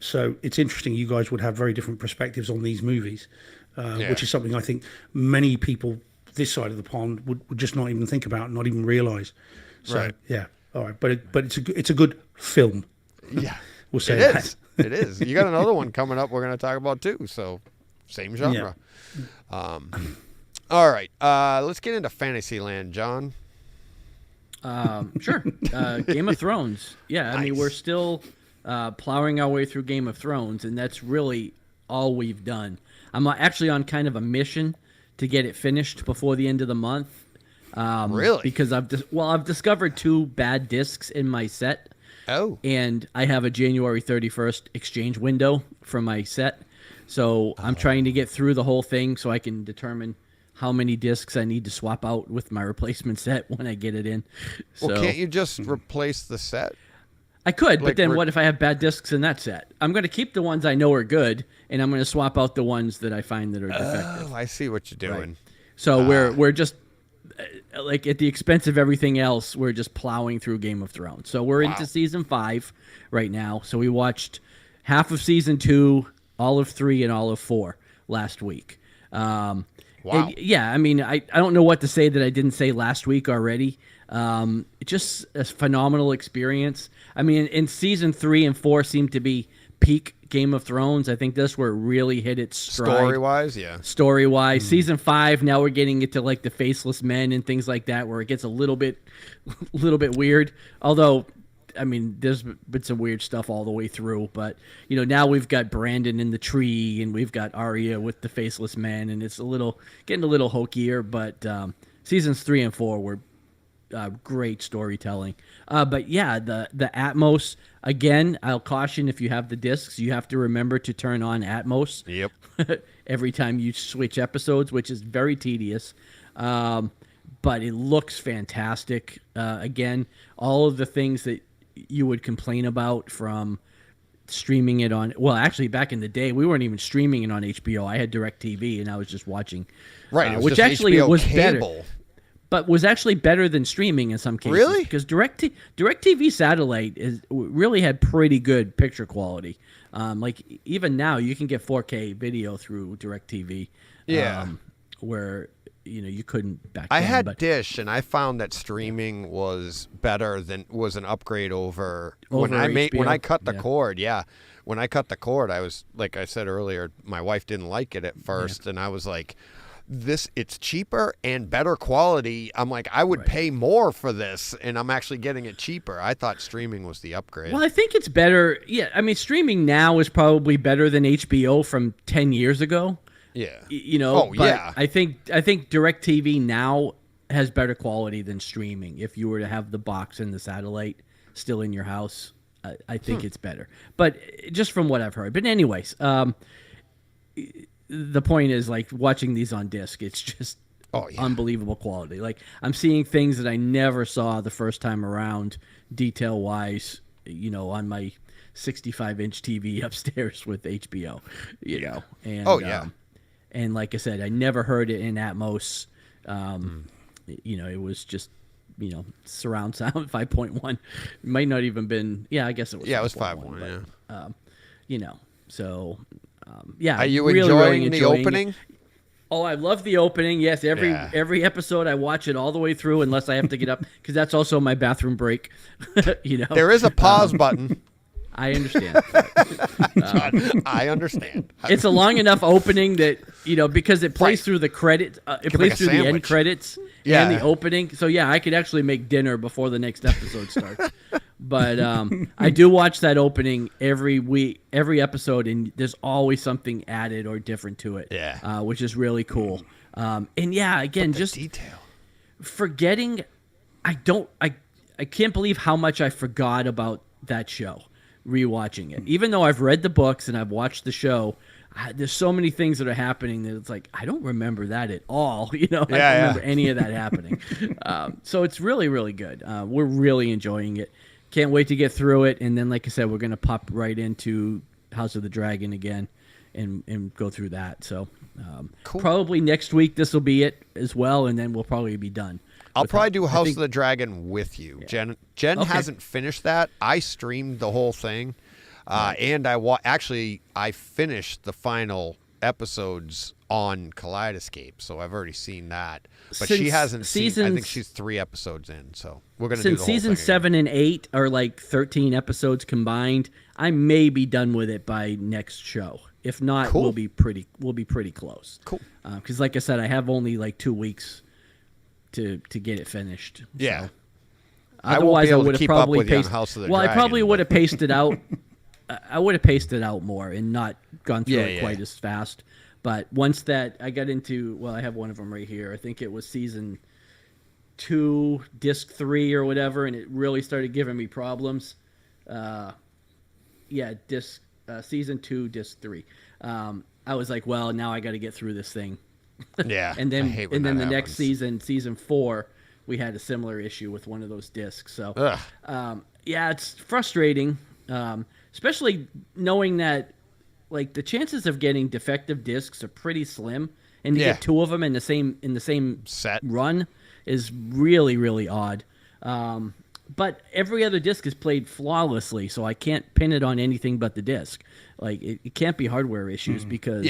So it's interesting. You guys would have very different perspectives on these movies, which is something I think many people this side of the pond would just not even think about, not even realize. So all right, but it's a good film. Yeah, we'll say it that. is. It is. You got another one coming up. We're going to talk about too. So same genre. Yeah. All right, let's get into Fantasyland, John. Sure. Game of Thrones. Yeah, I mean, we're still plowing our way through Game of Thrones, and that's really all we've done. I'm actually on kind of a mission to get it finished before the end of the month. Really? Because I've discovered 2 bad discs in my set, Oh. And I have a January 31st exchange window for my set. So I'm trying to get through the whole thing so I can determine how many discs I need to swap out with my replacement set when I get it in. So, Well, can't you just replace the set? I could, but like then what if I have bad discs in that set? I'm going to keep the ones I know are good, and I'm going to swap out the ones that I find that are defective. Oh, I see what you're doing. Right. So we're just like at the expense of everything else, we're just plowing through Game of Thrones. So we're into season 5 right now. So we watched half of season 2, all of 3, and all of 4 last week. Wow. Yeah, I mean, I don't know what to say that I didn't say last week already. Just a phenomenal experience. I mean, in season 3 and 4 seemed to be peak Game of Thrones. I think this where it really hit its stride. Story-wise, yeah. Story-wise. Season 5, now we're getting into like the faceless men and things like that where it gets a little bit weird. Although, I mean, there's been some weird stuff all the way through, but now we've got Brandon in the tree and we've got Arya with the faceless men, and it's getting a little hokier. But seasons 3 and 4 were great storytelling. But yeah, the Atmos, again, I'll caution, if you have the discs, you have to remember to turn on Atmos. Yep. Every time you switch episodes, which is very tedious. But it looks fantastic. Again, all of the things that you would complain about from streaming it on, well, actually back in the day we weren't even streaming it on HBO. I had DirecTV and I was just watching, Right, it was which just actually HBO was cable. better, but was actually better than streaming in some cases. Really? Because DirecTV satellite really had pretty good picture quality. Like even now you can get 4K video through DirecTV. Yeah. Where you couldn't back I then. had but Dish, and I found that streaming was an upgrade over when HBO? I cut the Yeah. cord. Yeah, when I cut the cord, I was, like I said earlier, my wife didn't like it at first, and I was like, it's cheaper and better quality. I'm like, I would pay more for this, and I'm actually getting it cheaper. I thought streaming was the upgrade. Well, I think it's better. Yeah, I mean, streaming now is probably better than HBO from 10 years ago. Yeah. But yeah. I think DirecTV now has better quality than streaming. If you were to have the box and the satellite still in your house, I think it's better. But just from what I've heard. But anyways, the point is, like, watching these on disc, it's just unbelievable quality. Like, I'm seeing things that I never saw the first time around, detail-wise, on my 65-inch TV upstairs with HBO, And, and like I said, I never heard it in Atmos. It was just, surround sound 5.1. Might not even been, I guess it was. Yeah, it was 5.1, yeah. So, yeah. Are you really, enjoying really the opening? it. Oh, I love the opening. Yes, every episode I watch it all the way through unless I have to get up, because that's also my bathroom break. There is a pause button. I understand. I understand. It's a long enough opening that, because it plays through the credits, it plays through the end credits and the opening. So, yeah, I could actually make dinner before the next episode starts. But I do watch that opening every week, every episode, and there's always something added or different to it, which is really cool. And, yeah, again, just detail. Forgetting, I can't believe how much I forgot about that show. Rewatching it, even though I've read the books and I've watched the show, there's so many things that are happening that it's like I don't remember that at all. I don't remember any of that happening. So it's really, really good. We're really enjoying it. Can't wait to get through it. And then, like I said, we're gonna pop right into House of the Dragon again and go through that. So cool. Probably next week this will be it as well, and then we'll probably be done. I'll probably do House of the Dragon with you. Jen hasn't finished that. I streamed the whole thing, and I finished the final episodes on Kaleidescape, so I've already seen that. But she hasn't seen. I think she's 3 episodes in, so we're gonna do the whole season thing 7 and 8 are like 13 episodes combined. I may be done with it by next show. If not, we'll be pretty close. Cool. Because like I said, I have only like 2 weeks to get it finished. Yeah. So. I won't be able to keep up with you on paced. House of the Well, Dragon. I probably would have paced it out. I would have paced it out more and not gone through it quite as fast. But once that I got into, well, I have one of them right here. I think it was season 2, disc 3 or whatever, and it really started giving me problems. disc season 2, disc 3. I was like, well, now I got to get through this thing. Yeah. And then I hate when the that next happens. season 4, we had a similar issue with one of those discs. So it's frustrating, especially knowing that like the chances of getting defective discs are pretty slim, and to get 2 of them in the same Set run is really, really odd. But every other disc is played flawlessly, so I can't pin it on anything but the disc. Like it can't be hardware issues because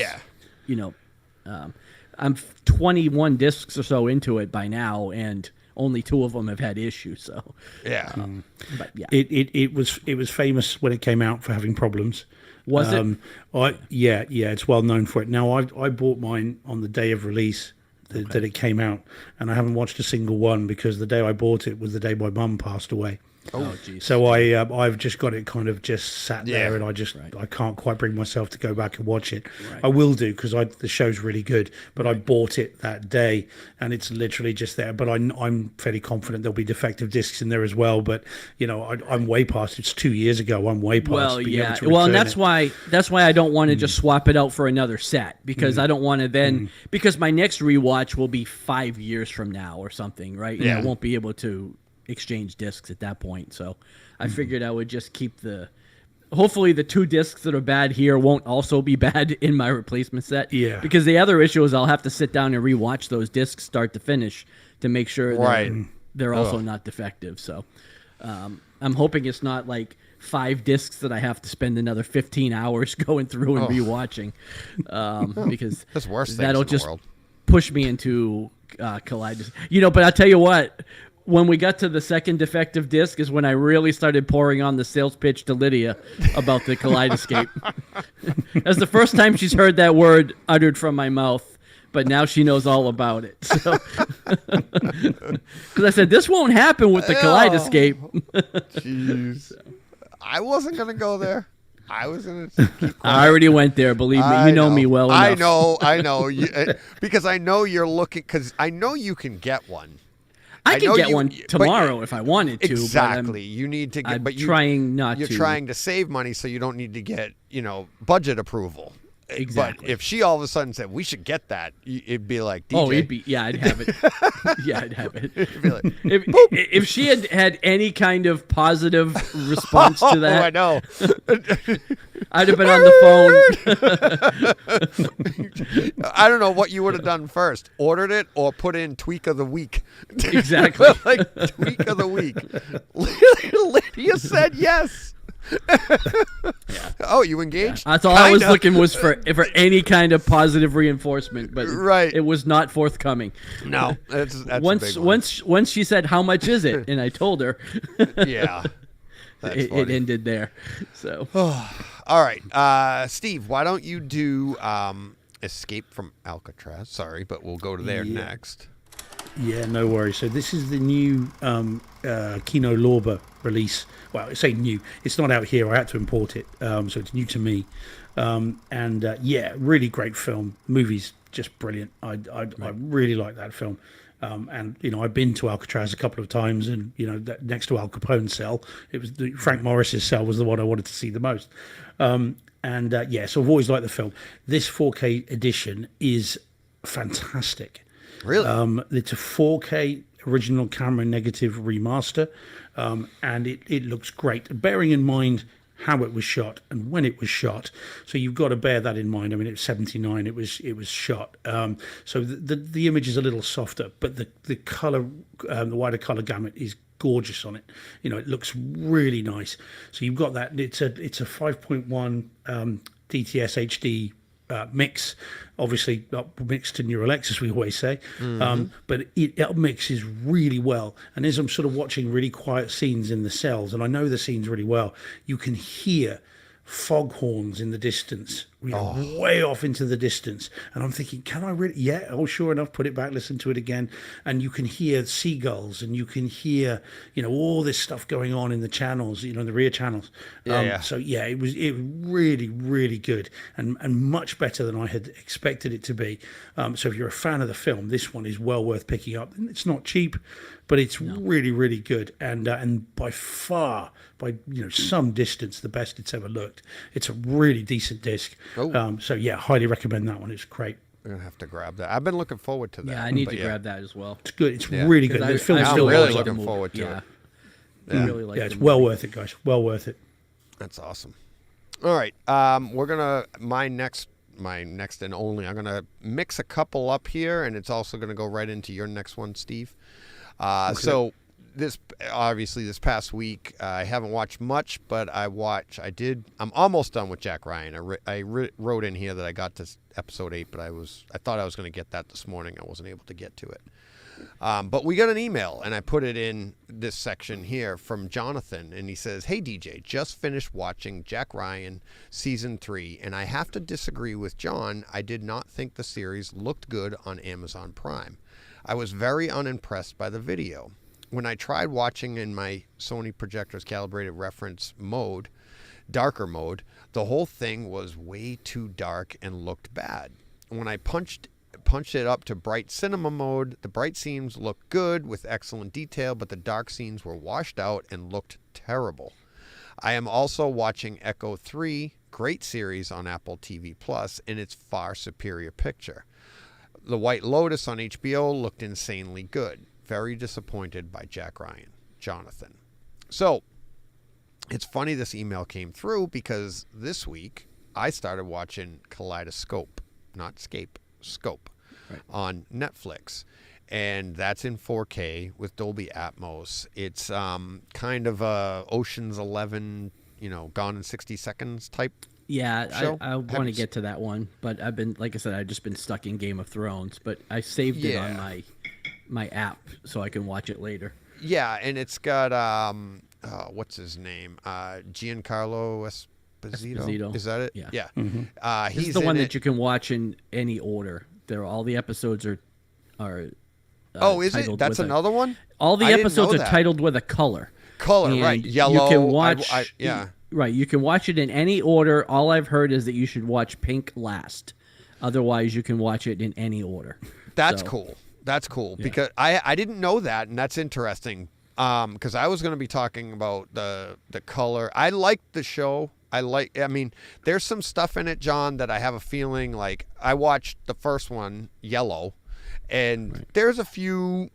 I'm 21 discs or so into it by now, and only 2 of them have had issues. So but yeah, it was famous when it came out for having problems. Was it? It's well known for it. Now I bought mine on the day of release that it came out, and I haven't watched a single one because the day I bought it was the day my mum passed away. Oh, geez. So I've just got it kind of just sat there, and I can't quite bring myself to go back and watch it. Right. I will do because the show's really good, but I bought it that day, and it's literally just there. But I'm fairly confident there'll be defective discs in there as well. But I'm way past. It's 2 years ago. I'm way past. Well, being able yeah. to Well, and return that's why I don't want to just swap it out for another set, because I don't want to then because my next rewatch will be 5 years from now or something, right? Yeah. And I won't be able to exchange discs at that point. So I figured I would just keep hopefully the 2 discs that are bad here won't also be bad in my replacement set. Yeah. Because the other issue is I'll have to sit down and rewatch those discs start to finish to make sure they're also not defective. So I'm hoping it's not like 5 discs that I have to spend another 15 hours going through and rewatching, because That's worse things that'll in the just world. push me into Kaleidescope. But I'll tell you what, when we got to the second defective disc is when I really started pouring on the sales pitch to Lydia about the Kaleidescape. That's the first time she's heard that word uttered from my mouth, but now she knows all about it. So, because I said, this won't happen with the Kaleidescape. Jeez. I wasn't going to go there. I was going to keep quiet. I already went there, believe me. You know me well enough. I know. Because I know you're looking, because I know you can get one. I can get one tomorrow if I wanted to. Exactly. You need to get, trying not to. You're trying to save money so you don't need to get, budget approval. Exactly. But if she all of a sudden said, we should get that, it'd be like, DJ. Oh, I'd have it. Yeah, I'd have it. It'd be like, if she had any kind of positive response to that, I know. I'd have been on the phone. I don't know what you would have done first. Ordered it or put in tweak of the week. Exactly. Like tweak of the week. Lydia said yes. Yeah. Oh, you engaged? That's all I was looking was for any kind of positive reinforcement, but it was not forthcoming. No, that's once a big one. once she said, "How much is it?" and I told her, yeah, it ended there. So, all right, Steve, why don't you do Escape from Alcatraz? Sorry, but we'll go to there next. Yeah, no worries. So this is the new Kino Lorber release. Well, I say new. It's not out here. I had to import it, so it's new to me. Really great film. Movie's just brilliant. I really like that film. And I've been to Alcatraz a couple of times, and next to Al Capone's cell, it was Frank Morris's cell was the one I wanted to see the most. So I've always liked the film. This 4K edition is fantastic. Really? It's a 4K original camera negative remaster, and it looks great. Bearing in mind how it was shot and when it was shot, so you've got to bear that in mind. I mean, it was 79. It was shot. So the image is a little softer, but the color, the wider color gamut is gorgeous on it. It looks really nice. So you've got that. It's a 5.1 DTS-HD. Mix, obviously not mixed to Neural X, as we always say, but it mixes really well. And as I'm sort of watching really quiet scenes in the cells, and I know the scenes really well, you can hear foghorns in the distance, way off into the distance. And I'm thinking, can I really? Yeah. Oh, sure enough, put it back, listen to it again. And you can hear seagulls, and you can hear, all this stuff going on in the channels, the rear channels. So it was really, really good and much better than I had expected it to be. So if you're a fan of the film, this one is well worth picking up. It's not cheap, but it's really, really good, and by far, by some distance, the best it's ever looked. It's a really decent disc. So yeah, highly recommend that one. It's great. I'm gonna have to grab that. I've been looking forward to that. Yeah, I need to grab that as well. It's good. It's really good. The film I'm still really holds up. looking forward to it. I really like It's well worth it, guys. Well worth it. That's awesome. All right, we're gonna my next and only. I'm gonna mix a couple up here, and it's also gonna go right into your next one, Steve. So this past week I haven't watched much, but I'm almost done with Jack Ryan. I wrote in here that I got to episode 8, but I thought I was going to get that this morning. I wasn't able to get to it. But we got an email, and I put it in this section here from Jonathan, and he says, "Hey DJ, just finished watching Jack Ryan season 3, and I have to disagree with John. I did not think the series looked good on Amazon Prime. I was very unimpressed by the video. When I tried watching in my Sony projector's calibrated reference mode, darker mode, the whole thing was way too dark and looked bad. When I punched it up to bright cinema mode, the bright scenes looked good with excellent detail, but the dark scenes were washed out and looked terrible. I am also watching Echo 3, great series on Apple TV Plus, in its far superior picture. The White Lotus on HBO looked insanely good. Very disappointed by Jack Ryan. Jonathan." So it's funny this email came through because this week I started watching Kaleidescope, not Scope, on Netflix. And that's in 4K with Dolby Atmos. It's kind of a Ocean's 11, Gone in 60 Seconds type. Yeah, I want to get to that one, but I've just been stuck in Game of Thrones, but I saved it on my app so I can watch it later. Yeah, and it's got what's his name? Giancarlo Esposito. Is that it? Yeah. Yeah. Mm-hmm. He's the one that you can watch in any order. All the episodes are is it? That's another one? All the episodes are titled with a color. Color, right. Yellow. You can watch Right, you can watch it in any order. All I've heard is that you should watch pink last. Otherwise, you can watch it in any order. That's cool. That's cool because I didn't know that, and that's interesting. Because I was going to be talking about the color. I like the show. There's some stuff in it, John, that I have a feeling like I watched the first one, Yellow, and there's a few,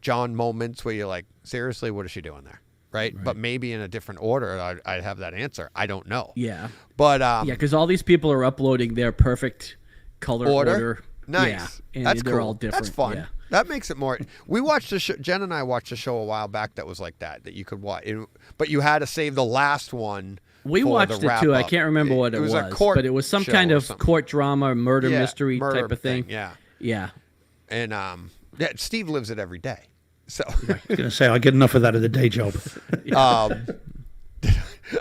John moments where you're like, seriously, what is she doing there? Right? But maybe in a different order, I'd have that answer. I don't know. Yeah. But because all these people are uploading their perfect color order. Nice. Yeah, and that's they're cool. all different. That's fun. Yeah. That makes it more. We watched a show. Jen and I watched a show a while back that was like that you could watch, but you had to save the last one. We watched it too. I can't remember what it was, but it was some kind of court drama, murder mystery type of thing. Yeah. Yeah. And Steve lives it every day. So I was going to say I get enough of that at the day job.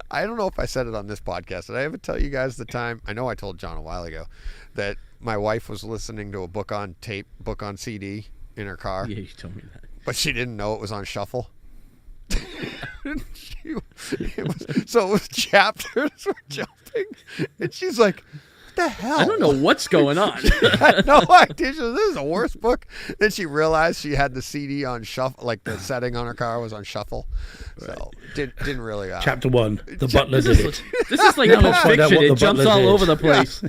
I don't know if I said it on this podcast. Did I ever tell you guys the time? I know I told John a while ago that my wife was listening to a book on CD in her car. Yeah, you told me that. But she didn't know it was on shuffle. It was chapters were jumping, and she's like, "What the hell? I don't know what's going on." I had no idea. She goes, "This is the worst book." Then she realized she had the CD on shuffle, like the setting on her car was on shuffle. So didn't really. Chapter 1, the butler did it. This is like Pulp Fiction. It jumps all over the place.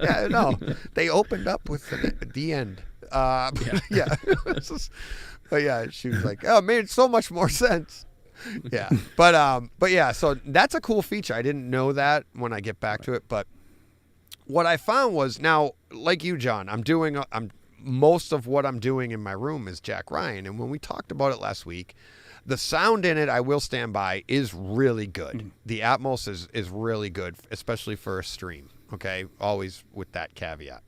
Yeah, no, they opened up with the end. Yeah. But yeah, she was like, "Oh, it made so much more sense." Yeah, but yeah, so that's a cool feature. I didn't know that when I get back to it, but what I found was now, like you, John, I'm most of what I'm doing in my room is Jack Ryan, and when we talked about it last week, the sound in it, I will stand by, is really good. The Atmos is really good, especially for a stream. Okay, always with that caveat.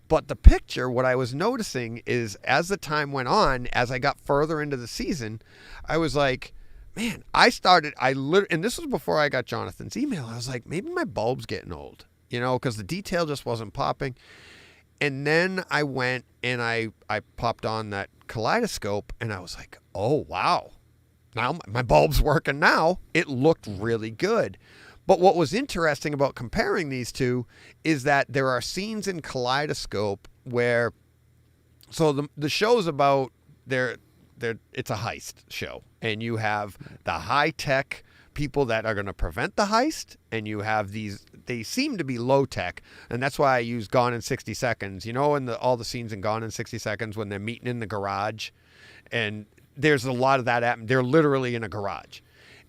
But the picture, what I was noticing is as the time went on, as I got further into the season, I was like, man, and this was before I got Jonathan's email. I was like, maybe my bulb's getting old, because the detail just wasn't popping. And then I went and I popped on that Kaleidescope and I was like, oh, wow. Now my bulb's working now. It looked really good. But what was interesting about comparing these two is that there are scenes in Kaleidescope where, so the show's about it's a heist show, and you have the high tech people that are going to prevent the heist, and you have they seem to be low tech, and that's why I use Gone in 60 Seconds. In all the scenes in Gone in 60 Seconds when they're meeting in the garage, and there's a lot of that. They're literally in a garage,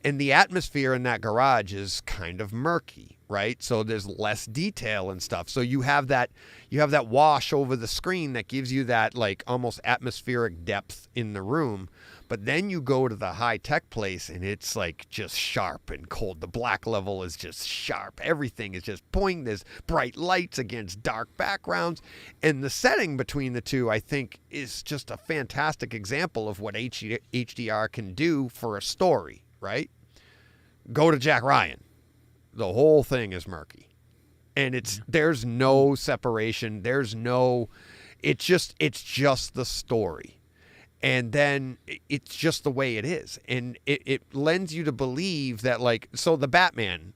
and the atmosphere in that garage is kind of murky, right? So there's less detail and stuff. So you have that wash over the screen that gives you that like almost atmospheric depth in the room. But then you go to the high-tech place, and it's, like, just sharp and cold. The black level is just sharp. Everything is just pointing. There's bright lights against dark backgrounds. And the setting between the two, I think, is just a fantastic example of what HDR can do for a story, right? Go to Jack Ryan. The whole thing is murky. And there's no separation. It's just the story. And then it's just the way it is. And it lends you to believe that, like, so the Batman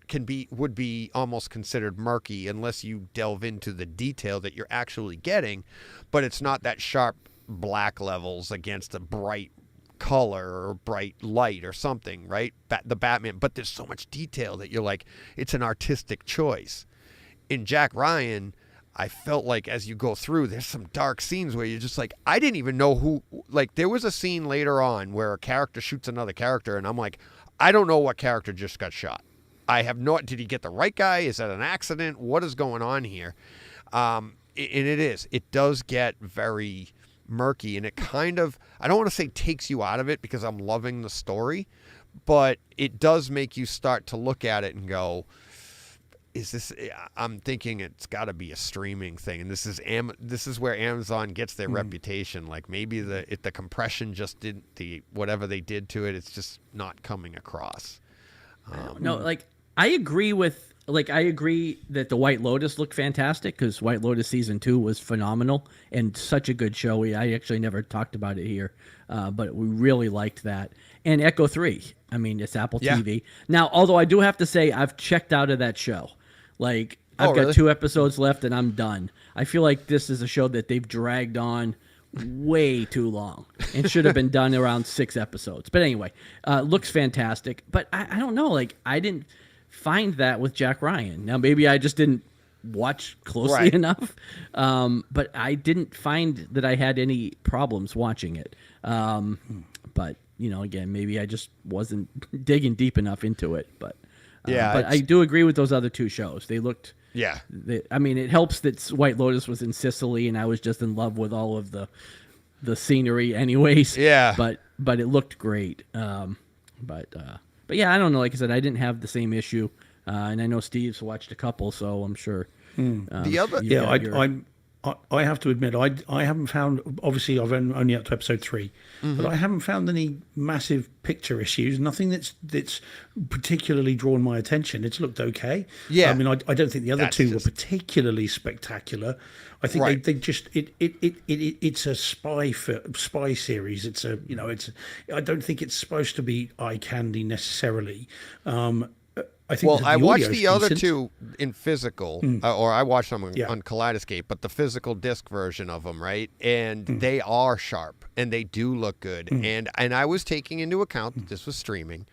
would be almost considered murky unless you delve into the detail that you're actually getting. But it's not that sharp black levels against a bright color or bright light or something, right? The Batman. But there's so much detail that you're like, it's an artistic choice. In Jack Ryan, I felt like as you go through, there's some dark scenes where you're just like, I didn't even know who, like there was a scene later on where a character shoots another character, and I'm like, I don't know what character just got shot. Did he get the right guy? Is that an accident? What is going on here? And it does get very murky, and it kind of, I don't want to say takes you out of it because I'm loving the story, but it does make you start to look at it and go, I'm thinking it's got to be a streaming thing, and this is where Amazon gets their reputation. Like maybe the compression just didn't, whatever they did to it, it's just not coming across. No, like I agree that the White Lotus looked fantastic because White Lotus season 2 was phenomenal and such a good show. I actually never talked about it here, but we really liked that. And Echo 3, I mean, it's Apple TV. Now, although I do have to say I've checked out of that show. Like, I've got 2 episodes left and I'm done. I feel like this is a show that they've dragged on way too long and should have been done around 6 episodes. But anyway, looks fantastic. But I don't know, like, I didn't find that with Jack Ryan. Now, maybe I just didn't watch closely enough, but I didn't find that I had any problems watching it. But, again, maybe I just wasn't digging deep enough into it. But but I do agree with those other 2 shows. They looked... Yeah. It helps that White Lotus was in Sicily, and I was just in love with all of the scenery anyways. Yeah. But it looked great. But yeah, I don't know. Like I said, I didn't have the same issue. And I know Steve's watched a couple, so I'm sure. The other... I have to admit, I haven't found, obviously I've only up to episode 3, but I haven't found any massive picture issues, nothing that's particularly drawn my attention. It's looked okay. Yeah. I mean, I don't think the other 2 were particularly spectacular. I think they just, it's a spy series. It's I don't think it's supposed to be eye candy necessarily. I watched the other 2 in physical, or I watched them on Kaleidescape, but the physical disc version of them, right? And they are sharp, and they do look good. And I was taking into account that this was streaming.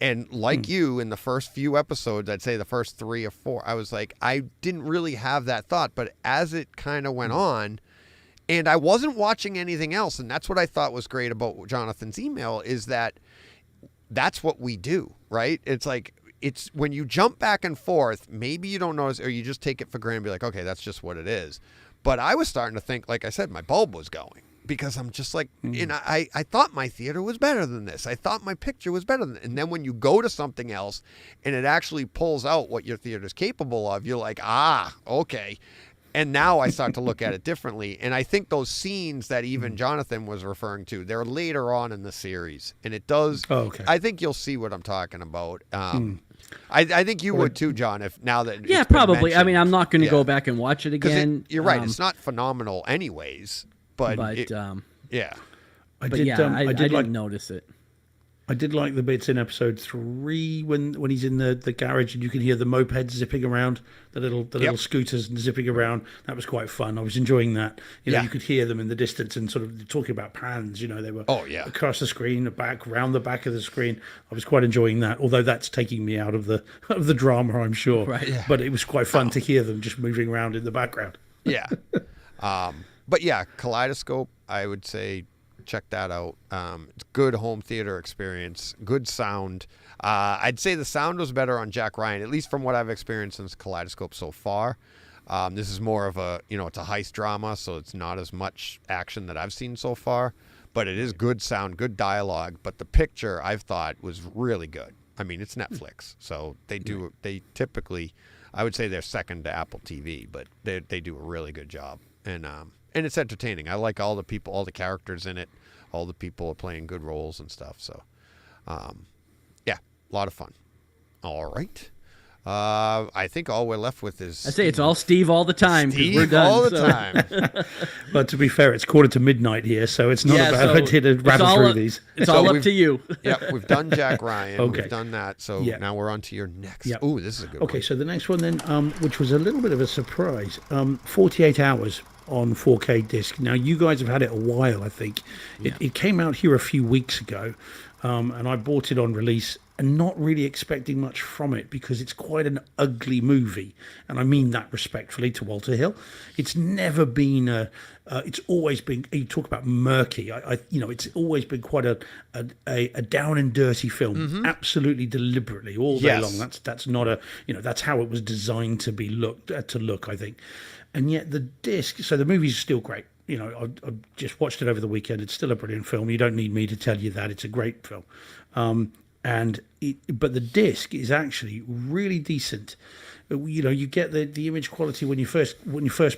And like you, in the first few episodes, I'd say the first 3 or 4, I was like, I didn't really have that thought. But as it kind of went on, and I wasn't watching anything else, and that's what I thought was great about Jonathan's email, is that that's what we do, right? It's like, it's when you jump back and forth, maybe you don't notice, or you just take it for granted and be like, okay, that's just what it is. But I was starting to think, like I said, my bulb was going because I'm just like, and I thought my theater was better than this. I thought my picture was better than this. And then when you go to something else and it actually pulls out what your theater is capable of, you're like, okay. And now I start to look at it differently. And I think those scenes that even Jonathan was referring to, they're later on in the series. And it does, I think you'll see what I'm talking about. I think you would too, John, if now that yeah, probably. I mean, I'm not going to go back and watch it again. You're right. It's not phenomenal anyways, but I didn't notice it. I did like the bits in episode 3 when he's in the garage and you can hear the mopeds zipping around, the little scooters zipping around. That was quite fun. I was enjoying that. You could hear them in the distance and sort of talking about pans. They were across the screen, round the back of the screen. I was quite enjoying that. Although that's taking me out of the drama, I'm sure. Right. Yeah. But it was quite fun to hear them just moving around in the background. Yeah. But yeah, Kaleidescope, I would say check that out. It's good home theater experience, good sound. I'd say the sound was better on Jack Ryan, at least from what I've experienced since Kaleidescope so far. This is more of a, it's a heist drama, so it's not as much action that I've seen so far. But it is good sound, good dialogue. But the picture, I've thought, was really good. I mean, it's Netflix, so they typically, I would say they're second to Apple TV, but they do a really good job. And it's entertaining. I like all the people, all the characters in it. All the people are playing good roles and stuff. So, yeah, a lot of fun. All right. I think all we're left with is I say it's all Steve all the time. Steve we're done, all the time. But to be fair, it's 1:45 here, so it's not a bad idea to rattle through these. It's all up to you. Yeah, we've done Jack Ryan. Okay. We've done that. So now we're on to your next. Yep. Ooh, this is a good one. Okay, so the next one then, which was a little bit of a surprise, 48 hours on 4K disc. Now, you guys have had it a while, I think. It came out here a few weeks ago, and I bought it on release and not really expecting much from it because it's quite an ugly movie. And I mean that respectfully to Walter Hill. It's never been it's always been, you talk about murky. It's always been quite a down and dirty film, absolutely deliberately all day long. That's not that's how it was designed to be look, I think. And yet the disc, so the movie's still great. I just watched it over the weekend. It's still a brilliant film. You don't need me to tell you that. It's a great film. But the disc is actually really decent. You get the image quality when you first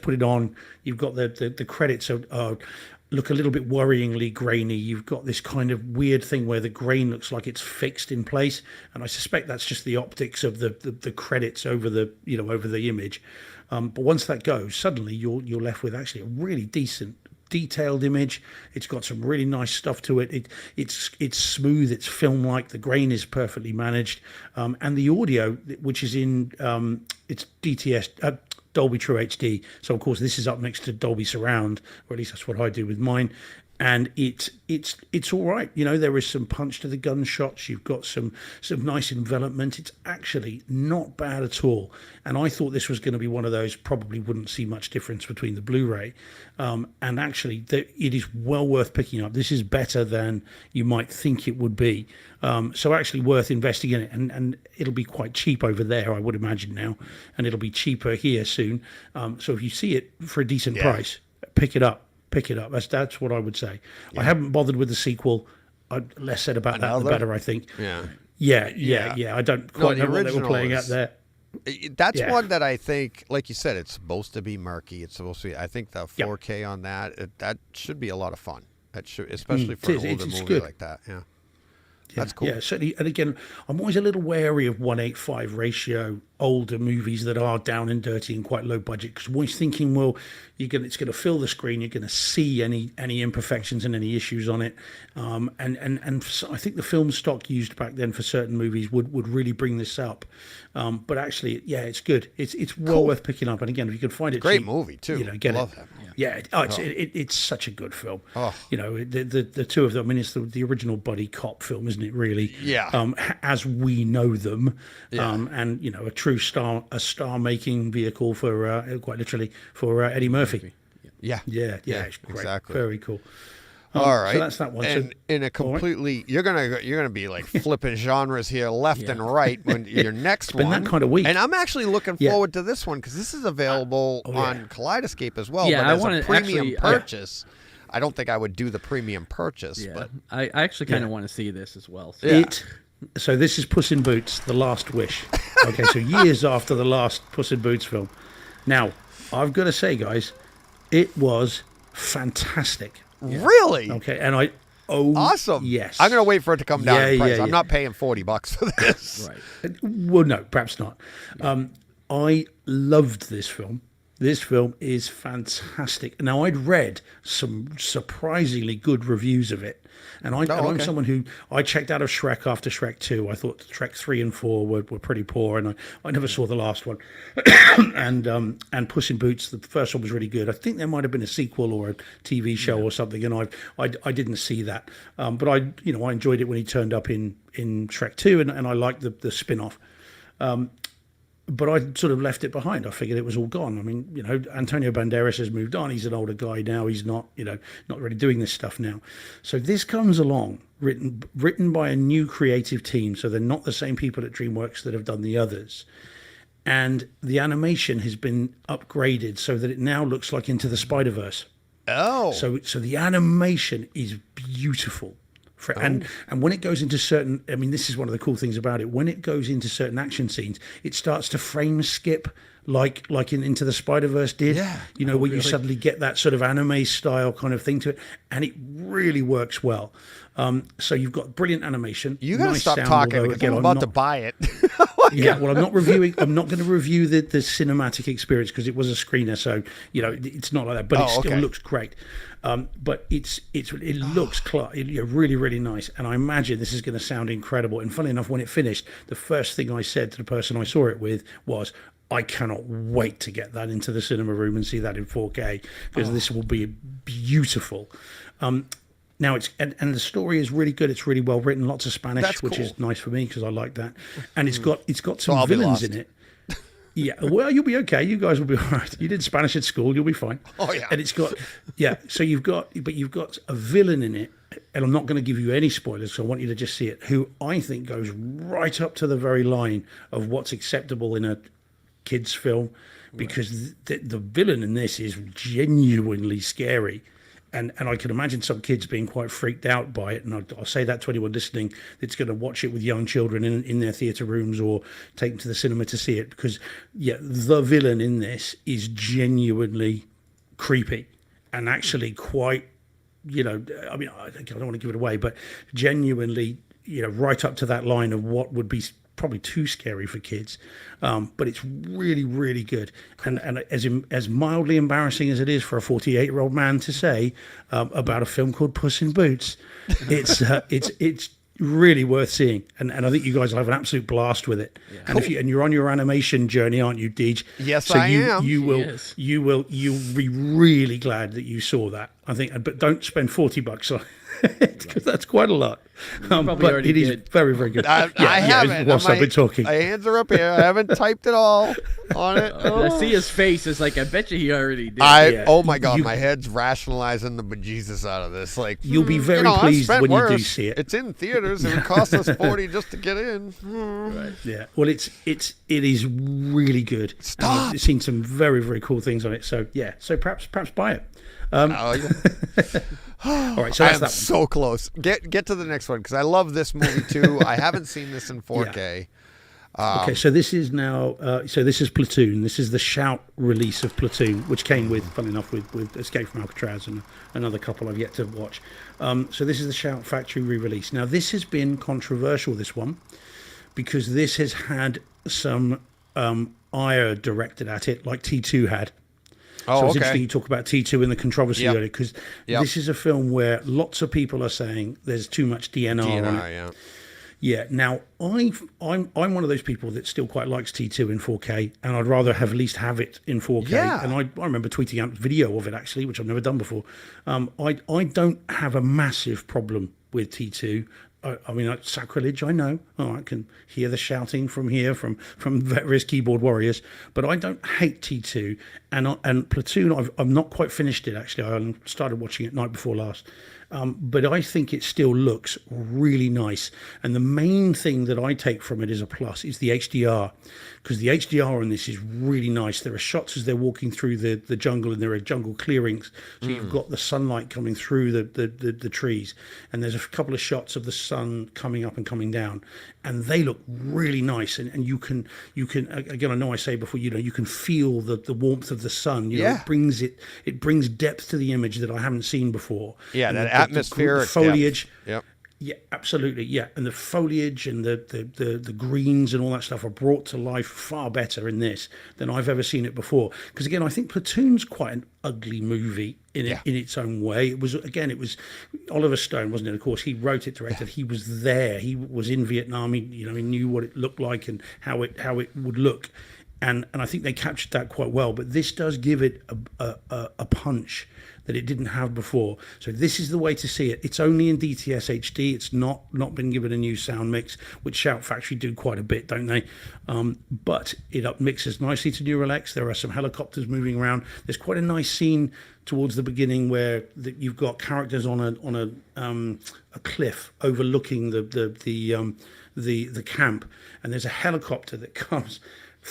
put it on. You've got the credits look a little bit worryingly grainy. You've got this kind of weird thing where the grain looks like it's fixed in place, and I suspect that's just the optics of the credits over the image. But once that goes, suddenly you're left with actually a really decent, detailed image. It's got some really nice stuff to it. It's smooth. It's film-like. The grain is perfectly managed, and the audio, which is in it's DTS. Dolby TrueHD. So of course this is up next to Dolby Surround, or at least that's what I do with mine. And it's all right. There is some punch to the gunshots. You've got some nice envelopment. It's actually not bad at all. And I thought this was going to be one of those, probably wouldn't see much difference between the Blu-ray. And actually, it is well worth picking up. This is better than you might think it would be. So actually worth investing in it. And it'll be quite cheap over there, I would imagine now. And it'll be cheaper here soon. So if you see it for a decent price, pick it up. That's what I would say. I haven't bothered with the sequel. Less said about that, the better, I think. Yeah. I don't quite know what they were playing at there. That's one that I think, like you said, it's supposed to be murky. It's supposed to be. I think the 4K on that should be a lot of fun. That should, especially for an older movie good. Like that. Yeah. That's cool. Yeah, certainly. And again, I'm always a little wary of 1:8:5 ratio older movies that are down and dirty and quite low budget, because I'm always thinking, well, it's going to fill the screen. You're going to see any imperfections and any issues on it. And so I think the film stock used back then for certain movies would really bring this up. But actually, it's good. It's well worth picking up. And again, if you could find it, great cheap, movie too. Get Love it. that. Yeah, it's such a good film. Oh. The two of them. I mean, it's the original buddy cop film, isn't it? Really. Yeah. As we know them. Yeah. And a true star-making vehicle for quite literally for Eddie Murphy. Yeah. It's great. Exactly. Very cool. All right. So that's that one. And in a completely, you're gonna be like flipping genres here, left and right. When your next one, been that kind of week. And I'm actually looking forward to this one because this is available on Kaleidescape as well. Yeah, but I as want a to premium purchase. I don't think I would do the premium purchase. Yeah, but I actually kind of want to see this as well. So. So this is Puss in Boots: The Last Wish. Okay, so years after the last Puss in Boots film. Now, I've got to say, guys, it was fantastic. Really? Okay, and awesome. Yes. I'm gonna wait for it to come down in price. Yeah. I'm not paying $40 for this. Right. Well, no, perhaps not. I loved this film. This film is fantastic. Now, I'd read some surprisingly good reviews of it. And I'm someone who, I checked out of Shrek after Shrek 2. I thought Shrek 3 and 4 were pretty poor, and I never saw the last one. and Puss in Boots, the first one was really good. I think there might have been a sequel or a TV show or something, and I didn't see that. But I enjoyed it when he turned up in Shrek 2, and I liked the spin-off. But I sort of left it behind. I figured it was all gone. I mean, Antonio Banderas has moved on. He's an older guy now. He's not really doing this stuff now. So this comes along, written by a new creative team. So they're not the same people at DreamWorks that have done the others. And the animation has been upgraded so that it now looks like Into the Spider-Verse. Oh. So the animation is beautiful. And when it goes into certain, I mean, this is one of the cool things about it. When it goes into certain action scenes, it starts to frame skip like Into the Spider-Verse did. Yeah. Where you suddenly get that sort of anime style kind of thing to it, and it really works well. So you've got brilliant animation. You gotta nice stop sound, talking because again, I'm about to buy it. Yeah, well, I'm not going to review the cinematic experience because it was a screener, so it's not like that. But it still looks great. But it looks really, really nice, and I imagine this is going to sound incredible. And funny enough, when it finished, the first thing I said to the person I saw it with was, I cannot wait to get that into the cinema room and see that in 4K because this will be beautiful. Now and the story is really good. It's really well written, lots of Spanish, which is nice for me because I like that. And it's got some villains in it. Yeah, well, you'll be okay. You guys will be all right. You did Spanish at school, you'll be fine. Oh yeah. And it's got so you've got a villain in it, and I'm not going to give you any spoilers, so I want you to just see it, who I think goes right up to the very line of what's acceptable in a kids film, because the villain in this is genuinely scary. And I can imagine some kids being quite freaked out by it. And I'll say that to anyone listening that's going to watch it with young children in their theatre rooms or take them to the cinema to see it. Because, the villain in this is genuinely creepy and actually quite, I mean, I don't want to give it away, but genuinely, right up to that line of what would be probably too scary for kids, but it's really, really good. And as mildly embarrassing as it is for a 48-year-old man to say about a film called Puss in Boots, it's really worth seeing. And I think you guys will have an absolute blast with it. Yeah. And Cool. and you're on your animation journey, aren't you, Deej? Yes, so I am. You'll be really glad that you saw that. I think, but don't spend $40 on it because that's quite a lot. But it is very, very good. I haven't. Whilst I've been talking, My hands are up here. I haven't typed it all on it. I see his face. It's like, I bet you he already did. Oh my God, my head's rationalizing the bejesus out of this. Like, you'll be very pleased when you do see it. It's in theaters and it cost us $40 just to get in. Right. Yeah. Well, it is really good. Stop. I've seen some very, very cool things on it. So yeah. So perhaps buy it. Yeah. All right, so that's I am that one. so close. Get to the next one because I love this movie too. I haven't seen this in 4K. Okay, so this is now. So this is Platoon. This is the Shout release of Platoon, which came with, fun enough, with Escape from Alcatraz and another couple I've yet to watch. So this is the Shout Factory re-release. Now this has been controversial, this one, because this has had some ire directed at it, like T2 had. So it's interesting you talk about T2 and the controversy earlier, because this is a film where lots of people are saying there's too much DNR on it. Yeah. Now I'm one of those people that still quite likes T2 in 4K, and I'd rather at least have it in 4K. Yeah. And I remember tweeting out video of it actually, which I've never done before. I don't have a massive problem with T2. I mean, sacrilege, I know. Oh, I can hear the shouting from here, from various keyboard warriors. But I don't hate T2. And Platoon, I've not quite finished it, actually. I started watching it night before last. But I think it still looks really nice. And the main thing that I take from it as a plus is the HDR. Because the HDR on this is really nice. There are shots as they're walking through the jungle, and there are jungle clearings. So you've got the sunlight coming through the trees. And there's a couple of shots of the sun coming up and coming down. And they look really nice. And you can again, I know I say before, you can feel the warmth of the sun. It brings depth to the image that I haven't seen before. Yeah, and that atmospheric foliage. Yep. Yeah, absolutely. Yeah, and the foliage and the greens and all that stuff are brought to life far better in this than I've ever seen it before. Because again, I think Platoon's quite an ugly movie in its own way. It was Oliver Stone, wasn't it? Of course, he wrote it, directed. He was there. He was in Vietnam. He knew what it looked like and how it would look, and I think they captured that quite well. But this does give it a punch that it didn't have before. So this is the way to see it. It's only in DTS-HD. It's not been given a new sound mix, which Shout Factory do quite a bit, don't they? But it up mixes nicely to Neural X. There are some helicopters moving around. There's quite a nice scene towards the beginning where you've got characters on a cliff overlooking the camp, and there's a helicopter that comes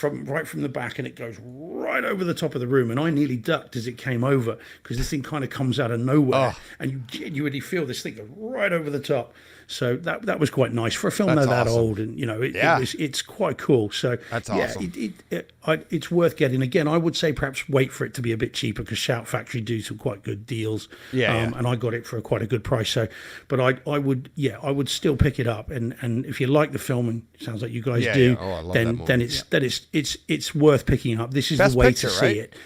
right from the back, and it goes right over the top of the room, and I nearly ducked as it came over because this thing kind of comes out of nowhere, and you genuinely feel this thing go right over the top. So that was quite nice for a film that old, and it's quite cool. So that's awesome. It's worth getting. Again, I would say perhaps wait for it to be a bit cheaper because Shout Factory do some quite good deals. And I got it for quite a good price. So, but I would still pick it up. And if you like the film, and it sounds like you guys do, then it's worth picking up. This is Best the way picture, to see right? it.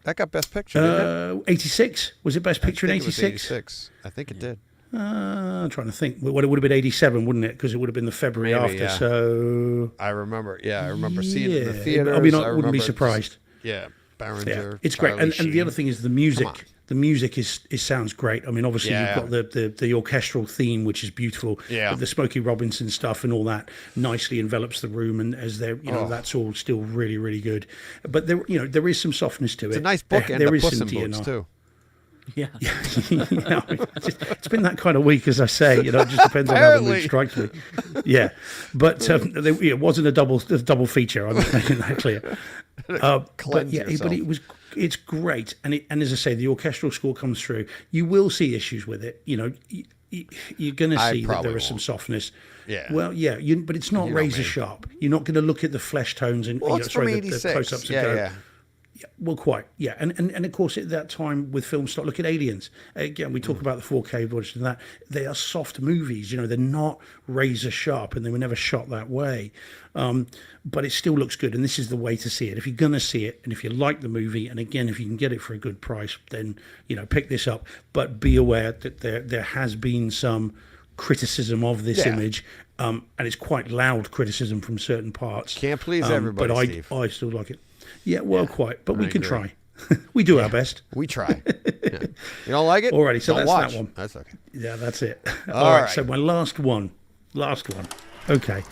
That got Best Picture, didn't it? 86 was it Best Picture in 86? 86. I think it did. I'm trying to think. Well, it would have been 87, wouldn't it? Because it would have been the February after. Yeah. So I remember. Yeah, I remember seeing it in the theaters. I mean, I wouldn't be surprised. Barringer. It's great. And the other thing is the music. The music sounds great. I mean, obviously you've got the orchestral theme, which is beautiful. Yeah. The Smokey Robinson stuff and all that nicely envelops the room, and as they're that's all still really, really good. But there is some softness to it. It's a nice book, and the Puss in Boots too. Yeah. It's been that kind of week, as I say. It just depends on how the mood strikes me. Yeah, but it wasn't a double feature. I'm making that clear. But it's great, and as I say, the orchestral score comes through. You will see issues with it. You're going to see that there is some softness. Yeah. Well, yeah, but it's not razor sharp. You're not going to look at the flesh tones and it's from 86. the close-ups and go. Yeah, well, quite, yeah, and of course at that time with films, start look at Aliens. Again, we talk about the 4K version and that. They are soft movies, they're not razor sharp, and they were never shot that way. But it still looks good, and this is the way to see it. If you're going to see it, and if you like the movie, and again, if you can get it for a good price, then pick this up. But be aware that there has been some criticism of this image, and it's quite loud criticism from certain parts. Can't please everybody, but Steve. I still like it. Yeah, well, quite, but we can try. We do our best. We try. You don't like it? Alrighty, so don't that's watch. That one. That's okay. Yeah, that's it. All right. So my last one. Okay.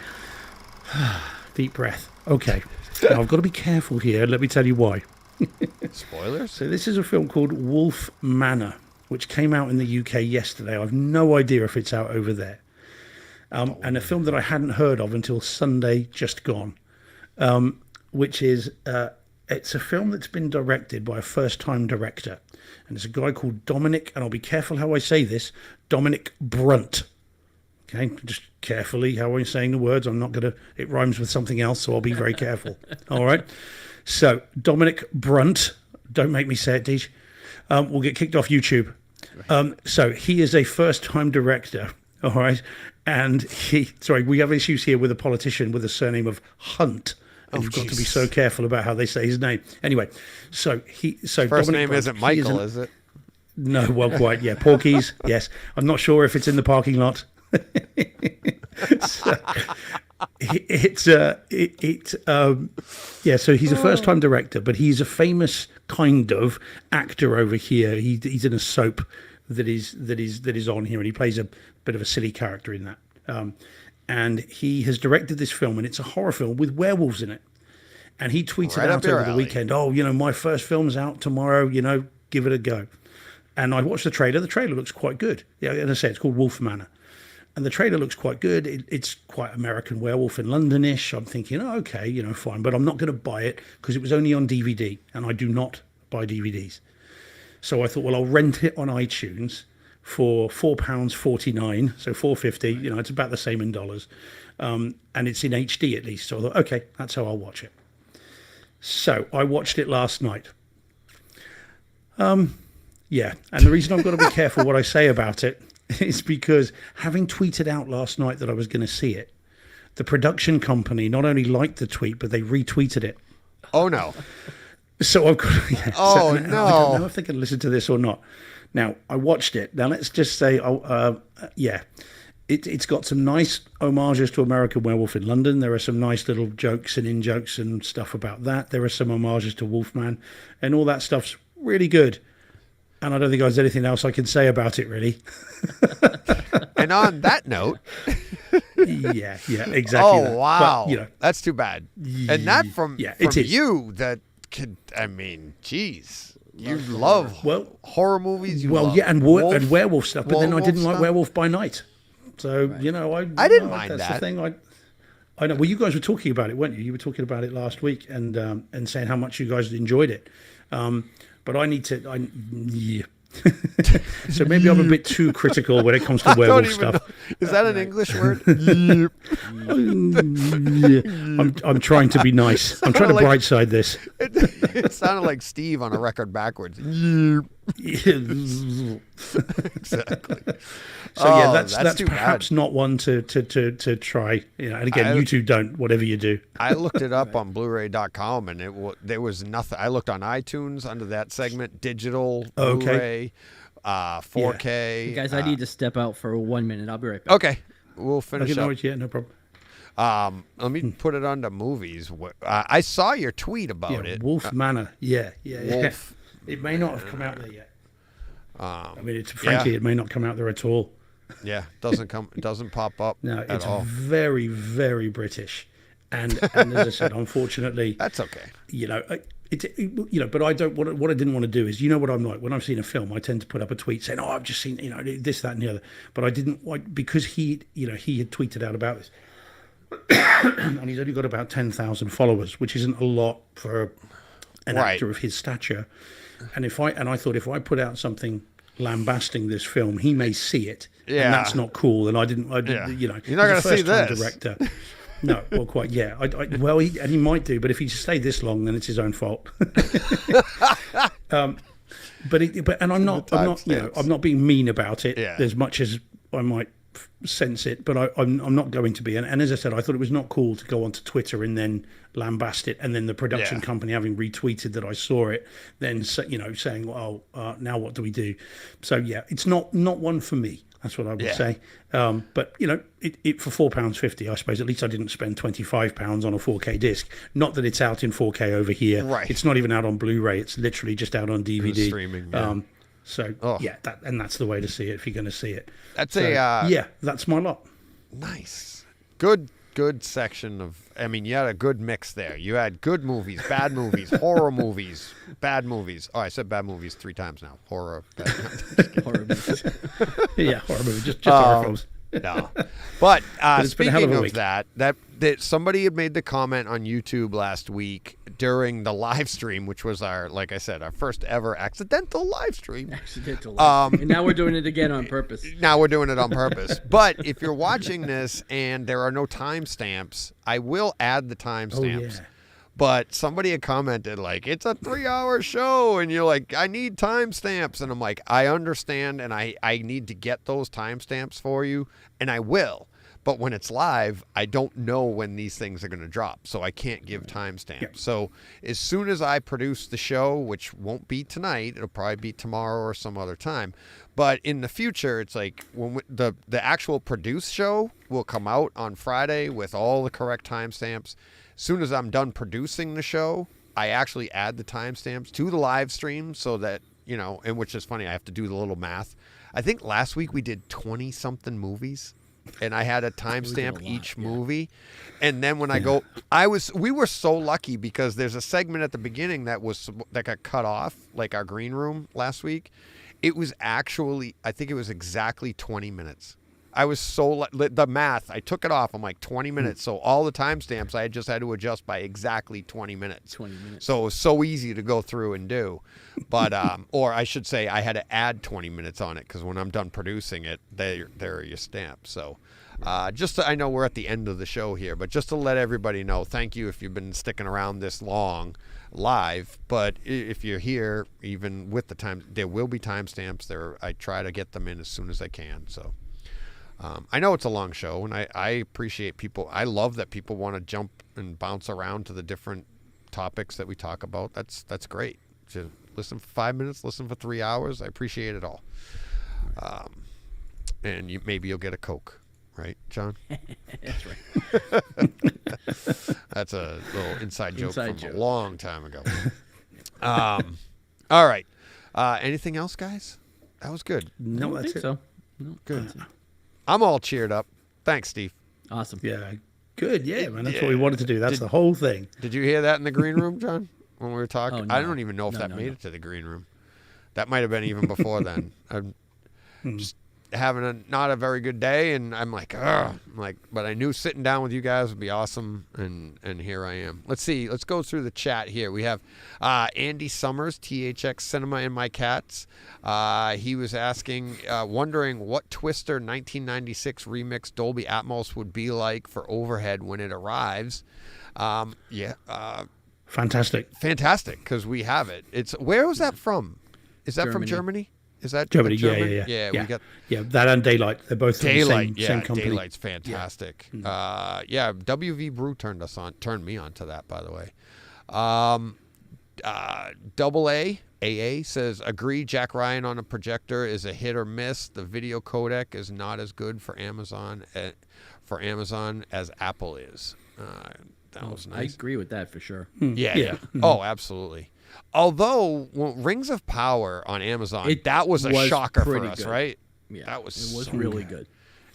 Deep breath. Okay. Now I've got to be careful here. Let me tell you why. Spoilers? So this is a film called Wolf Manor, which came out in the UK yesterday. I've no idea if it's out over there. And a film that I hadn't heard of until Sunday just gone, which is it's a film that's been directed by a first-time director, and it's a guy called Dominic, and I'll be careful how I say this, Dominic Brunt. Okay, just carefully how I'm saying the words. I'm not going to, it rhymes with something else, so I'll be very careful. All right. So Dominic Brunt, don't make me say it, Deej. We'll get kicked off YouTube. So he is a first-time director. All right. And we have issues here with a politician with a surname of Hunt. And you've got to be so careful about how they say his name. Anyway, so first Dominic name Brunt, isn't Michael, is it? No, well, quite. Yeah, Porky's. Yes, I'm not sure if it's in the parking lot. So he's a first-time director, but he's a famous kind of actor over here. He's in a soap that is on here, and he plays a bit of a silly character in that. And he has directed this film, and it's a horror film with werewolves in it. And he tweeted out over the weekend, my first film's out tomorrow, give it a go. And I watched the trailer. The trailer looks quite good. Yeah, as I say, it's called Wolf Manor. And the trailer looks quite good. It's quite American Werewolf in London-ish. I'm thinking, okay, fine. But I'm not going to buy it because it was only on DVD, and I do not buy DVDs. So I thought, well, I'll rent it on iTunes for £4.49, so $4.50. It's about the same in dollars, and it's in HD at least. So I thought, okay, that's how I'll watch it. So I watched it last night. And the reason I've got to be careful what I say about it is because having tweeted out last night that I was going to see it, the production company not only liked the tweet, but they retweeted it. Oh, no. So I've got. Yeah, Oh, so no. I don't know if they can listen to this or not. Now, I watched it. Now, let's just say, yeah, it's got some nice homages to American Werewolf in London. There are some nice little jokes and in-jokes and stuff about that. There are some homages to Wolfman, and all that stuff's really good. And I don't think there's anything else I can say about it, really. And on that note... yeah, exactly. Oh, that. wow. But, you know, that's too bad. And that from it is. you that could, I mean, geez. You love horror movies. You love and werewolf stuff, but then I didn't like Werewolf by Night. So, you know, I didn't mind that's that. the thing. I know. Well, you guys were talking about it, weren't you? You were talking about it last week and saying how much you guys enjoyed it. But I need to. Yeah. So maybe I'm a bit too critical when it comes to werewolf stuff. Is that an English word? I'm trying to be nice. I'm trying to bright side this. It sounded like Steve on a record backwards. Exactly. So that's perhaps not one to try. You know, and again, you two don't. Whatever you do. I looked it up on Blu-ray.com, and there was nothing. I looked on iTunes under that segment, digital, Blu-ray, 4K. Hey guys, I need to step out for 1 minute. I'll be right back. Okay, we'll finish up. Yeah, no problem. Let me put it on to movies. I saw your tweet about it. Wolf Manor. Yeah. Wolf. It may not have come out there yet. I mean, frankly, it may not come out there at all. Yeah, doesn't pop up. No, at it's all. very, very British, and as I said, unfortunately, that's okay. You know, but I don't. What I didn't want to do is, you know, what I'm like when I've seen a film, I tend to put up a tweet saying, "Oh, I've just seen, you know, this, that, and the other." But I didn't because he had tweeted out about this, and he's only got about 10,000 followers, which isn't a lot for an actor of his stature. And I thought if I put out something lambasting this film, he may see it, and that's not cool. And I didn't. You know, you're not going to see this. Director. No, well, quite. Yeah, he might do, but if he stayed this long, then it's his own fault. And I'm not being mean about it as much as I might sense it, but I'm not going to be. And as I said, I thought it was not cool to go onto Twitter and then lambast it, and then the production company having retweeted that I saw it, then saying, "Well, now what do we do?" So yeah, it's not one for me. That's what I would say. But you know, it for £4.50, I suppose. At least I didn't spend £25 on a 4K disc. Not that it's out in 4K over here. Right. It's not even out on Blu-ray. It's literally just out on DVD. Streaming. Yeah. That's the way to see it if you're going to see it. That's that's my lot. Nice. Good section of. I mean, you had a good mix there. You had good movies, bad movies, horror movies, bad movies. Oh, I said bad movies 3 times now. Horror. Horror movies. Yeah, horror movies. Just horror films. No, but speaking of that somebody had made the comment on YouTube last week during the live stream, which was our first ever accidental live stream. And now we're doing it again on purpose. Now we're doing it on purpose. But if you're watching this and there are no timestamps, I will add the timestamps. Oh, yeah. But somebody had commented, like, it's a 3-hour show, and you're like, I need timestamps. And I'm like, I understand, and I need to get those timestamps for you, and I will. But when it's live, I don't know when these things are going to drop, so I can't give timestamps. Yep. So as soon as I produce the show, which won't be tonight, it'll probably be tomorrow or some other time. But in the future, it's like when the actual produced show will come out on Friday with all the correct timestamps. As soon as I'm done producing the show, I actually add the timestamps to the live stream so that, you know, and which is funny, I have to do the little math. I think last week we did 20-something movies, and I had a timestamp each movie. And then when I go, we were so lucky because there's a segment at the beginning that got cut off, like our green room last week. It was actually, I think it was exactly 20 minutes. I was so the math. I took it off. I'm like 20 minutes. So all the timestamps I just had to adjust by exactly 20 minutes. 20 minutes. So it was so easy to go through and do. But or I should say I had to add 20 minutes on it because when I'm done producing it, there are your stamps. So I know we're at the end of the show here, but just to let everybody know, thank you if you've been sticking around this long live. But if you're here, even with the time, there will be timestamps there. I try to get them in as soon as I can. So I know it's a long show, and I appreciate people. I love that people want to jump and bounce around to the different topics that we talk about. That's great. To listen for 5 minutes, listen for 3 hours. I appreciate it all. And maybe you'll get a Coke. Right, John? That's right. That's a little inside joke from a long time ago. All right. Anything else, guys? That was good. No, I that's think it. so. No, Good. I'm all cheered up. Thanks, Steve. Awesome. Yeah, good. Yeah, man. That's what we wanted to do. That's the whole thing. Did you hear that in the green room, John? When we were talking? Oh, no. I don't even know if that made it to the green room. That might have been even before then. I'm just having not a very good day, and I'm like, ugh. But I knew sitting down with you guys would be awesome, and here I am. Let's see. Let's go through the chat here. We have Andy Summers, THX Cinema and My Cats. He was asking, wondering what Twister 1996 remix Dolby Atmos would be like for overhead when it arrives. Fantastic, because we have it. Where was that from? Is that from Germany? Is that Germany? German? Yeah. We got that and Daylight. They're both from Daylight. the same company. Daylight's fantastic. WV Brew turned me on to that, by the way. Double AA says, agree, Jack Ryan on a projector is a hit or miss. The video codec is not as good for Amazon as Apple is. That was nice. I agree with that for sure. Yeah. Mm-hmm. Oh, absolutely. Although Rings of Power on Amazon, that was a shocker for us, good. right? Yeah, that was so really good.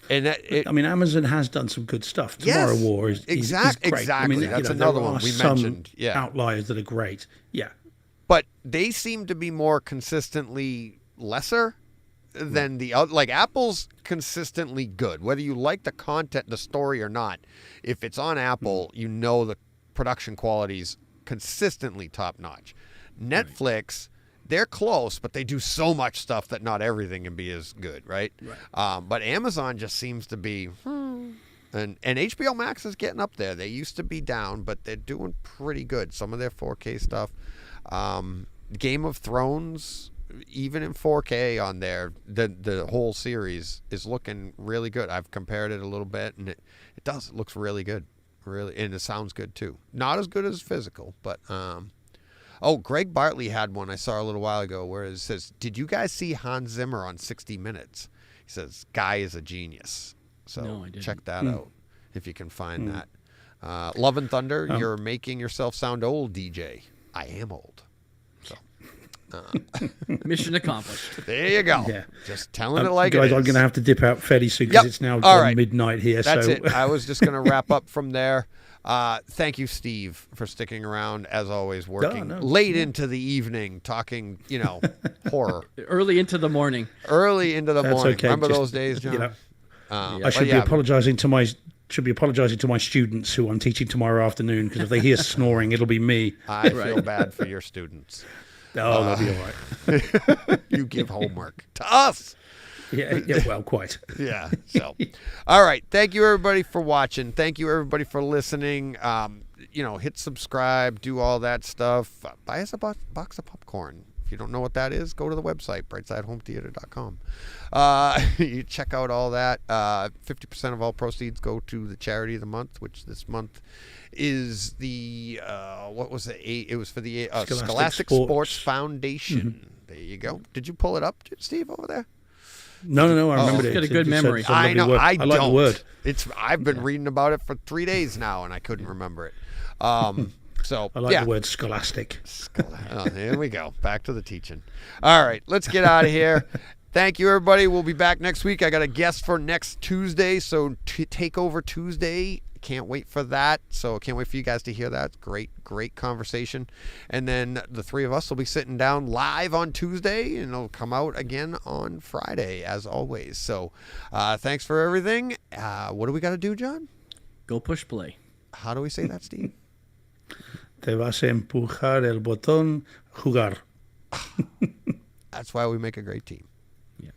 And I mean, Amazon has done some good stuff. Tomorrow War is great. Exactly. I mean, That's another one we mentioned. Yeah, outliers that are great. Yeah, but they seem to be more consistently lesser than the other. Like Apple's consistently good, whether you like the content, the story or not. If it's on Apple, you know the production quality's consistently top notch. Netflix, they're close, but they do so much stuff that not everything can be as good, right? But Amazon just seems to be, and HBO Max is getting up there. They used to be down, but they're doing pretty good. Some of their 4K stuff, Game of Thrones, even in 4K on there, the whole series is looking really good. I've compared it a little bit, and it looks really good, really, and it sounds good too. Not as good as physical, but Greg Bartley had one I saw a little while ago where it says, did you guys see Hans Zimmer on 60 Minutes? He says, guy is a genius. So No, I didn't. check that out if you can find that. Love and Thunder, you're making yourself sound old, DJ. I am old. So Mission accomplished. there you go. Yeah. Just telling it like guys, it is. I'm going to have to dip out fairly soon because it's now midnight here. That's so it. I was just going to wrap up from there. Thank you, Steve, for sticking around, as always, working late into the evening, talking, horror. Early into the morning. Early into the morning. Okay. Remember those days, John? I should be apologizing to my students who I'm teaching tomorrow afternoon because if they hear snoring, it'll be me. I feel bad for your students. Oh, they'll be all right. You give homework to us. Yeah, well, quite. Yeah. So, all right. Thank you, everybody, for watching. Thank you, everybody, for listening. Hit subscribe, do all that stuff. Buy us a box of popcorn. If you don't know what that is, go to the website, brightsidehometheater.com. You check out all that. 50% of all proceeds go to the charity of the month, which this month is the, what was it? It was for the Scholastic Sports Foundation. There you go. Did you pull it up, Steve, over there? No, I remembered it. Got a good memory. I know. Word. I like don't. the word. I've been reading about it for 3 days now, and I couldn't remember it. So I like the word scholastic. There we go. Back to the teaching. All right, let's get out of here. Thank you, everybody. We'll be back next week. I got a guest for next Tuesday, so take over Tuesday. Can't wait for that. So can't wait for you guys to hear that. Great conversation. And then the three of us will be sitting down live on Tuesday, and it'll come out again on Friday, as always. So thanks for everything. What do we got to do, John? Go push play. How do we say that, Steve? Te vas a empujar el botón jugar. That's why we make a great team. Yeah.